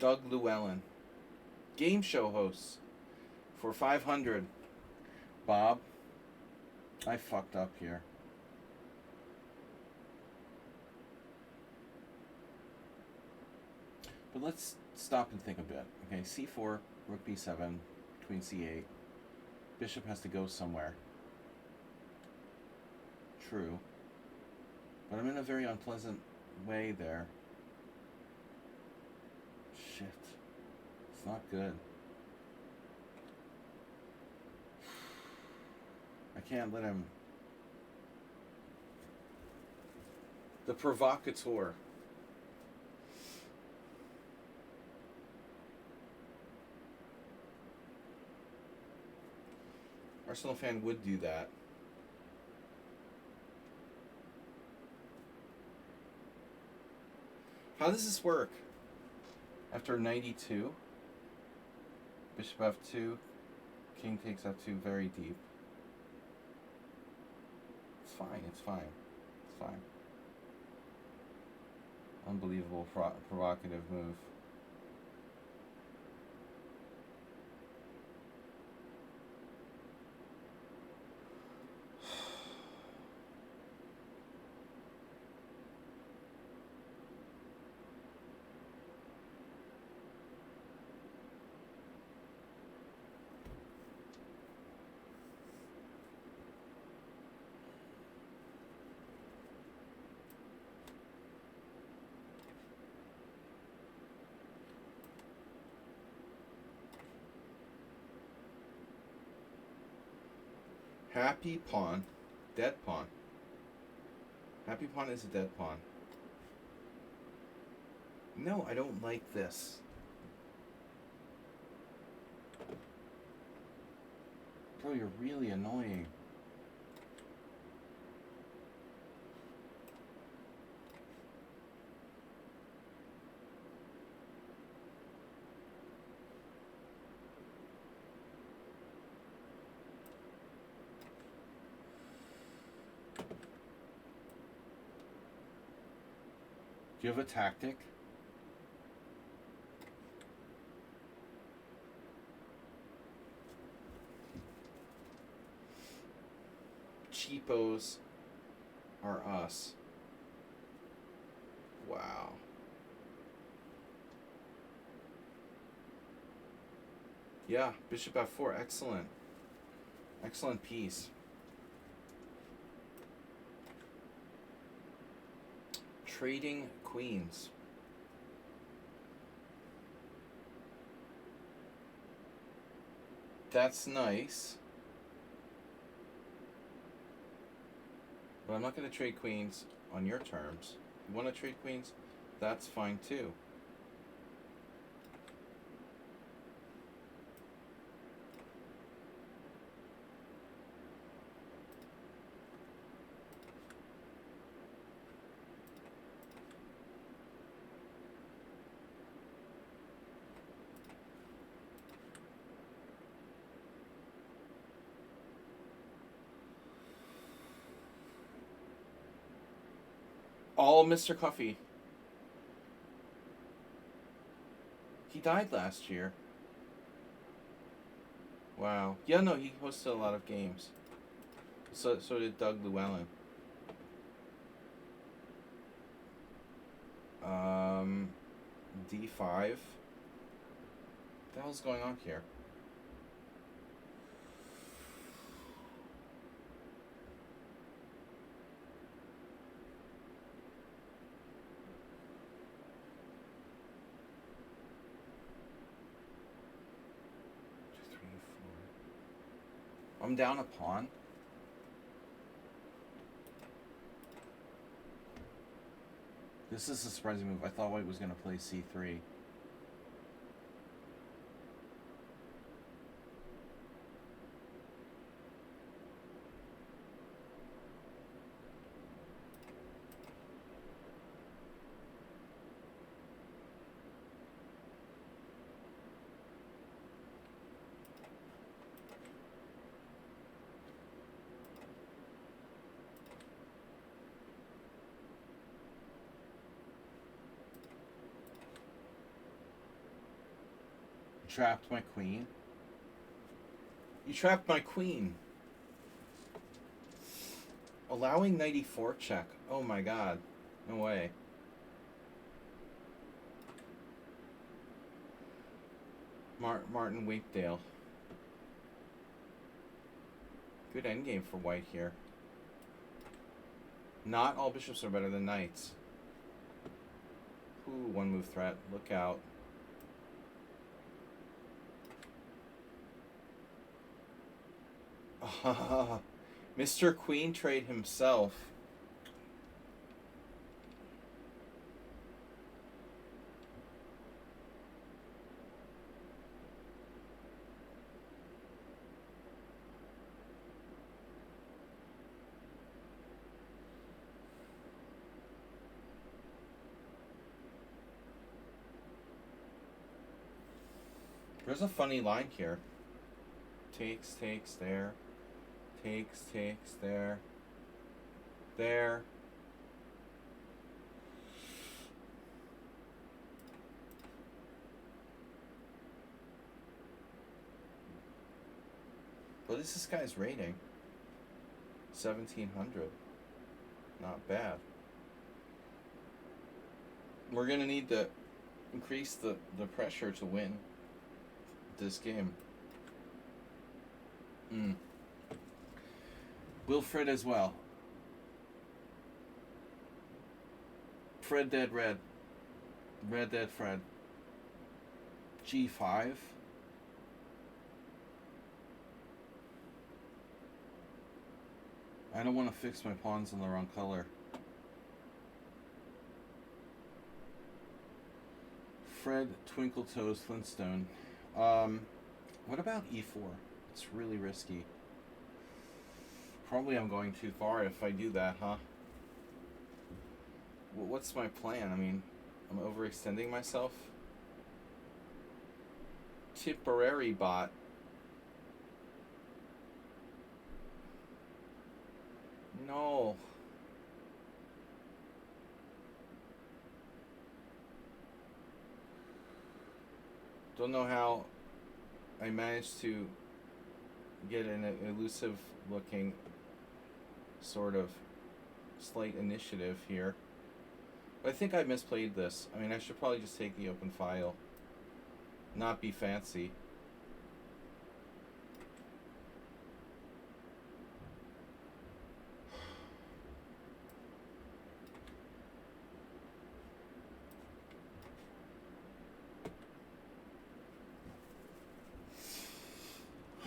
Doug Llewellyn. Game show hosts for 500. Bob, I fucked up here. But let's stop and think a bit. Okay, c4, rook b7, queen c8. Bishop has to go somewhere. True. But I'm in a very unpleasant way there. Shit. It's not good. I can't let him... The provocateur. Arsenal fan would do that. How does this work? After 92, bishop f2, king takes f2 very deep. It's fine, it's fine, it's fine. Unbelievable provocative move. Happy pawn, dead pawn. Happy pawn is a dead pawn. No, I don't like this. Bro, you're really annoying. Do you have a tactic? Cheapos are us. Wow. Yeah, bishop f4, excellent. Excellent piece. Trading queens. That's nice. But I'm not going to trade queens on your terms. You want to trade queens? That's fine too. All Mr. Coffee. He died last year. Wow. Yeah, no, he hosted a lot of games. So did Doug Llewellyn. D5. What the hell's going on here? I'm down a pawn. This is a surprising move. I thought White was going to play c3. trapped my queen. You trapped my queen. Allowing knight e4 check. Oh my god. No way. Martin Wakedale. Good endgame for white here. Not all bishops are better than knights. Ooh, one move threat. Look out. Mr. Queen trade himself. There's a funny line here. Takes, there. Takes, there. There. What is this guy's rating? 1700. Not bad. We're gonna need to increase the pressure to win this game. Wilfred as well. Fred dead red. Red dead Fred. G5. I don't want to fix my pawns in the wrong color. Fred Twinkle Toes Flintstone. What about e4? It's really risky. Probably I'm going too far if I do that, huh? Well, what's my plan? I mean, I'm overextending myself. Tipperary bot. No. Don't know how I managed to get an elusive looking sort of slight initiative here. But I think I misplayed this. I mean, I should probably just take the open file. Not be fancy.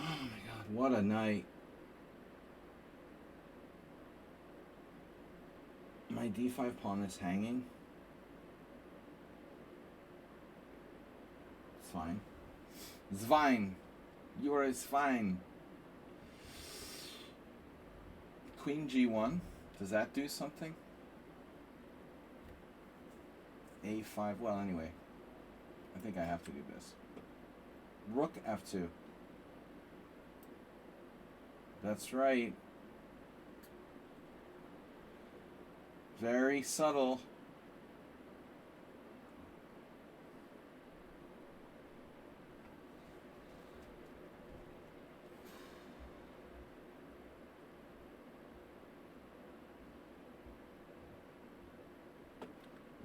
Oh my god, what a night. My d5 pawn is hanging. It's fine. Svein. You are fine. Queen g1. Does that do something? a5. Well, anyway. I think I have to do this. Rook f2. That's right. Very subtle.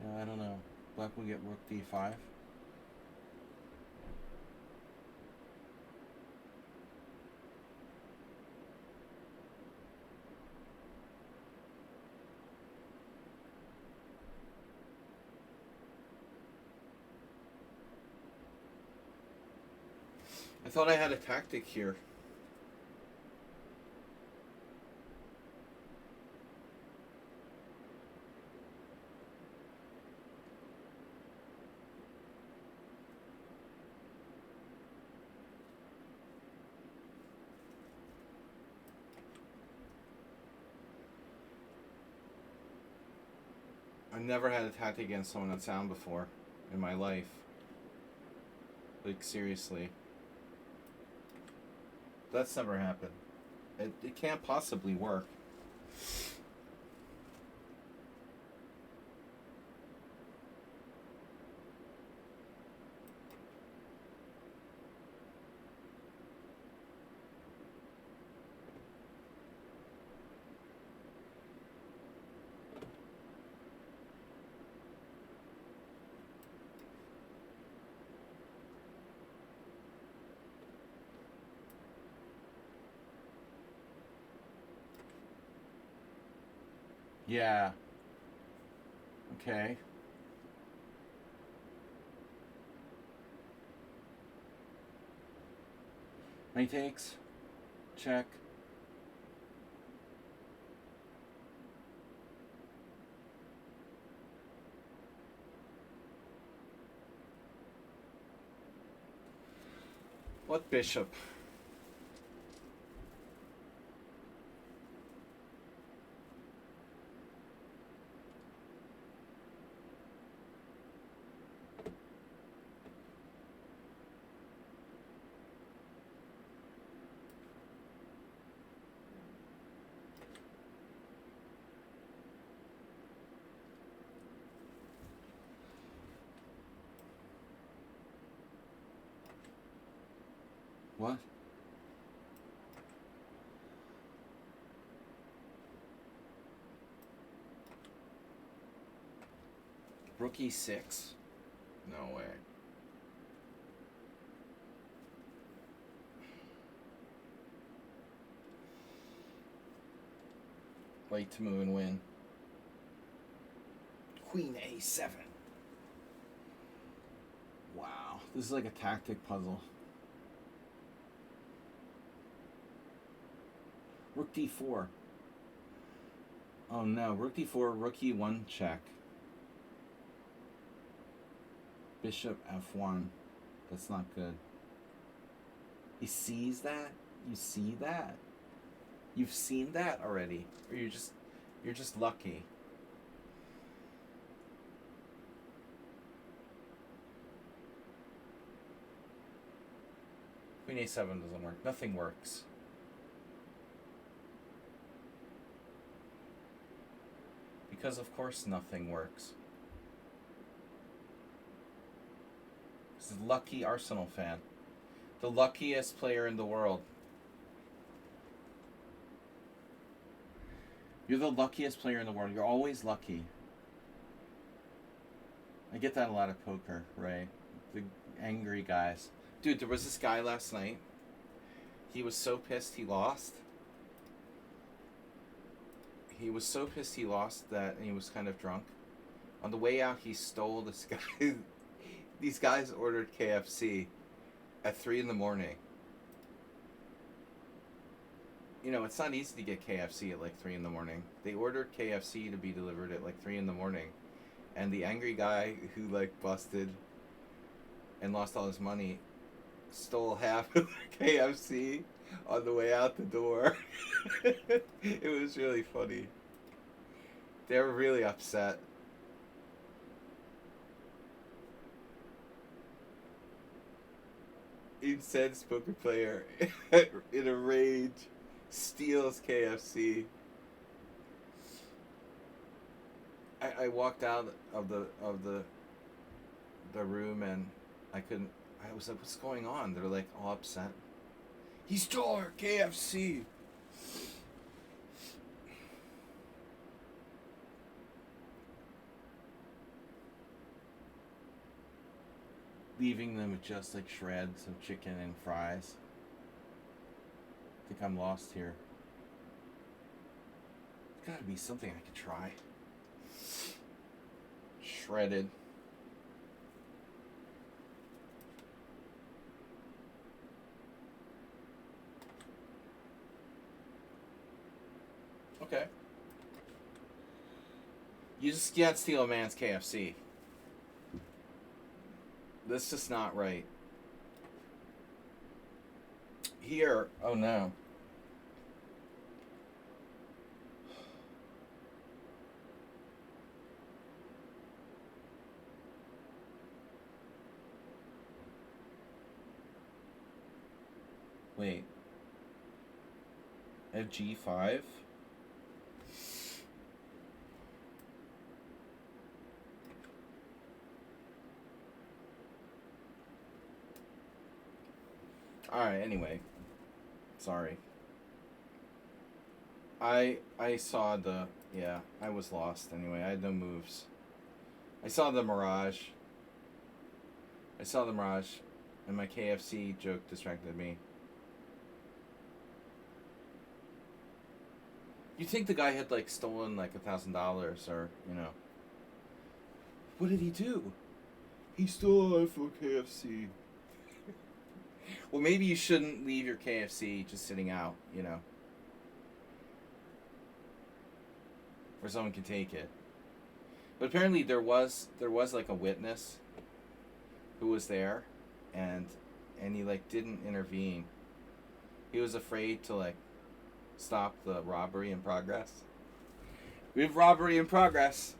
Yeah, I don't know. Black will get rook d5. I thought I had a tactic here. I've never had a tactic against someone that's sound before in my life. Like, seriously. That's never happened. It can't possibly work. Yeah. Okay. Many takes. Check. What bishop? What? Rook e6? No way. Wait to move and win. Queen a7. Wow. This is like a tactic puzzle. Rook d4. Oh no. Rook d4, rook e1 check. Bishop f1. That's not good. He sees that? You see that? You've seen that already. Or you're just lucky. Queen a7 doesn't work. Nothing works. Because of course nothing works. This is lucky Arsenal fan. The luckiest player in the world. You're the luckiest player in the world. You're always lucky. I get that a lot of poker, right? The angry guys. Dude, there was this guy last night. He was so pissed he lost. He was so pissed he lost that he was kind of drunk. On the way out, he stole this guy. These guys ordered KFC at 3 in the morning. You know, it's not easy to get KFC at like 3 in the morning. They ordered KFC to be delivered at like 3 in the morning. And the angry guy who like busted and lost all his money stole half of the KFC on the way out the door. It was really funny. They were really upset. Incensed poker player in a rage steals KFC. I walked out of the room and I couldn't. I was like, "What's going on?" They're like all upset. He stole our KFC. Leaving them with just like shreds of chicken and fries. I think I'm lost here. There's gotta be something I could try. Shredded. Okay. You just can't steal a man's KFC. That's just not right. Here, oh no. Wait. I have G5? Alright, anyway. Sorry. I saw the... Yeah, I was lost anyway. I had no moves. I saw the Mirage. And my KFC joke distracted me. You think the guy had like stolen like $1,000 or What did he do? He stole it for KFC. Well, maybe you shouldn't leave your KFC just sitting out, where someone can take it. But apparently there was like a witness who was there, and he like didn't intervene. He was afraid to like stop the robbery in progress. We have robbery in progress.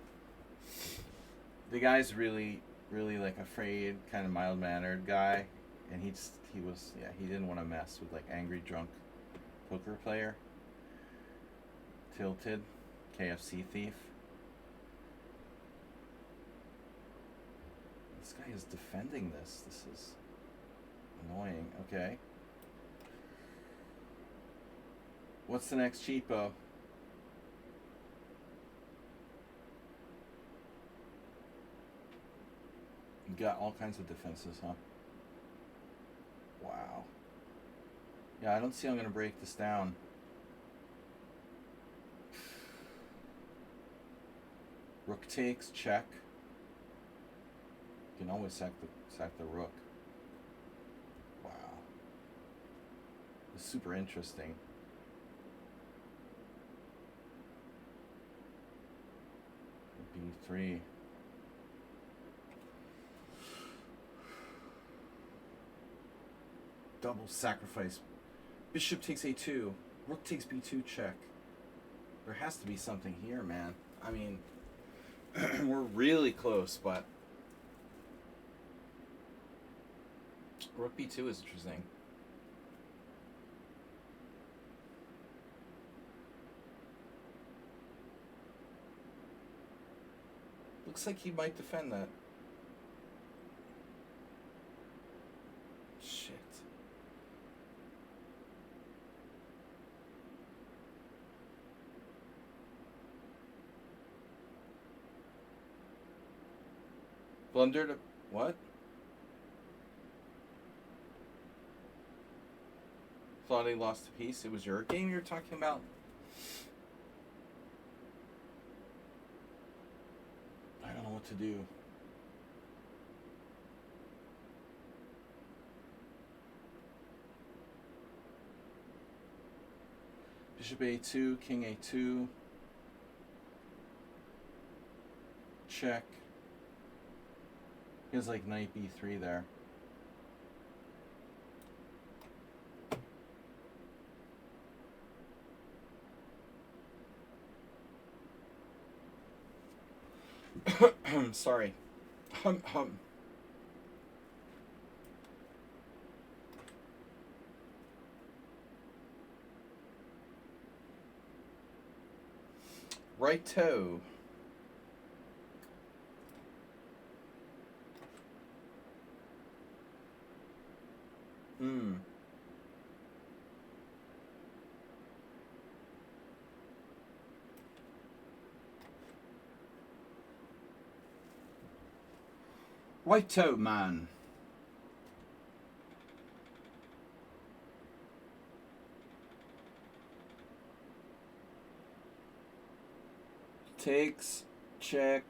The guy's really like afraid, kind of mild mannered guy, and he didn't want to mess with like angry drunk poker player. Tilted KFC thief. This guy is defending this. This is annoying. Okay. What's the next cheapo? You got all kinds of defenses, huh? Wow. Yeah, I don't see how I'm going to break this down. Rook takes, check. You can always sack the rook. Wow. It's super interesting. B3. Double sacrifice. Bishop takes A2. Rook takes B2, check. There has to be something here, man. I mean, we're really close, but Rook B2 is interesting. Looks like he might defend that. Shit. Blunder to what? Thought he lost a piece. It was your game you were talking about? I don't know what to do. Bishop A2, King A2. Check. He has like Knight B3 there. Sorry. Right toe. White toe man. Takes, check.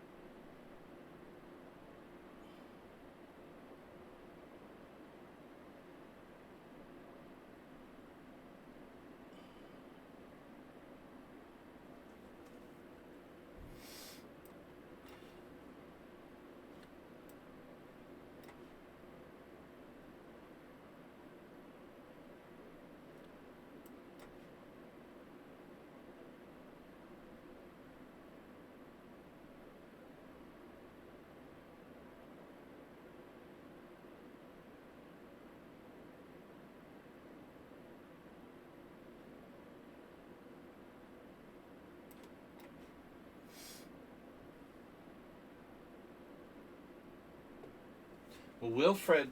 Well, Wilfred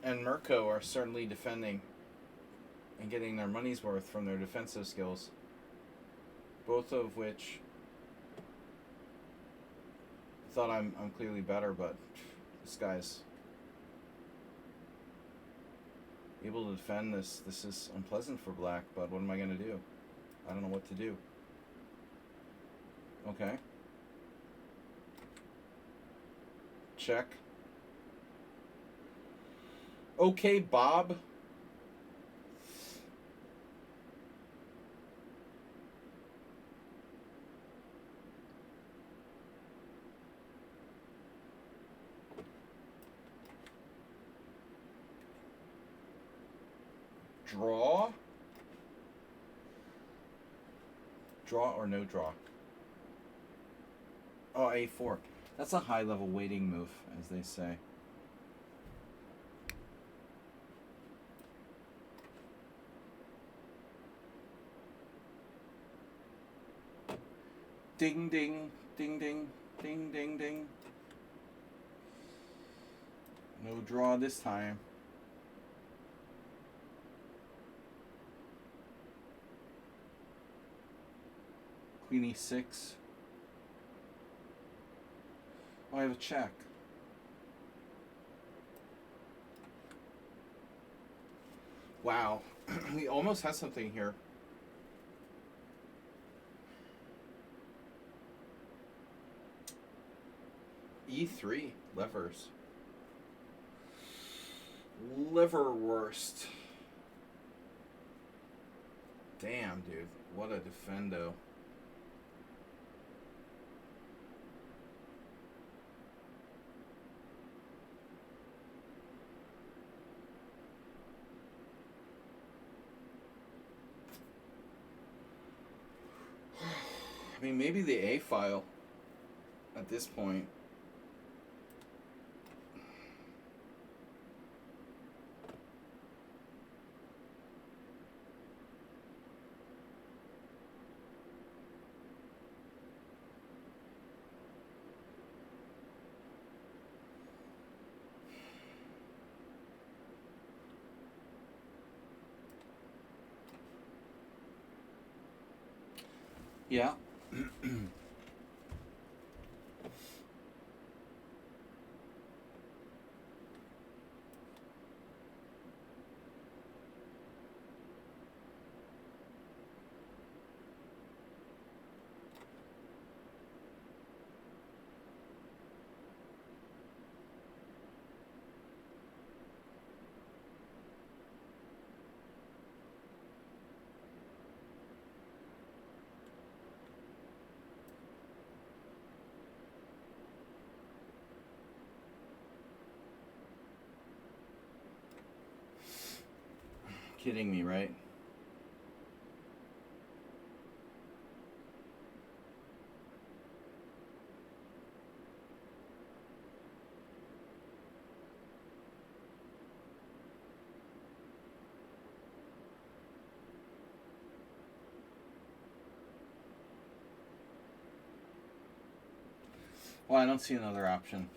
and Mirko are certainly defending and getting their money's worth from their defensive skills. Both of which thought I'm clearly better, but this guy's able to defend this. This is unpleasant for black, but what am I going to do? I don't know what to do. Okay. Check. Okay, Bob. Draw. Draw or no draw? Oh, A4. That's a high-level waiting move, as they say. Ding, ding, ding, ding, ding, ding, ding. No draw this time. Queen E6. Oh, I have a check. Wow. He almost has something here. E3. Levers. Liverwurst. Damn, dude. What a defendo. I mean, maybe the A file at this point. Yeah. 'Kidding me, right? Well, I don't see another option.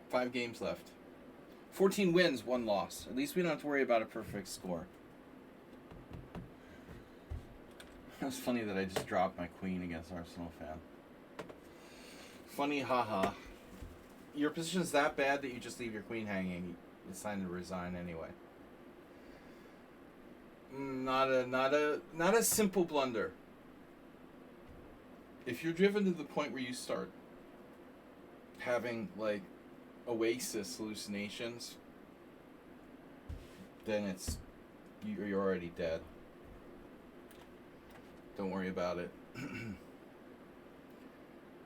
Five games left. 14 wins, 1 loss. At least we don't have to worry about a perfect score. It's funny that I just dropped my queen against Arsenal fan. Funny, haha. Your position's that bad that you just leave your queen hanging. It's time to resign anyway. Not a simple blunder. If you're driven to the point where you start having like oasis hallucinations, then you're already dead. Don't worry about it.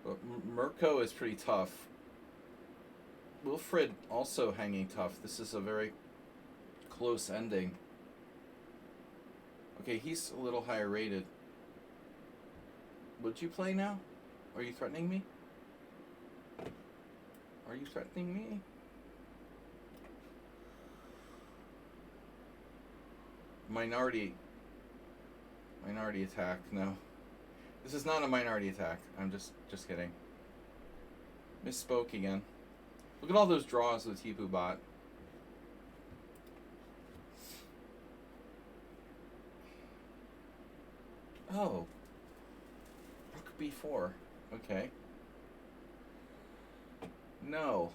But Mirko is pretty tough. Wilfred also hanging tough. This is a very close ending. Okay, he's a little higher rated. Would you play now? Are you threatening me? Are you threatening me? Minority attack, no. This is not a minority attack. I'm just kidding. Misspoke again. Look at all those draws with Tipu bot. Oh. Rook b4. Okay. No.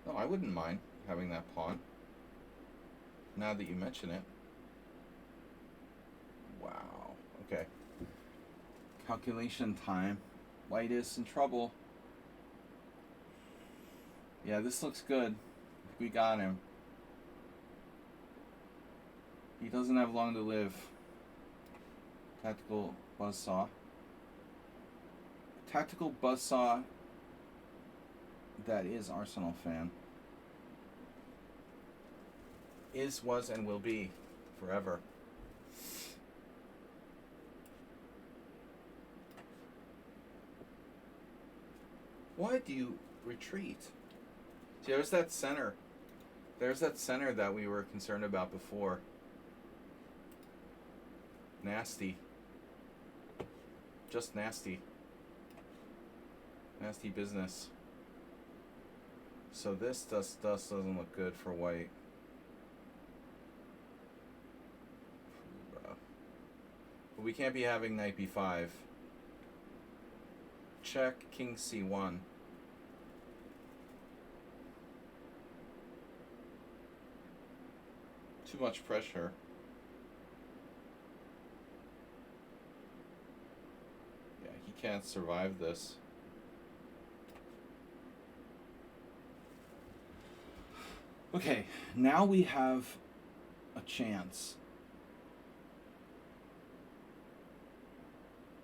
No, I wouldn't mind having that pawn. Now that you mention it. Wow. Okay. Calculation time. White is in trouble. Yeah, this looks good. We got him. He doesn't have long to live. Tactical buzzsaw. Tactical buzzsaw that is Arsenal fan. Is, was, and will be forever. Why do you retreat? See, there's that center. There's that center that we were concerned about before. Nasty. Just nasty. Nasty business. So this doesn't look good for white. But we can't be having knight b5. Check, king c1. Too much pressure. Yeah, he can't survive this. Okay, now we have a chance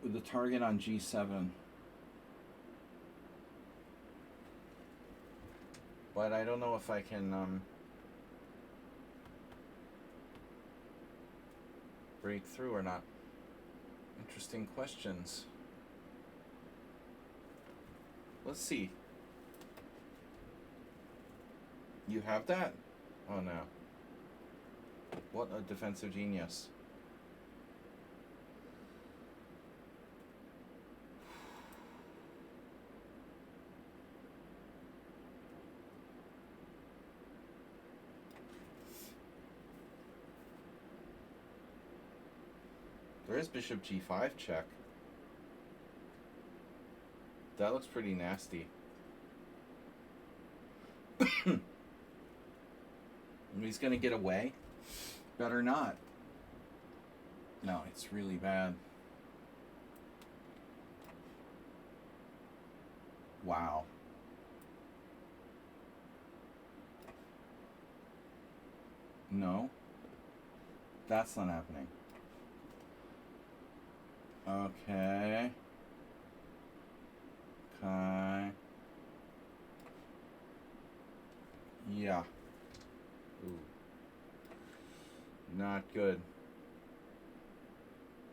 with the target on g7. But I don't know if I can break through or not. Interesting questions. Let's see. You have that? Oh no. What a defensive genius. There is bishop g5 check. That looks pretty nasty. He's gonna get away. Better not. No, it's really bad. Wow. No. That's not happening. Okay. Okay. Yeah. Ooh. Not good.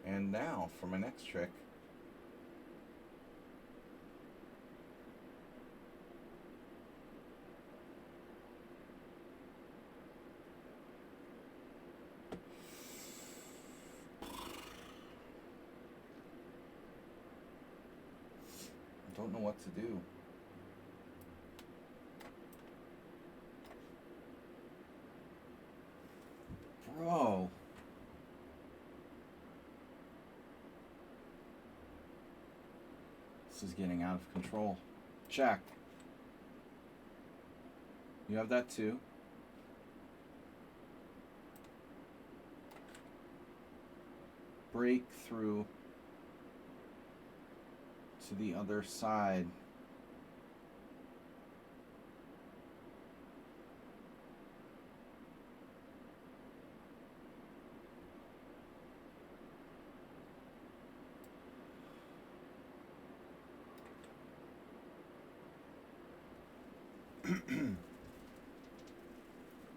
And now for my next trick. Don't know what to do. Bro. This is getting out of control. Check. You have that too. Break through to the other side.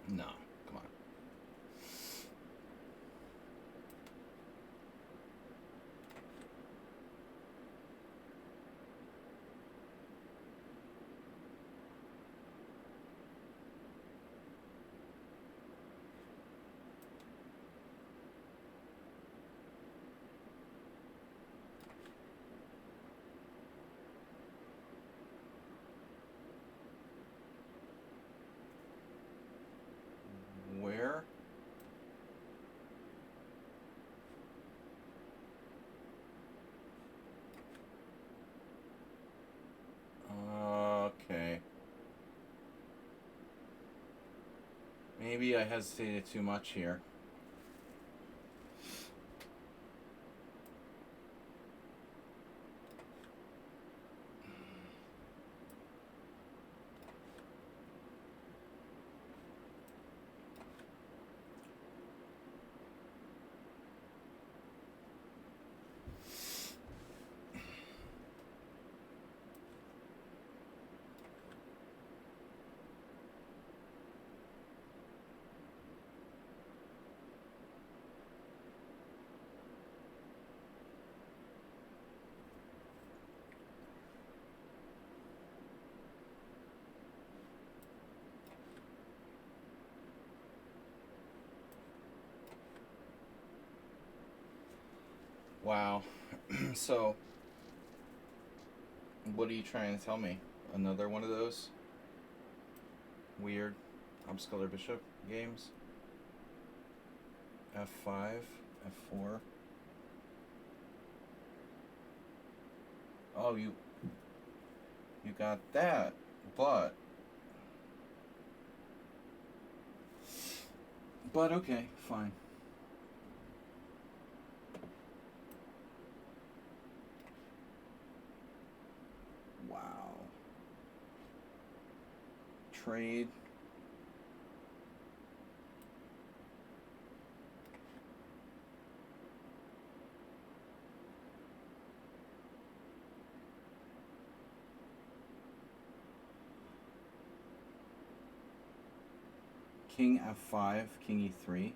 No, come on. Where? Okay. Maybe I hesitated too much here. Wow. So, what are you trying to tell me? Another one of those weird upscaler bishop games? F5, F4. Oh, you got that, but okay, fine. Wow. Trade. King F5, King E3.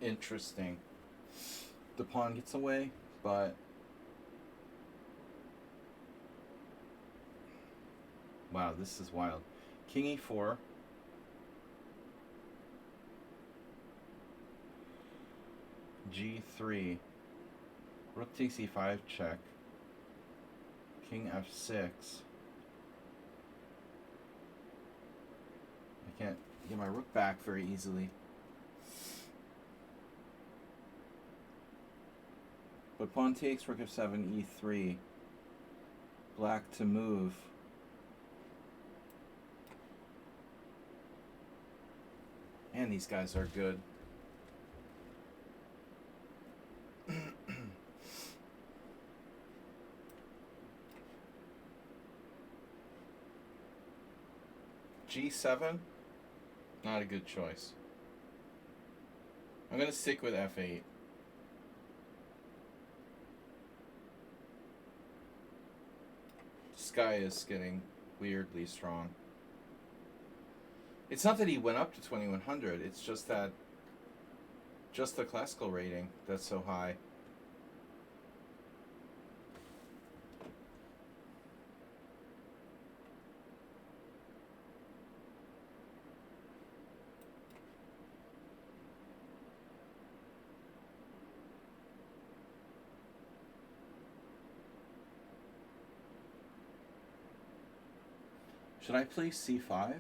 Interesting. The pawn gets away, but wow, this is wild. King E4. G3. Rook takes E5 check. King F6. I can't get my rook back very easily. But pawn takes, rook F7, E3. Black to move. And these guys are good. G7? Not a good choice. I'm going to stick with F8. This guy is getting weirdly strong. It's not that he went up to 2100, it's just that just the classical rating that's so high. Should I play C5?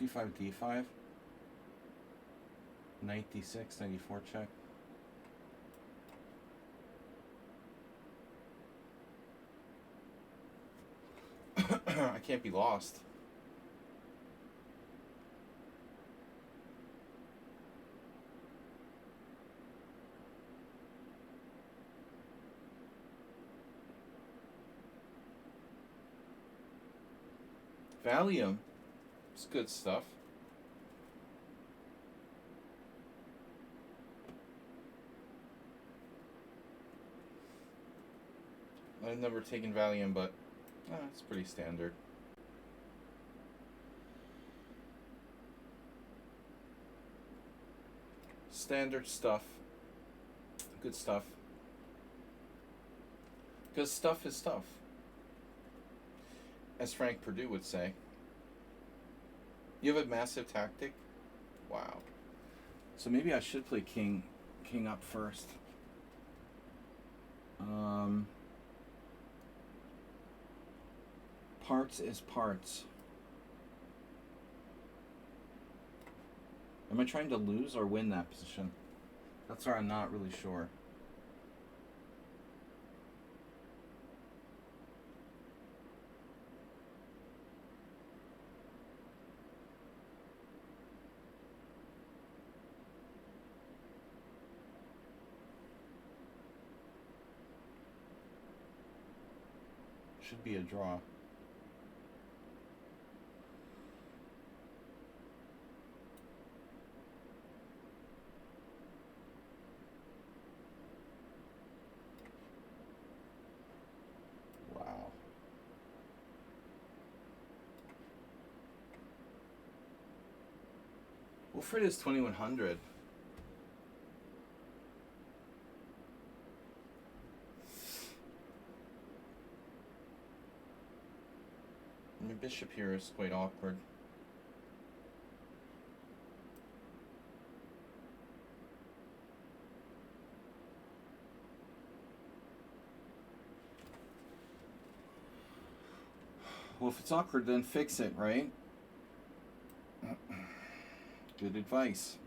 C5, D5? Knight D6, 94 check. I can't be lost. Valium. It's good stuff. I've never taken Valium, but it's pretty standard. Standard stuff. Good stuff. Because stuff is stuff. As Frank Perdue would say. You have a massive tactic? Wow. So maybe I should play king up first. Parts is parts. Am I trying to lose or win that position? That's where I'm not really sure. Should be a draw. Wow. Wilfred is 2100. My bishop here is quite awkward. Well, if it's awkward, then fix it, right? Good advice.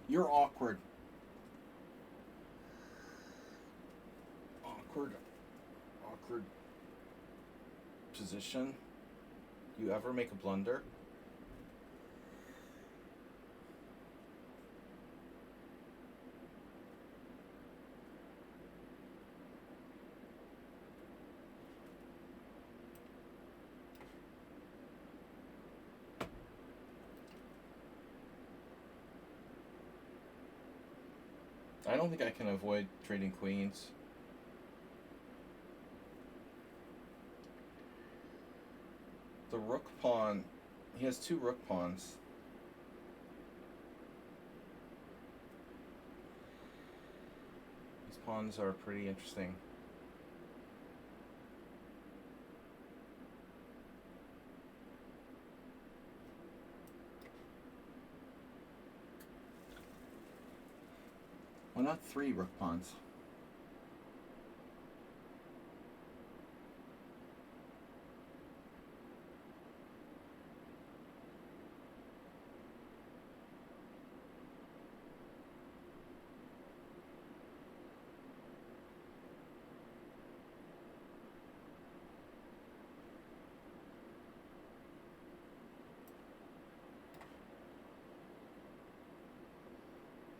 You're awkward. Awkward position. You ever make a blunder? I don't think I can avoid trading queens. The rook pawn, he has two rook pawns. These pawns are pretty interesting. Why not three rook pawns?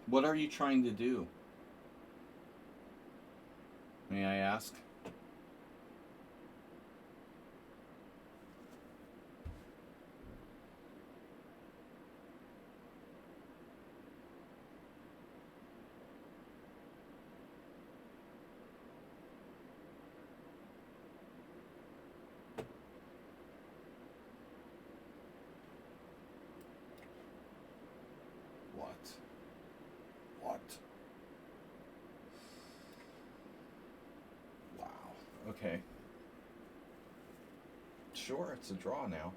What are you trying to do? May I ask? What? Wow. Okay. Sure, it's a draw now.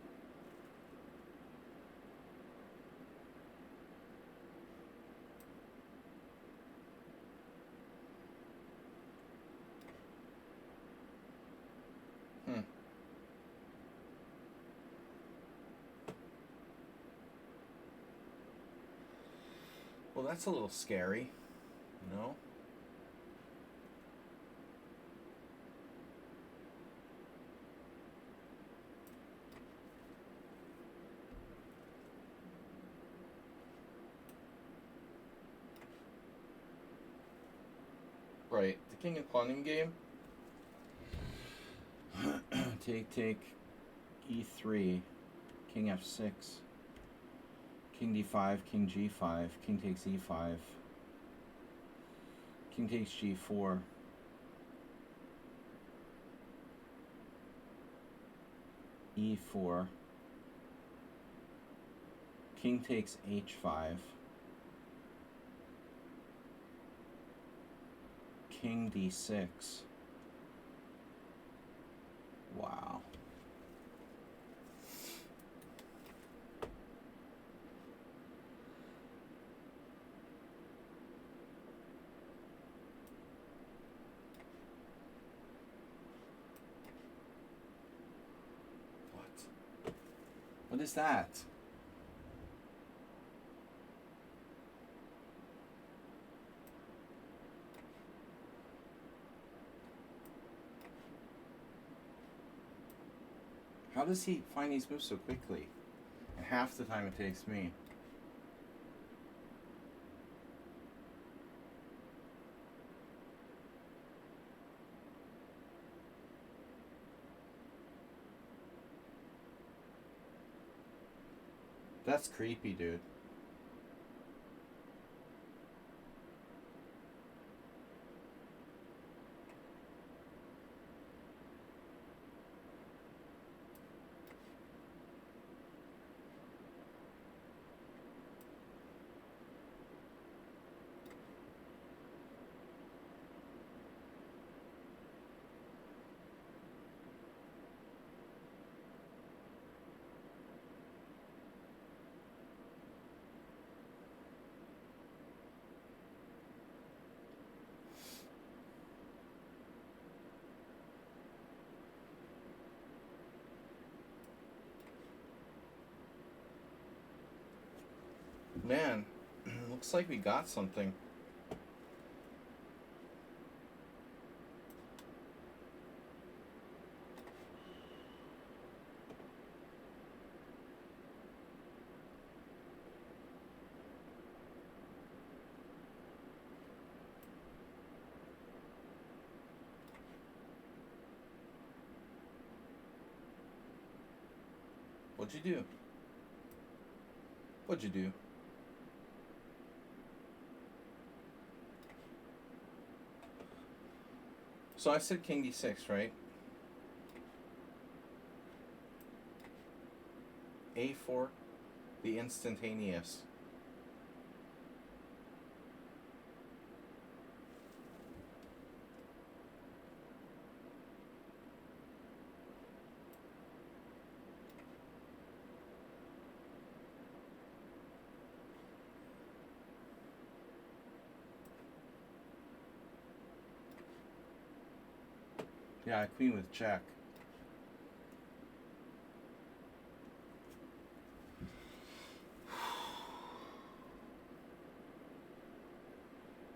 Well, that's a little scary, you know? Right. The king and pawn game. Take e3, king f6, king d5, king g5, king takes e5, king takes g4, e4, king takes h5, king d6. Wow. What is that? How does he find these moves so quickly? And half the time it takes me. That's creepy, dude. Man, looks like we got something. What'd you do? What'd you do? So I said king d6, right? a4, the instantaneous. Yeah, queen with check.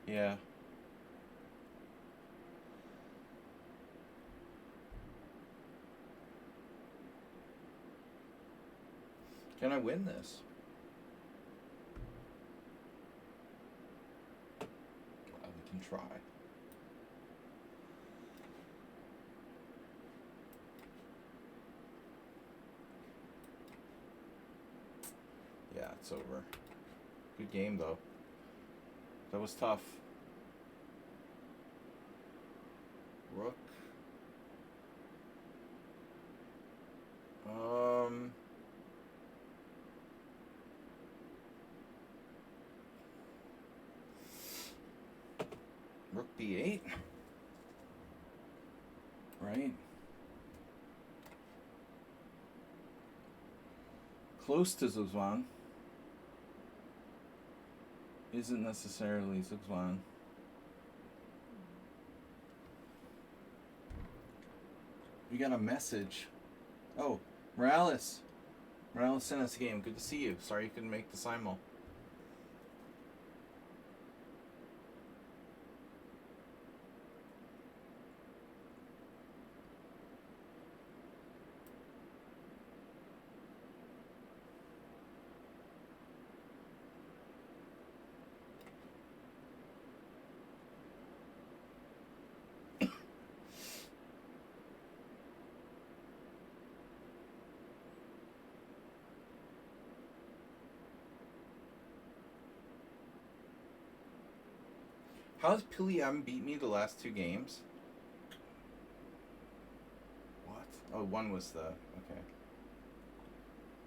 Yeah. Can I win this? We can try. Yeah, it's over. Good game, though. That was tough. Rook. Rook b8. Right. Close to Zugzwang. Isn't necessarily Zugzwang. We got a message. Oh, Morales. Morales sent us a game. Good to see you. Sorry you couldn't make the simul. How's Piliam beat me the last 2 games? What? Oh, one was the... Okay.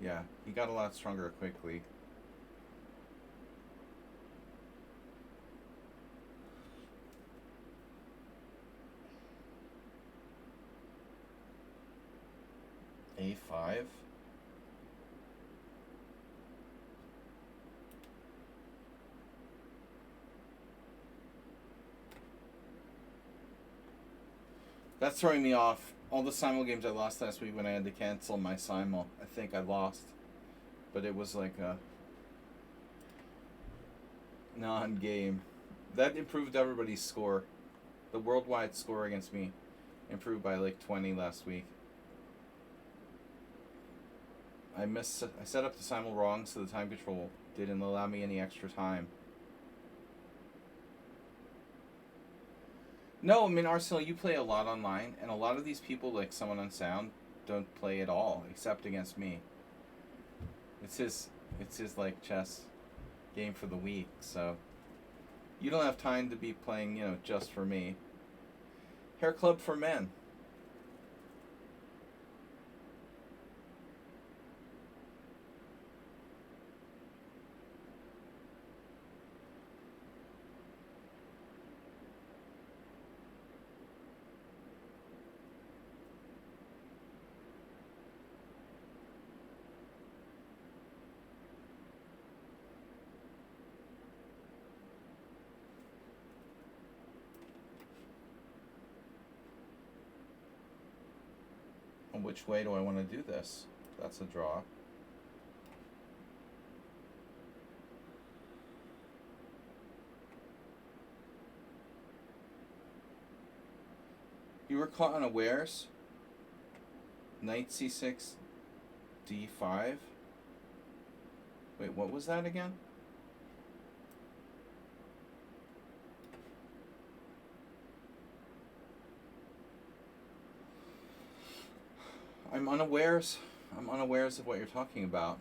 Yeah, he got a lot stronger quickly. A5? That's throwing me off. All the Simul games I lost last week when I had to cancel my Simul, I think I lost. But it was like a non-game. That improved everybody's score. The worldwide score against me improved by like 20 last week. I set up the Simul wrong, so the time control didn't allow me any extra time. No, I mean, Arsenal, you play a lot online, and a lot of these people, like someone on Sound, don't play at all, except against me. It's his like chess game for the week, so you don't have time to be playing, just for me. Hair Club for Men. And which way do I want to do this? That's a draw. You were caught unawares. Knight c6, d5. Wait, what was that again? I'm unawares of what you're talking about.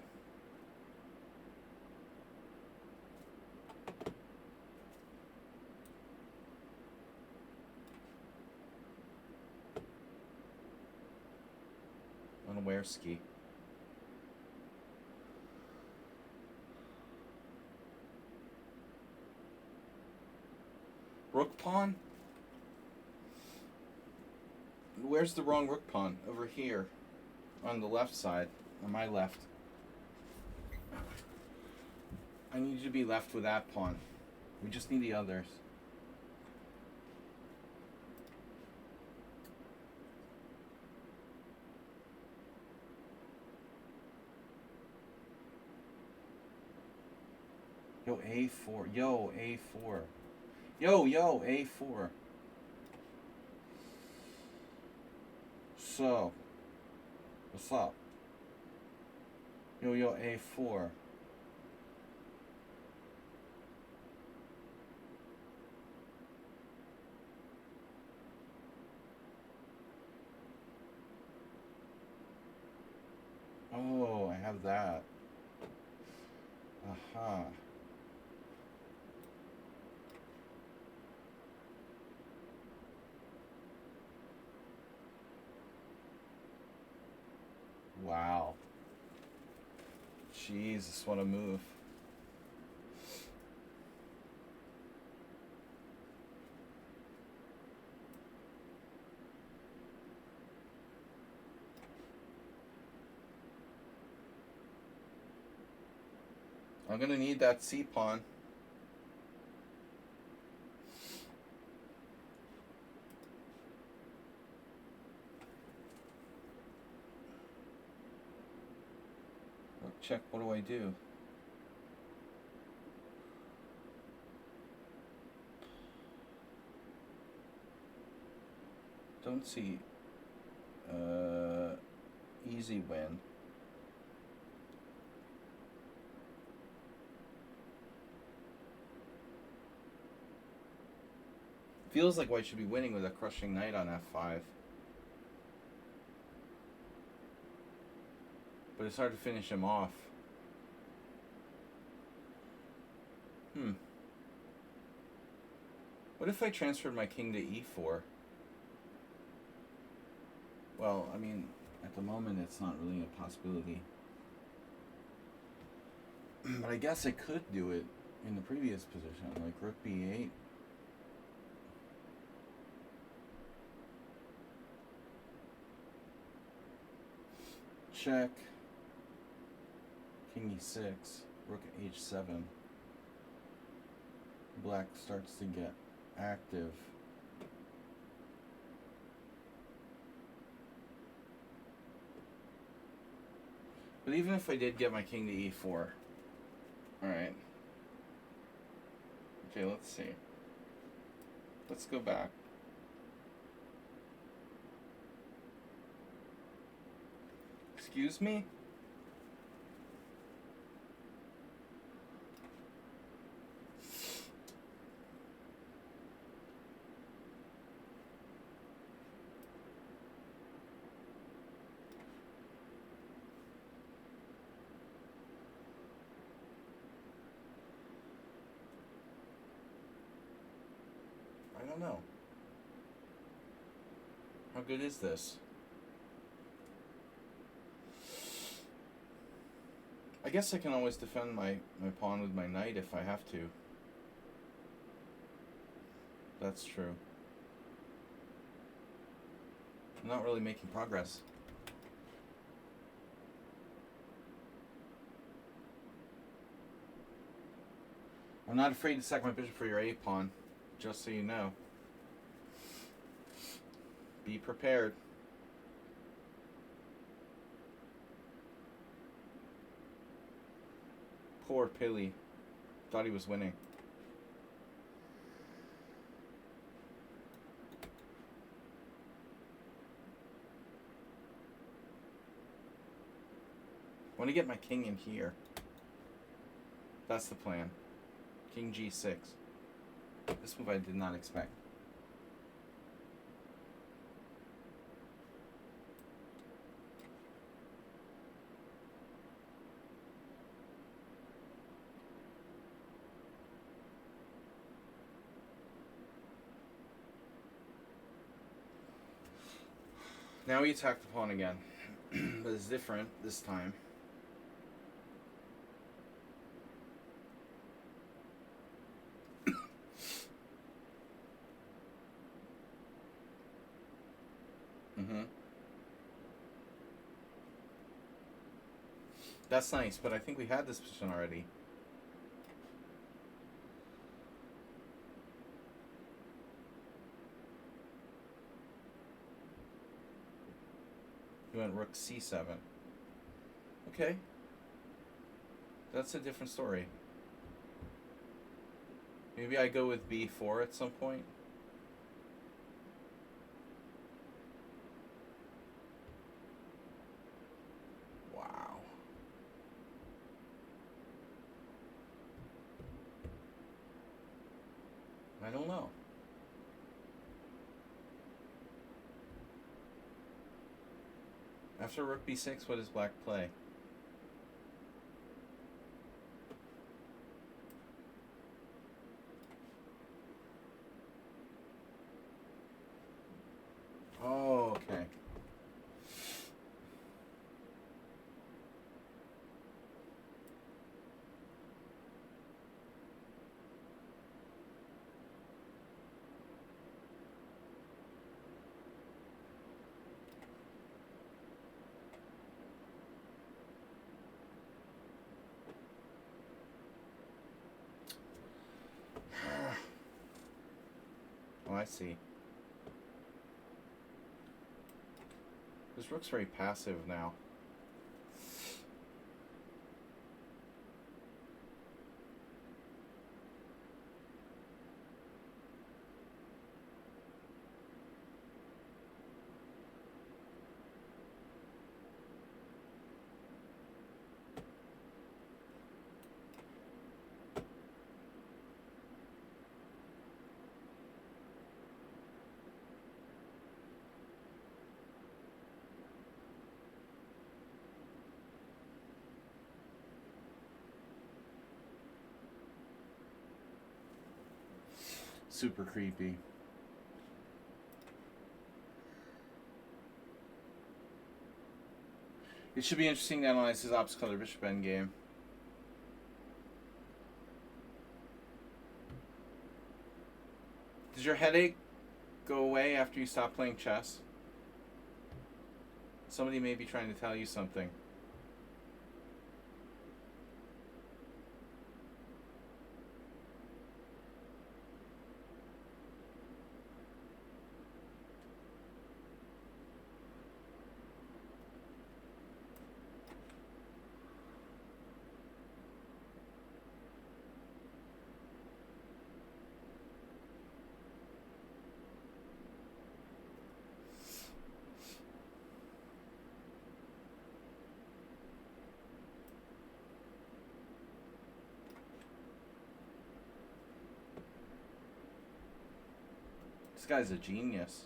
Unawareski. Rook pawn? Where's the wrong rook pawn? Over here. On the left side. On my left. I need you to be left with that pawn. We just need the others. Yo, A4. Yo, A4. Yo, A4. So, what's up? Yo, A4. Oh, I have that. Aha. Wow. Jesus, what a move. I'm gonna need that C pawn. Check, what do I do? Don't see easy win. Feels like White should be winning with a crushing knight on F5. But it's hard to finish him off. What if I transferred my king to e4? Well, I mean, at the moment it's not really a possibility. But I guess I could do it in the previous position, like rook b8. Check. King e6. Rook h7. Black starts to get active. But even if I did get my king to e4, alright. Okay, let's see. Let's go back. Excuse me? I don't know. How good is this? I guess I can always defend my pawn with my knight if I have to. That's true. I'm not really making progress. I'm not afraid to sack my bishop for your a pawn, just so you know. Be prepared. Poor Pilly. Thought he was winning. I want to get my king in here. That's the plan. King g6. This move I did not expect. Now we attack the pawn again. But it's different this time. That's nice, but I think we had this position already. We went rook c7. Okay. That's a different story. Maybe I go with b4 at some point. Wow. I don't know. After rook b6, what does black play? Oh, okay. Oh, I see. This rook's very passive now. Super creepy. It should be interesting to analyze his ops color bishop endgame. Does your headache go away after you stop playing chess? Somebody may be trying to tell you something. This guy's a genius.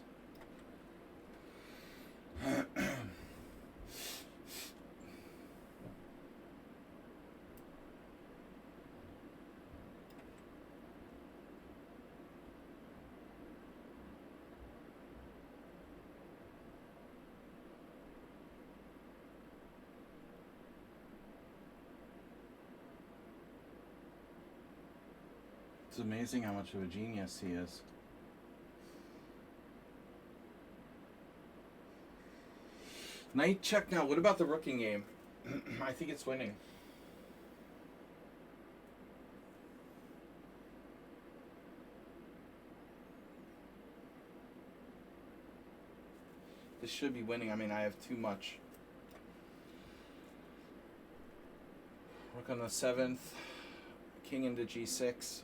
It's amazing how much of a genius he is. Knight check now. What about the rooking game? I think it's winning. This should be winning. I mean, I have too much. Rook on the 7th. King into g6.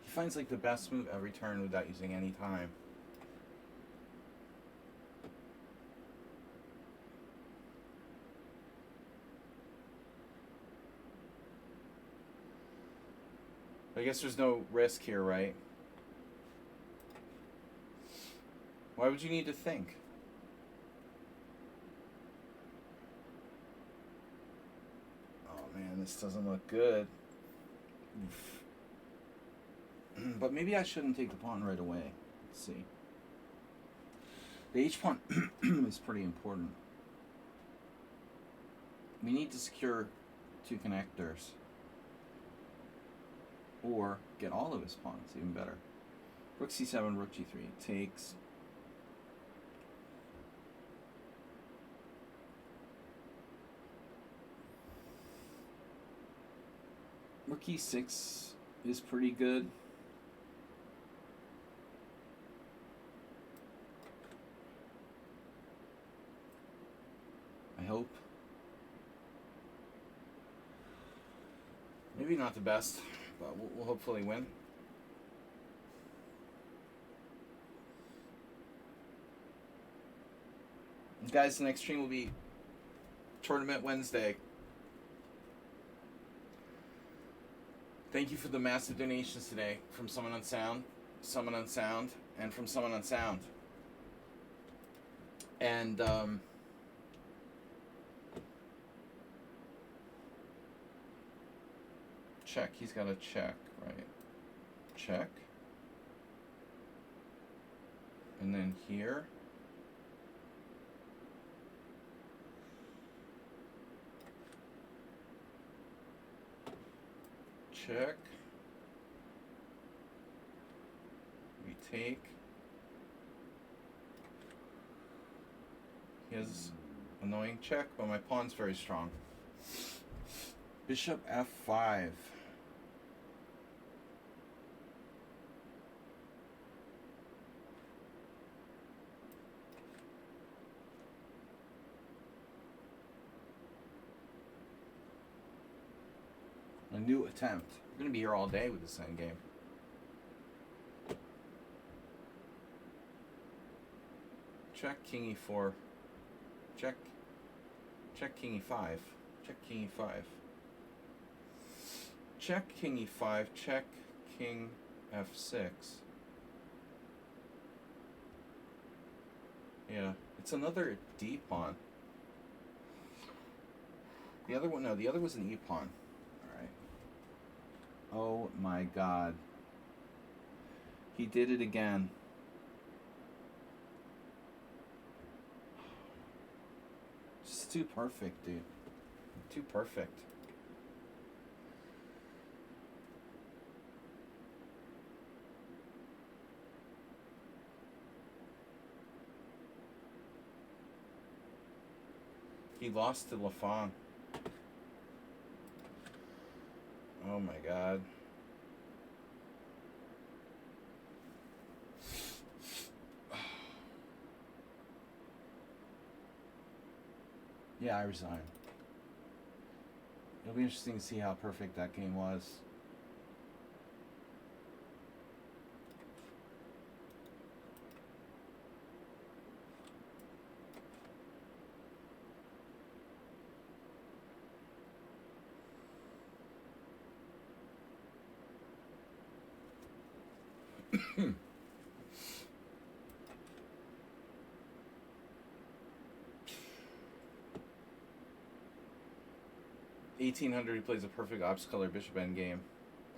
He finds like the best move every turn without using any time. I guess there's no risk here, right? Why would you need to think? Oh man, this doesn't look good. Oof. But maybe I shouldn't take the pawn right away. Let's see. The h-pawn is pretty important. We need to secure 2 connectors. Or get all of his pawns, even better. Rook c7, rook g3 takes. Rook e6 is pretty good. I hope. Maybe not the best, but we'll hopefully win. Guys, the next stream will be Tournament Wednesday. Thank you for the massive donations today from Someone on Sound, and from Someone on Sound. And check. He's got a check, right? Check. And then here. Check. We take. He has annoying check, but my pawn's very strong. Bishop f5. new attempt. We're going to be here all day with this endgame. Check king e4. Check. Check king e5. Check king e5. Check king e5. Check king f6. Yeah, it's another d pawn. The other one, no, the other was an e pawn. All right. Oh my God. He did it again. Just too perfect, dude. Too perfect. He lost to Lafon. Oh my God. Yeah, I resign. It'll be interesting to see how perfect that game was. $1,800, he plays a perfect ops color bishop endgame.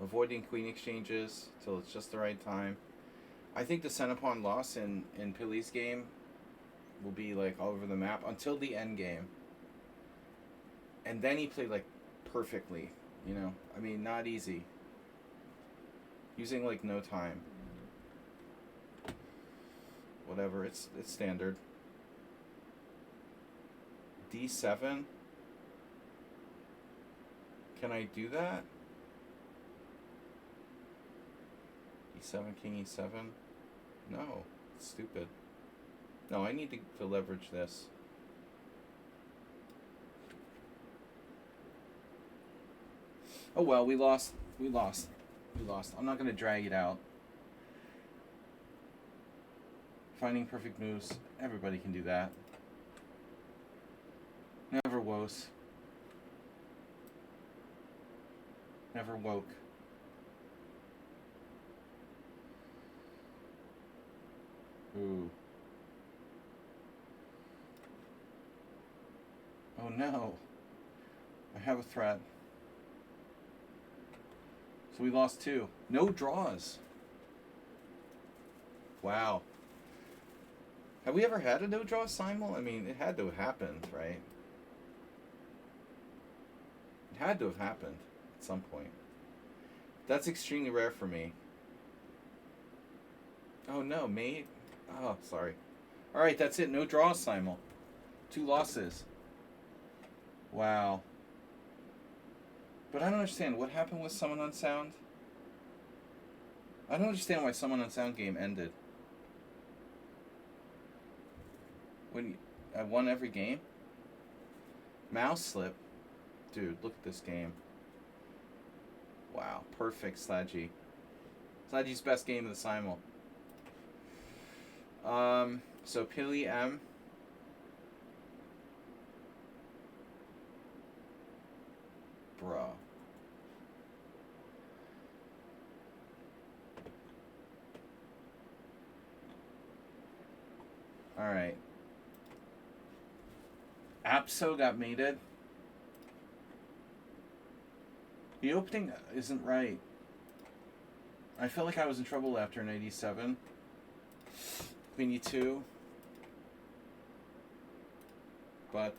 Avoiding queen exchanges till it's just the right time. I think the center pawn loss in Pili's game will be like all over the map until the end game. And then he played like perfectly, you know? I mean, not easy. Using like no time. Whatever, it's standard. D7. Can I do that? E7, king E7? No, it's stupid. No, I need to leverage this. Oh well, we lost. We lost. We lost. I'm not going to drag it out. Finding perfect moves. Everybody can do that. Never woes. Never woke. Ooh. Oh no. I have a threat. So we lost 2. No draws. Wow. Have we ever had a no draw simul? I mean, it had to have happened, right? It had to have happened at some point. That's extremely rare for me. Oh no, mate. Oh, sorry. Alright, that's it. No draw simul. 2 losses. Wow. But I don't understand. What happened with Summon Unsound? I don't understand why Summon Unsound game ended. When I won every game? Mouse slip? Dude, look at this game. Wow. Perfect Sladgy. Sladgy's best game of the simul. So Pili M. Bruh. Alright. Apso got mated. The opening isn't right. I felt like I was in trouble after 97. Queen E2. But,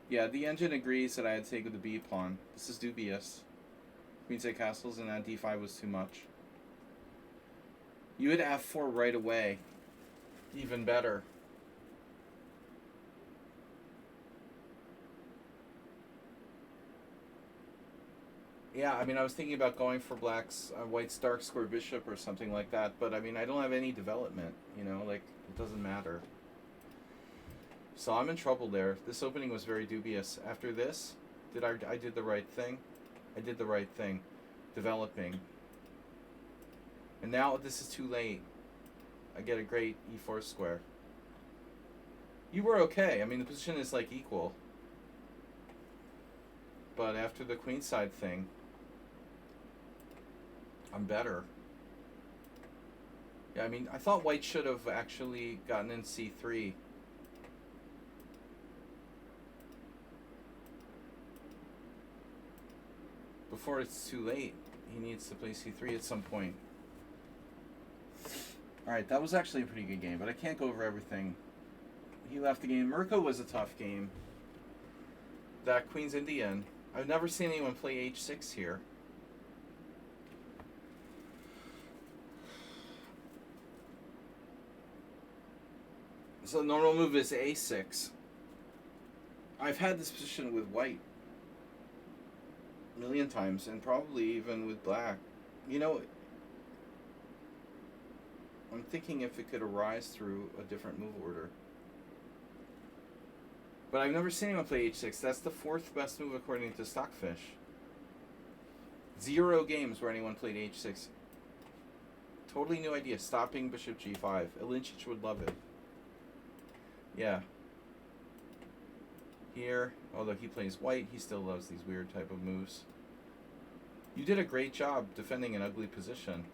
yeah, the engine agrees that I had to take with the B pawn. This is dubious. Queen side castles and that D5 was too much. You would F4 right away. Even better. Yeah, I mean, I was thinking about going for black's white's dark square bishop or something like that, but I mean, I don't have any development, you know, like, it doesn't matter. So I'm in trouble there. This opening was very dubious. After this, I did the right thing? I did the right thing. Developing. And now this is too late. I get a great e4 square. You were okay. I mean, the position is like equal. But after the queenside thing, I'm better. Yeah, I mean, I thought white should have actually gotten in c3. Before it's too late. He needs to play c3 at some point. Alright, that was actually a pretty good game, but I can't go over everything. He left the game. Mirko was a tough game. That Queen's Indian. I've never seen anyone play h6 here. So the normal move is a6. I've had this position with white a million times, and probably even with black. You know, I'm thinking if it could arise through a different move order. But I've never seen anyone play h6. That's the fourth best move according to Stockfish. 0 games where anyone played h6. Totally new idea. Stopping bishop g5. Ilinčić would love it. Yeah. Here, although he plays white, he still loves these weird type of moves. You did a great job defending an ugly position.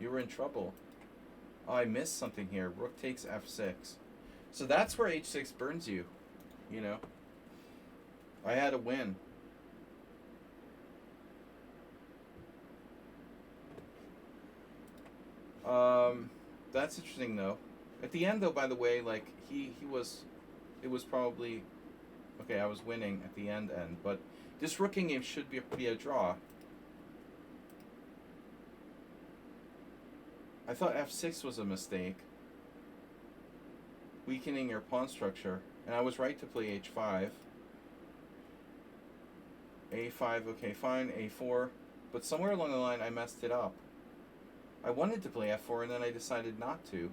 You were in trouble. Oh, I missed something here. Rook takes f6. So that's where h6 burns you, you know. I had a win. That's interesting though. At the end though, by the way, like it was probably okay, I was winning at the end, but this rooking game should be a draw. I thought f6 was a mistake, weakening your pawn structure, and I was right to play h5. a5, okay, fine, a4, but somewhere along the line I messed it up. I wanted to play f4 and then I decided not to,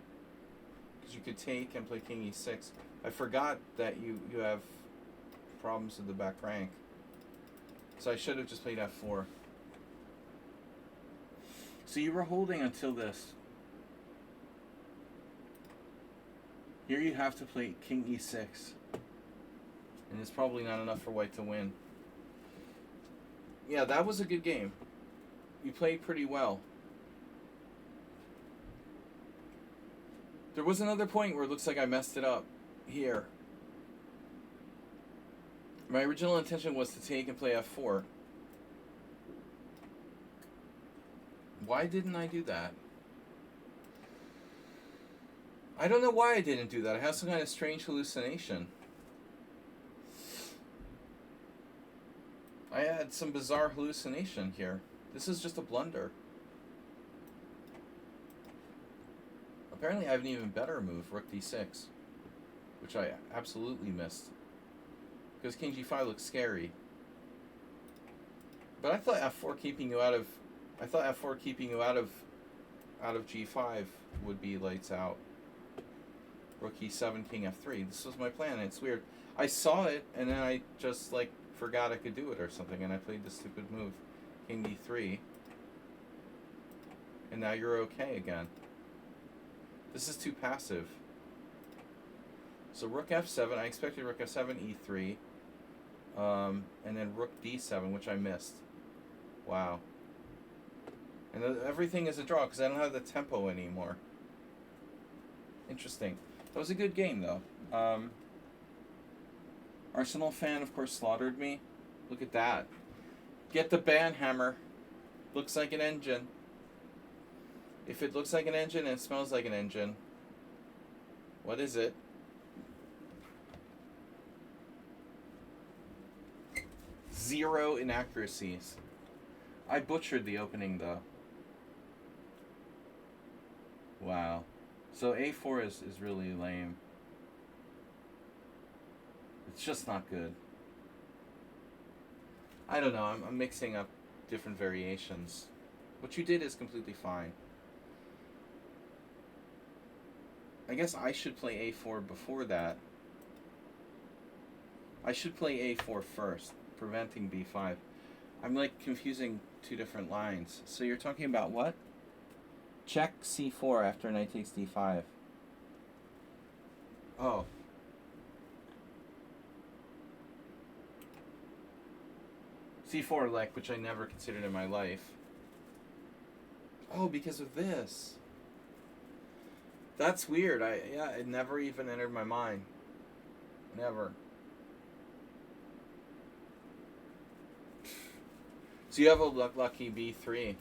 because you could take and play king e6. I forgot that you have problems with the back rank, so I should have just played f4. So you were holding until this. Here you have to play king e6, and it's probably not enough for white to win. Yeah, that was a good game. You played pretty well. There was another point where it looks like I messed it up here. My original intention was to take and play f4. Why didn't I do that? I don't know why I didn't do that. I have some kind of strange hallucination. I had some bizarre hallucination here. This is just a blunder. Apparently I have an even better move, rook d6, which I absolutely missed, because king g5 looks scary. But I thought f4 keeping you out of g5 would be lights out. Rook e7, king f3. This was my plan. It's weird. I saw it and then I just like forgot I could do it or something, and I played this stupid move, king d3. And now you're okay again. This is too passive. So rook f7. I expected rook f7, e3, and then rook d7, which I missed. Wow. And everything is a draw because I don't have the tempo anymore. Interesting. That was a good game, though. Arsenal fan, of course, slaughtered me. Look at that. Get the band hammer. Looks like an engine. If it looks like an engine and it smells like an engine, what is it? Zero inaccuracies. I butchered the opening, though. Wow. So a4 is really lame. It's just not good. I don't know. I'm mixing up different variations. What you did is completely fine. I guess I should play a4 before that. I should play a4 first. preventing b5. I'm like confusing two different lines. So you're talking about what? Check c4 after knight takes d5. Oh. c4 like, which I never considered in my life. Oh, because of this. That's weird. It never even entered my mind. Never. So you have a lucky b3.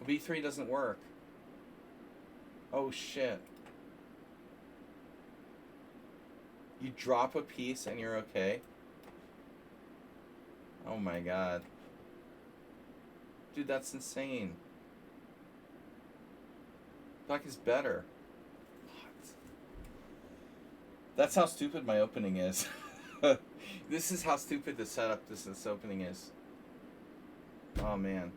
b3 doesn't work. Oh shit. You drop a piece and you're okay? Oh my god. Dude, that's insane. Black is better. What? That's how stupid my opening is. This is how stupid the setup this opening is. Oh man.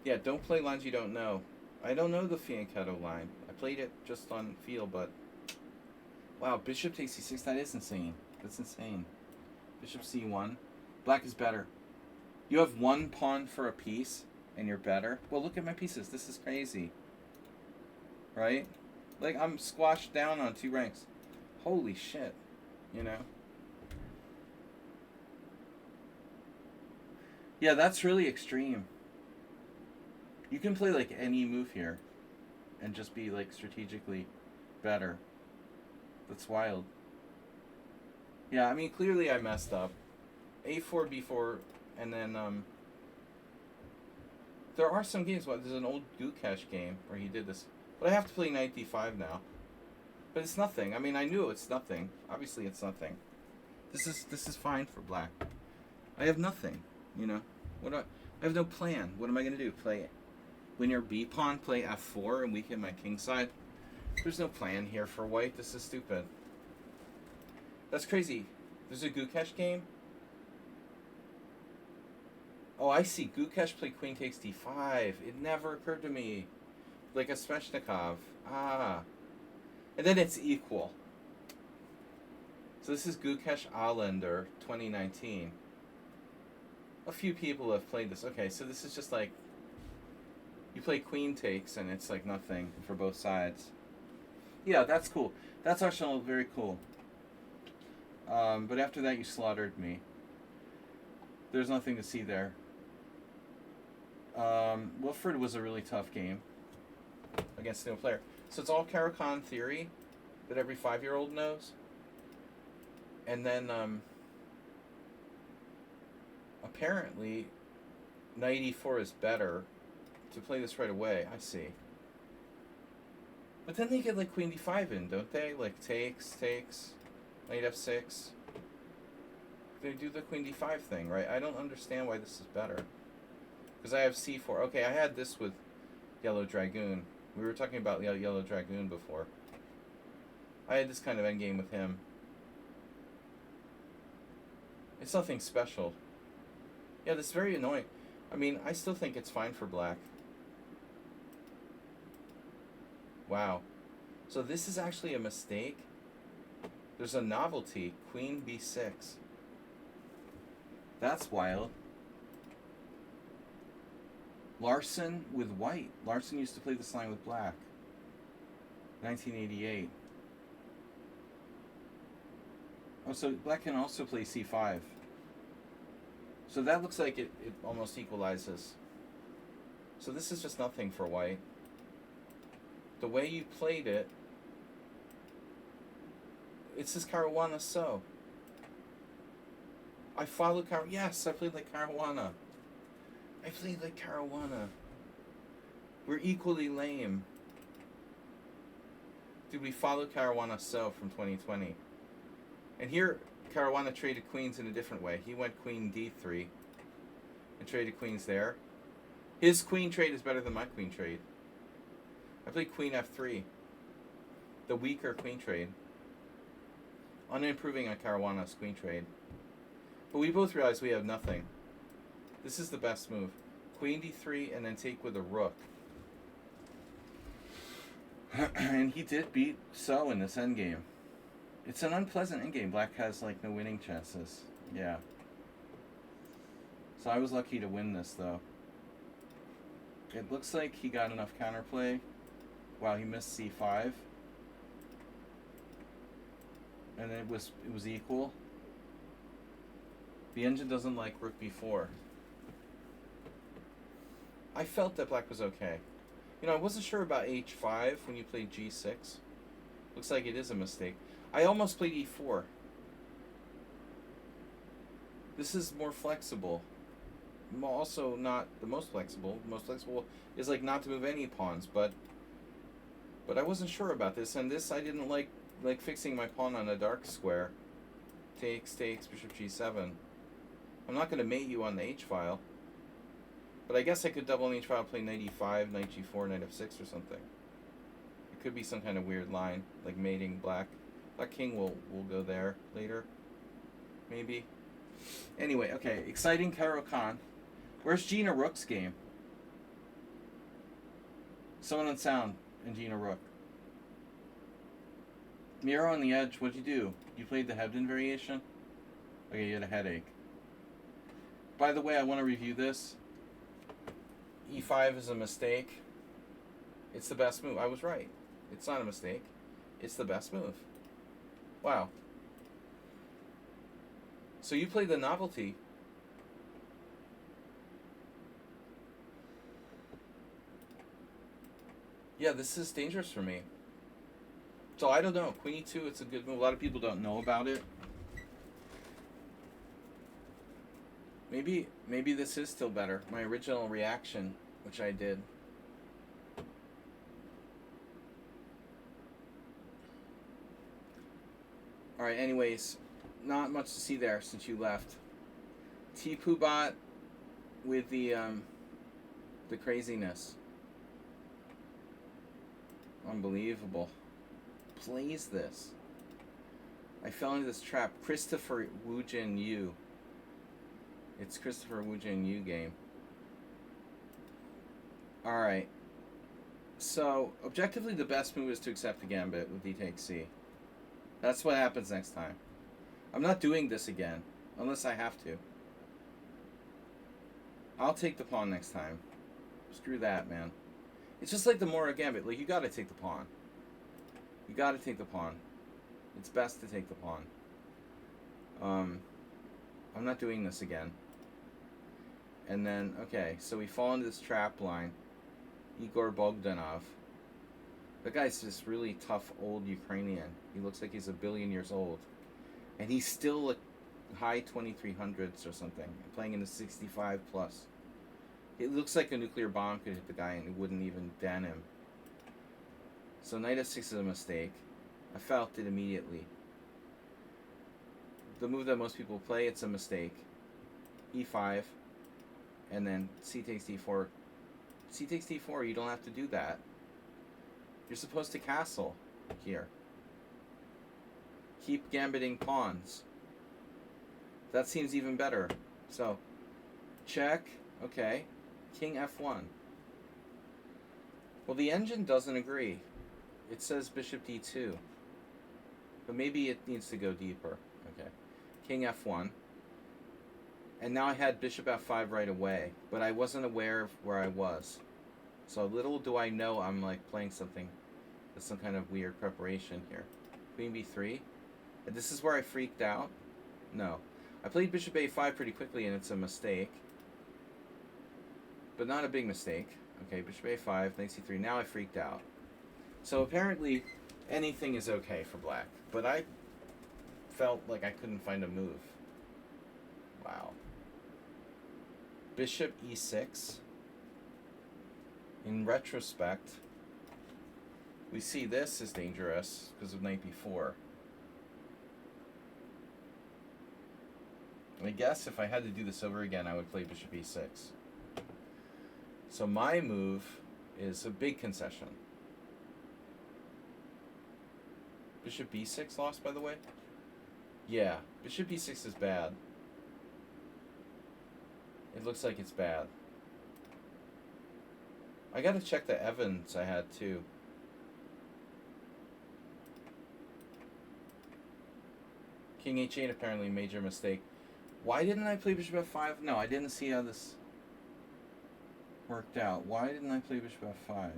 Yeah, don't play lines you don't know. I don't know the fianchetto line. I played it just on feel, but wow, bishop takes c6. That is insane. That's insane. Bishop c1. Black is better. You have one pawn for a piece, and you're better. Well, look at my pieces. This is crazy. Right? Like, I'm squashed down on 2 ranks. Holy shit. You know? Yeah, that's really extreme. You can play, like, any move here and just be, like, strategically better. That's wild. Yeah, I mean, clearly I messed up. A4, B4, and then, there are some games, there's an old Gukesh game where he did this. But I have to play knight d5 now. But it's nothing. I mean, I knew it's nothing. Obviously, it's nothing. This is fine for black. I have nothing, you know? I have no plan. What am I going to do? Play when your B pawn, play f4 and weaken my king side? There's no plan here for white. This is stupid. That's crazy. There's a Gukesh game? Oh, I see. Gukesh played queen takes d5. It never occurred to me. Like a Sveshnikov. Ah. And then it's equal. So this is Gukesh Allender 2019. A few people have played this. Okay, so this is just like, you play queen takes and it's like nothing for both sides. Yeah, that's cool. That's actually very cool. But after that you slaughtered me. There's nothing to see there. Wilfred was a really tough game against a new player. So it's all Caro-Kann theory that every 5-year-old knows. And then apparently knight e4 is better to play this right away. I see. But then they get like queen d5 in, don't they? Like takes, knight f6. They do the queen d5 thing, right? I don't understand why this is better. Because I have c4. Okay, I had this with Yellow Dragoon. We were talking about Yellow Dragoon before. I had this kind of endgame with him. It's nothing special. Yeah, this is very annoying. I mean, I still think it's fine for black. Wow. So this is actually a mistake. There's a novelty. Queen b6. That's wild. Larson with white. Larson used to play this line with black. 1988. Oh, so black can also play c5. So that looks like it almost equalizes. So this is just nothing for white. The way you played it, it says Caruana so. I followed yes, I played like Caruana. I played like Caruana. We're equally lame. Dude, we followed Caruana so from 2020. And here, Caruana traded queens in a different way. He went queen d3 and traded queens there. His queen trade is better than my queen trade. I played queen f3. The weaker queen trade. Unimproving on Caruana's queen trade. But we both realize we have nothing. This is the best move. Queen d3 and then take with a rook. And he did beat So in this endgame. It's an unpleasant endgame. Black has, like, no winning chances. Yeah. So I was lucky to win this, though. It looks like he got enough counterplay. Wow, he missed c5. And it was equal. The engine doesn't like rook b4. I felt that black was okay. You know, I wasn't sure about h5 when you played g6. Looks like it is a mistake. I almost played e4. This is more flexible. Also not the most flexible. The most flexible is like not to move any pawns, but I wasn't sure about this, and this I didn't like fixing my pawn on a dark square. Takes, bishop g7. I'm not going to mate you on the h-file, but I guess I could double an h-file, play knight e5, knight g4, knight f6 or something. It could be some kind of weird line, like mating black. Black king will go there later, maybe. Anyway, okay, exciting Cairo Khan. Where's Gina Rook's game? Someone on sound and Gina Rook. Mira on the edge, what'd you do? You played the Hebden variation? Okay, you had a headache. By the way, I want to review this. E5 is a mistake. It's the best move. I was right. It's not a mistake. It's the best move. Wow. So you played the novelty. Yeah, this is dangerous for me. So I don't know. Queen e2, it's a good move. A lot of people don't know about it. Maybe this is still better. My original reaction, which I did. Alright, anyways, not much to see there since you left. T-Pubot with the craziness. Unbelievable. Plays this. I fell into this trap. Christopher Woojin Yu. It's Christopher Woojin Yu game. Alright. So, objectively the best move is to accept the gambit with d takes c. That's what happens next time. I'm not doing this again. Unless I have to. I'll take the pawn next time. Screw that, man. It's just like the Mora Gambit. Like, you gotta take the pawn. You gotta take the pawn. It's best to take the pawn. I'm not doing this again. And then, okay, so we fall into this trap line. Igor Bogdanov. That guy's this really tough old Ukrainian. He looks like he's 1 billion years old. And he's still a high 2300s or something. Playing in the 65 plus. It looks like a nuclear bomb could hit the guy and it wouldn't even dent him. So knight f6 is a mistake. I felt it immediately. The move that most people play, it's a mistake. e5. And then c takes d4. c takes d4, you don't have to do that. You're supposed to castle here. Keep gambiting pawns. That seems even better. So, check. Okay. King f1. Well, the engine doesn't agree. It says bishop d2. But maybe it needs to go deeper. Okay. King f1. And now I had bishop f5 right away. But I wasn't aware of where I was. So little do I know I'm like playing something with some kind of weird preparation here. Queen b3. And this is where I freaked out. No. I played bishop a5 pretty quickly and it's a mistake. But not a big mistake. Okay, bishop a5, knight c3. Now I freaked out. So apparently anything is okay for black. But I felt like I couldn't find a move. Wow. Bishop e6. In retrospect, we see this is dangerous because of knight b4. I guess if I had to do this over again, I would play bishop e6. So my move is a big concession. Bishop b6 lost, by the way? Yeah, bishop b6 is bad. It looks like it's bad. I gotta check the Evans I had too. King h8 apparently major mistake. Why didn't I play bishop f5? No, I didn't see how this worked out. Why didn't I play bishop f5?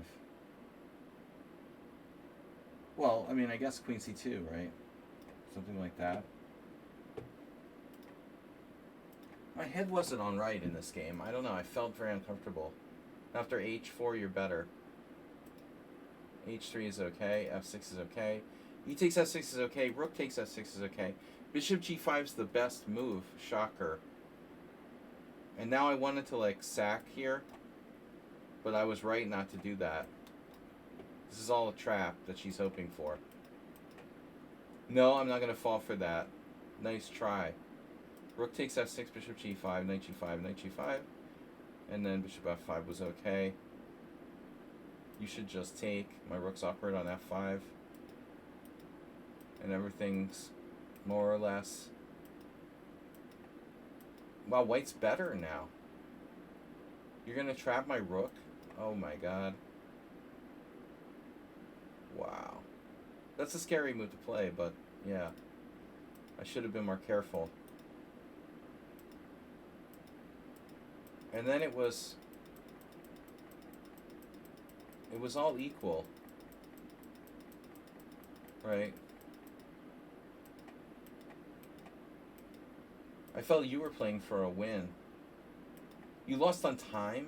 Well, I mean, I guess queen c2, right? Something like that. My head wasn't on right in this game. I don't know. I felt very uncomfortable. After h4, you're better. h3 is okay. f6 is okay. E takes f6 is okay. Rook takes f6 is okay. Bishop g5 is the best move. Shocker. And now I wanted to, like, sack here. But I was right not to do that. This is all a trap that she's hoping for. No, I'm not going to fall for that. Nice try. Rook takes f6, bishop g5, knight g5, knight g5. And then bishop f5 was okay. You should just take. My rook's awkward on f5. And everything's more or less... Wow, white's better now. You're going to trap my rook? Oh my god. Wow. That's a scary move to play, but yeah. I should have been more careful. And then it was all equal. Right? I felt you were playing for a win. You lost on time?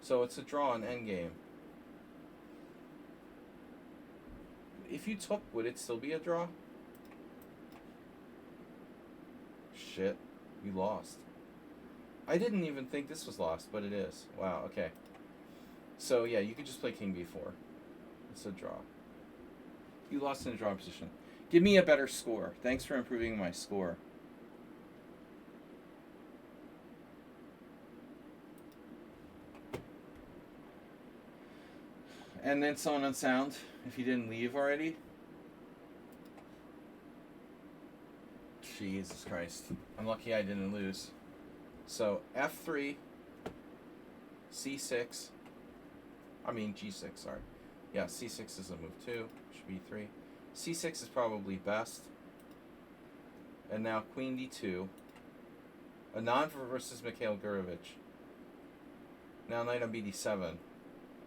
So it's a draw on endgame. If you took, would it still be a draw? Shit. You lost. I didn't even think this was lost, but it is. Wow, okay. So, yeah, you could just play king b4. It's a draw. You lost in a draw position. Give me a better score. Thanks for improving my score. And then someone on sound, if you didn't leave already. Jesus Christ. I'm lucky I didn't lose. So, f3, c6, I mean g6, sorry. Yeah, c6 is a move too, should be 3. c6 is probably best. And now queen d2. Anand versus Mikhail Gurevich. Now knight on bd7,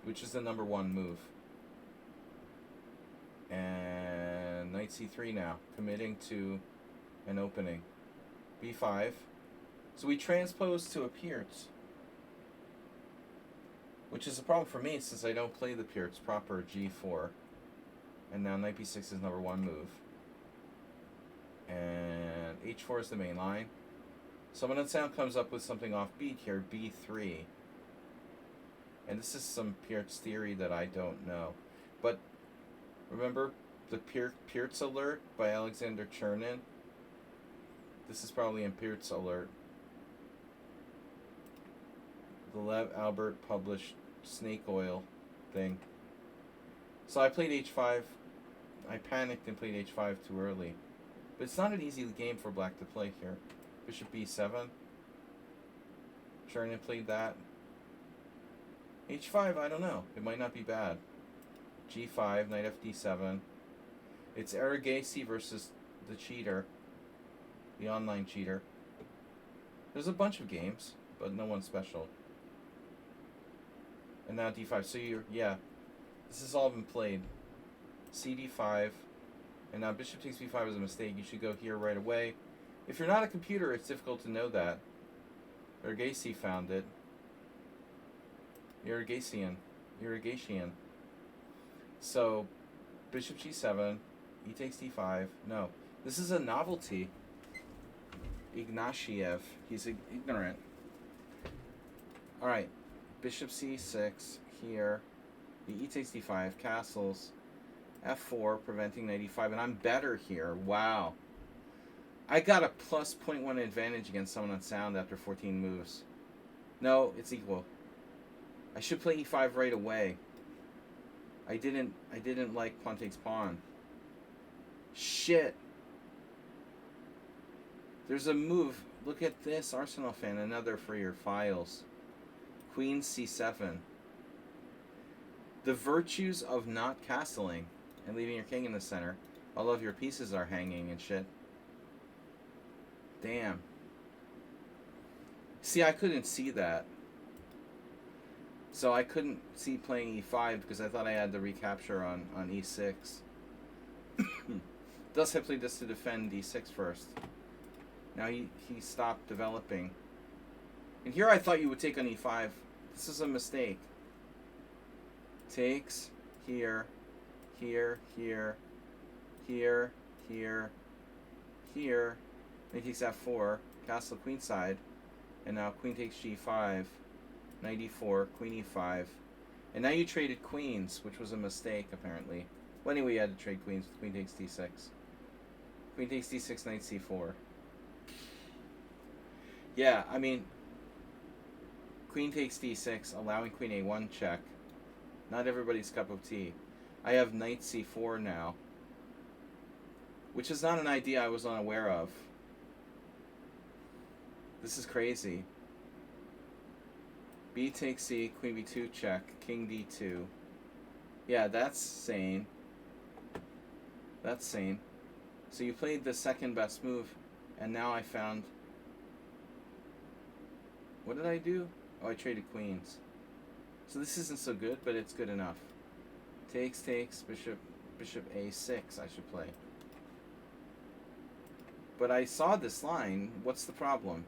which is the #1 move. And knight c3 now, committing to an opening. b5. So we transpose to a Pierce, which is a problem for me since I don't play the Pierce proper g4. And now knight b6 is #1 move. And h4 is the main line. Someone on sound comes up with something offbeat here, b3. And this is some Pierce theory that I don't know. But remember the Pierce alert by Alexander Chernin? This is probably in Pierce alert. The Lev Albert published snake oil thing. So I played h5. I panicked and played h5 too early. But it's not an easy game for black to play here. Bishop b7. Chernin played that. h5, I don't know. It might not be bad. g5, knight fd7. It's Aragacy versus the cheater. The online cheater. There's a bunch of games, but no one special. And now d5. So you're, yeah, this has all been played. cd5. And now bishop takes b5 is a mistake. You should go here right away. If you're not a computer, it's difficult to know that. Aragacy found it. Irrigation. So, bishop g7, e takes d5. No, this is a novelty. Ignatiev. He's ignorant. All right, bishop c6 here. The e takes d5. Castles. f4, preventing knight e5, and I'm better here. Wow. I got a plus 0.1 advantage against someone on sound after 14 moves. No, it's equal. I should play e5 right away. I didn't like pawn takes pawn. Shit. There's a move. Look at this, Arsenal fan. Another for your files. Queen c7. The virtues of not castling and leaving your king in the center. All of your pieces are hanging and shit. Damn. See, I couldn't see that. So I couldn't see playing e5 because I thought I had the recapture on e6. Thus I played this to defend d6 first. Now he stopped developing. And here I thought you would take on e5. This is a mistake. Takes, here, here, here, here, here, here. Then he takes f4, castle queenside. And now queen takes g5, knight e4, queen e5. And now you traded queens, which was a mistake apparently. Well, anyway, you had to trade queens. Queen takes d6. Queen takes d6, knight c4. Yeah, I mean, queen takes d6, allowing queen a1 check. Not everybody's cup of tea. I have knight c4 now, which is not an idea I was unaware of. This is crazy. B takes c, queen b2 check, king d2. Yeah, that's sane. That's sane. So you played the second best move, and now I found... What did I do? Oh, I traded queens. So this isn't so good, but it's good enough. Takes, bishop a6 I should play. But I saw this line. What's the problem?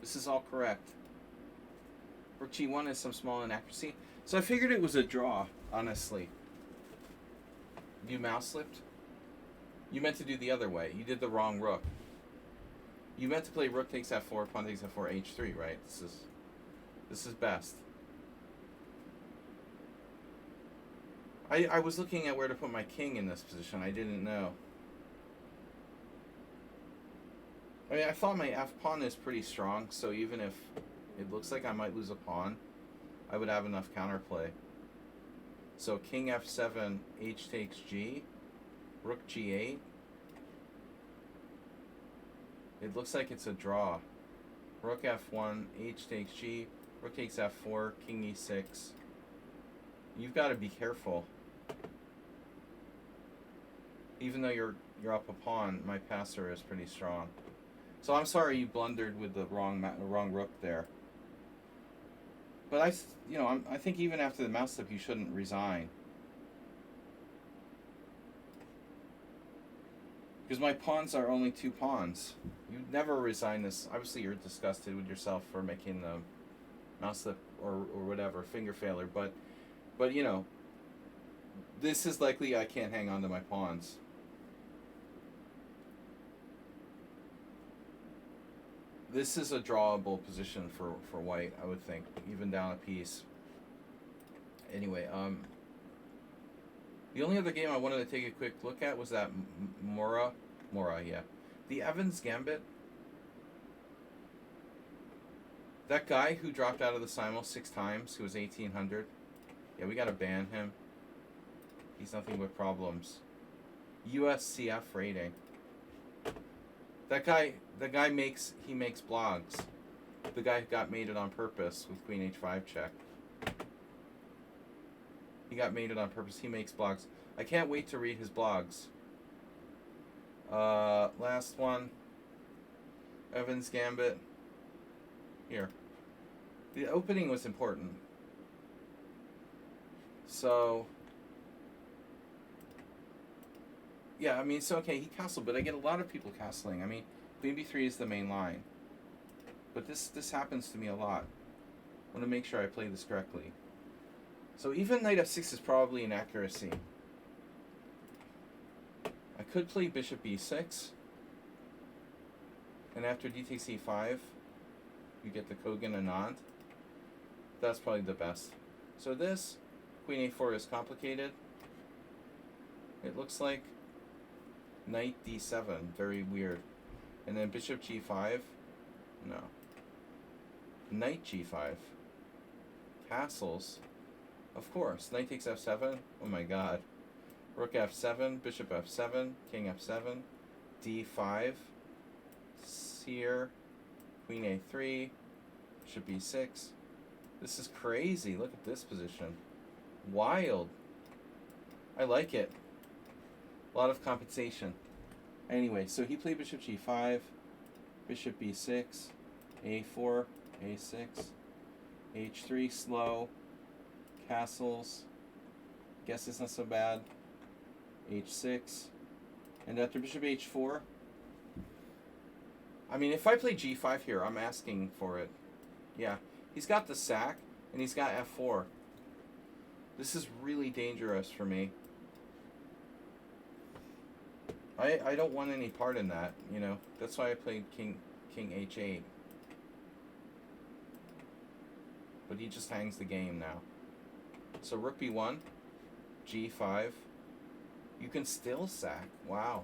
This is all correct. Rook g1 is some small inaccuracy. So I figured it was a draw, honestly. You mouse slipped? You meant to do the other way. You did the wrong rook. You meant to play rook takes f4, pawn takes f4, h3, right? This is best. I was looking at where to put my king in this position. I didn't know. I mean, I thought my f-pawn is pretty strong, so even if it looks like I might lose a pawn, I would have enough counterplay. So king f7, h takes g, rook g8. It looks like it's a draw. Rook f1, h takes g, rook takes f4, king e6. You've got to be careful. Even though you're up a pawn, my passer is pretty strong. So I'm sorry you blundered with the wrong rook there. But I think even after the mouse slip, you shouldn't resign. Because my pawns are only 2 pawns. You never resign this. Obviously, you're disgusted with yourself for making the mouse slip or whatever, finger failure. But you know, this is likely I can't hang on to my pawns. This is a drawable position for white, I would think, even down a piece. Anyway, the only other game I wanted to take a quick look at was that Mora, yeah. The Evans Gambit. That guy who dropped out of the Simul 6 times, who was 1800. Yeah, we gotta ban him. He's nothing but problems. USCF rating. That guy makes blogs. The guy got mated on purpose with Queen H5 check. He got mated on purpose. He makes blogs. I can't wait to read his blogs. Last one. Evans Gambit. Here. The opening was important. So... Yeah, I mean, it's okay, he castled, but I get a lot of people castling. I mean, Queen B3 is the main line. But this happens to me a lot. I want to make sure I play this correctly. So even Knight F6 is probably an accuracy. I could play Bishop B6. And after D takes E5, you get the Kogan Anand. That's probably the best. So this, Queen A4 is complicated. It looks like Knight D7, very weird. And then Bishop G5, no. Knight G5. Castles, of course. Knight takes F7, oh my god. Rook F7, Bishop F7, King F7, D5, here, Queen A3, Bishop B6. This is crazy, look at this position. Wild. I like it. A lot of compensation. Anyway, so he played bishop g5, bishop b6, a4, a6, h3, slow, castles, guess it's not so bad, h6, and after bishop h4, I mean, if I play g5 here, I'm asking for it. Yeah, he's got the sack, and he's got f4. This is really dangerous for me. I don't want any part in that, you know. That's why I played king h8. But he just hangs the game now. So rook b1, g5. You can still sack. Wow.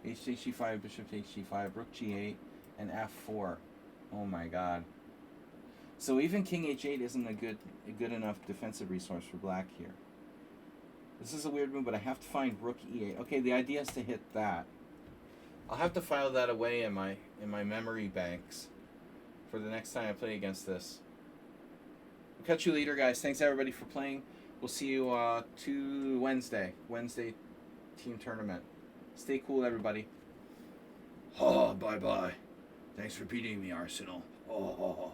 h5, bishop to h5, rook g8, and f4. Oh my god. So even king h8 isn't a good enough defensive resource for black here. This is a weird move, but I have to find rook e8. Okay, the idea is to hit that. I'll have to file that away in my memory banks for the next time I play against this. We'll catch you later, guys. Thanks everybody for playing. We'll see you Wednesday team tournament. Stay cool, everybody. Oh, bye-bye. Thanks for beating me, Arsenal. Oh.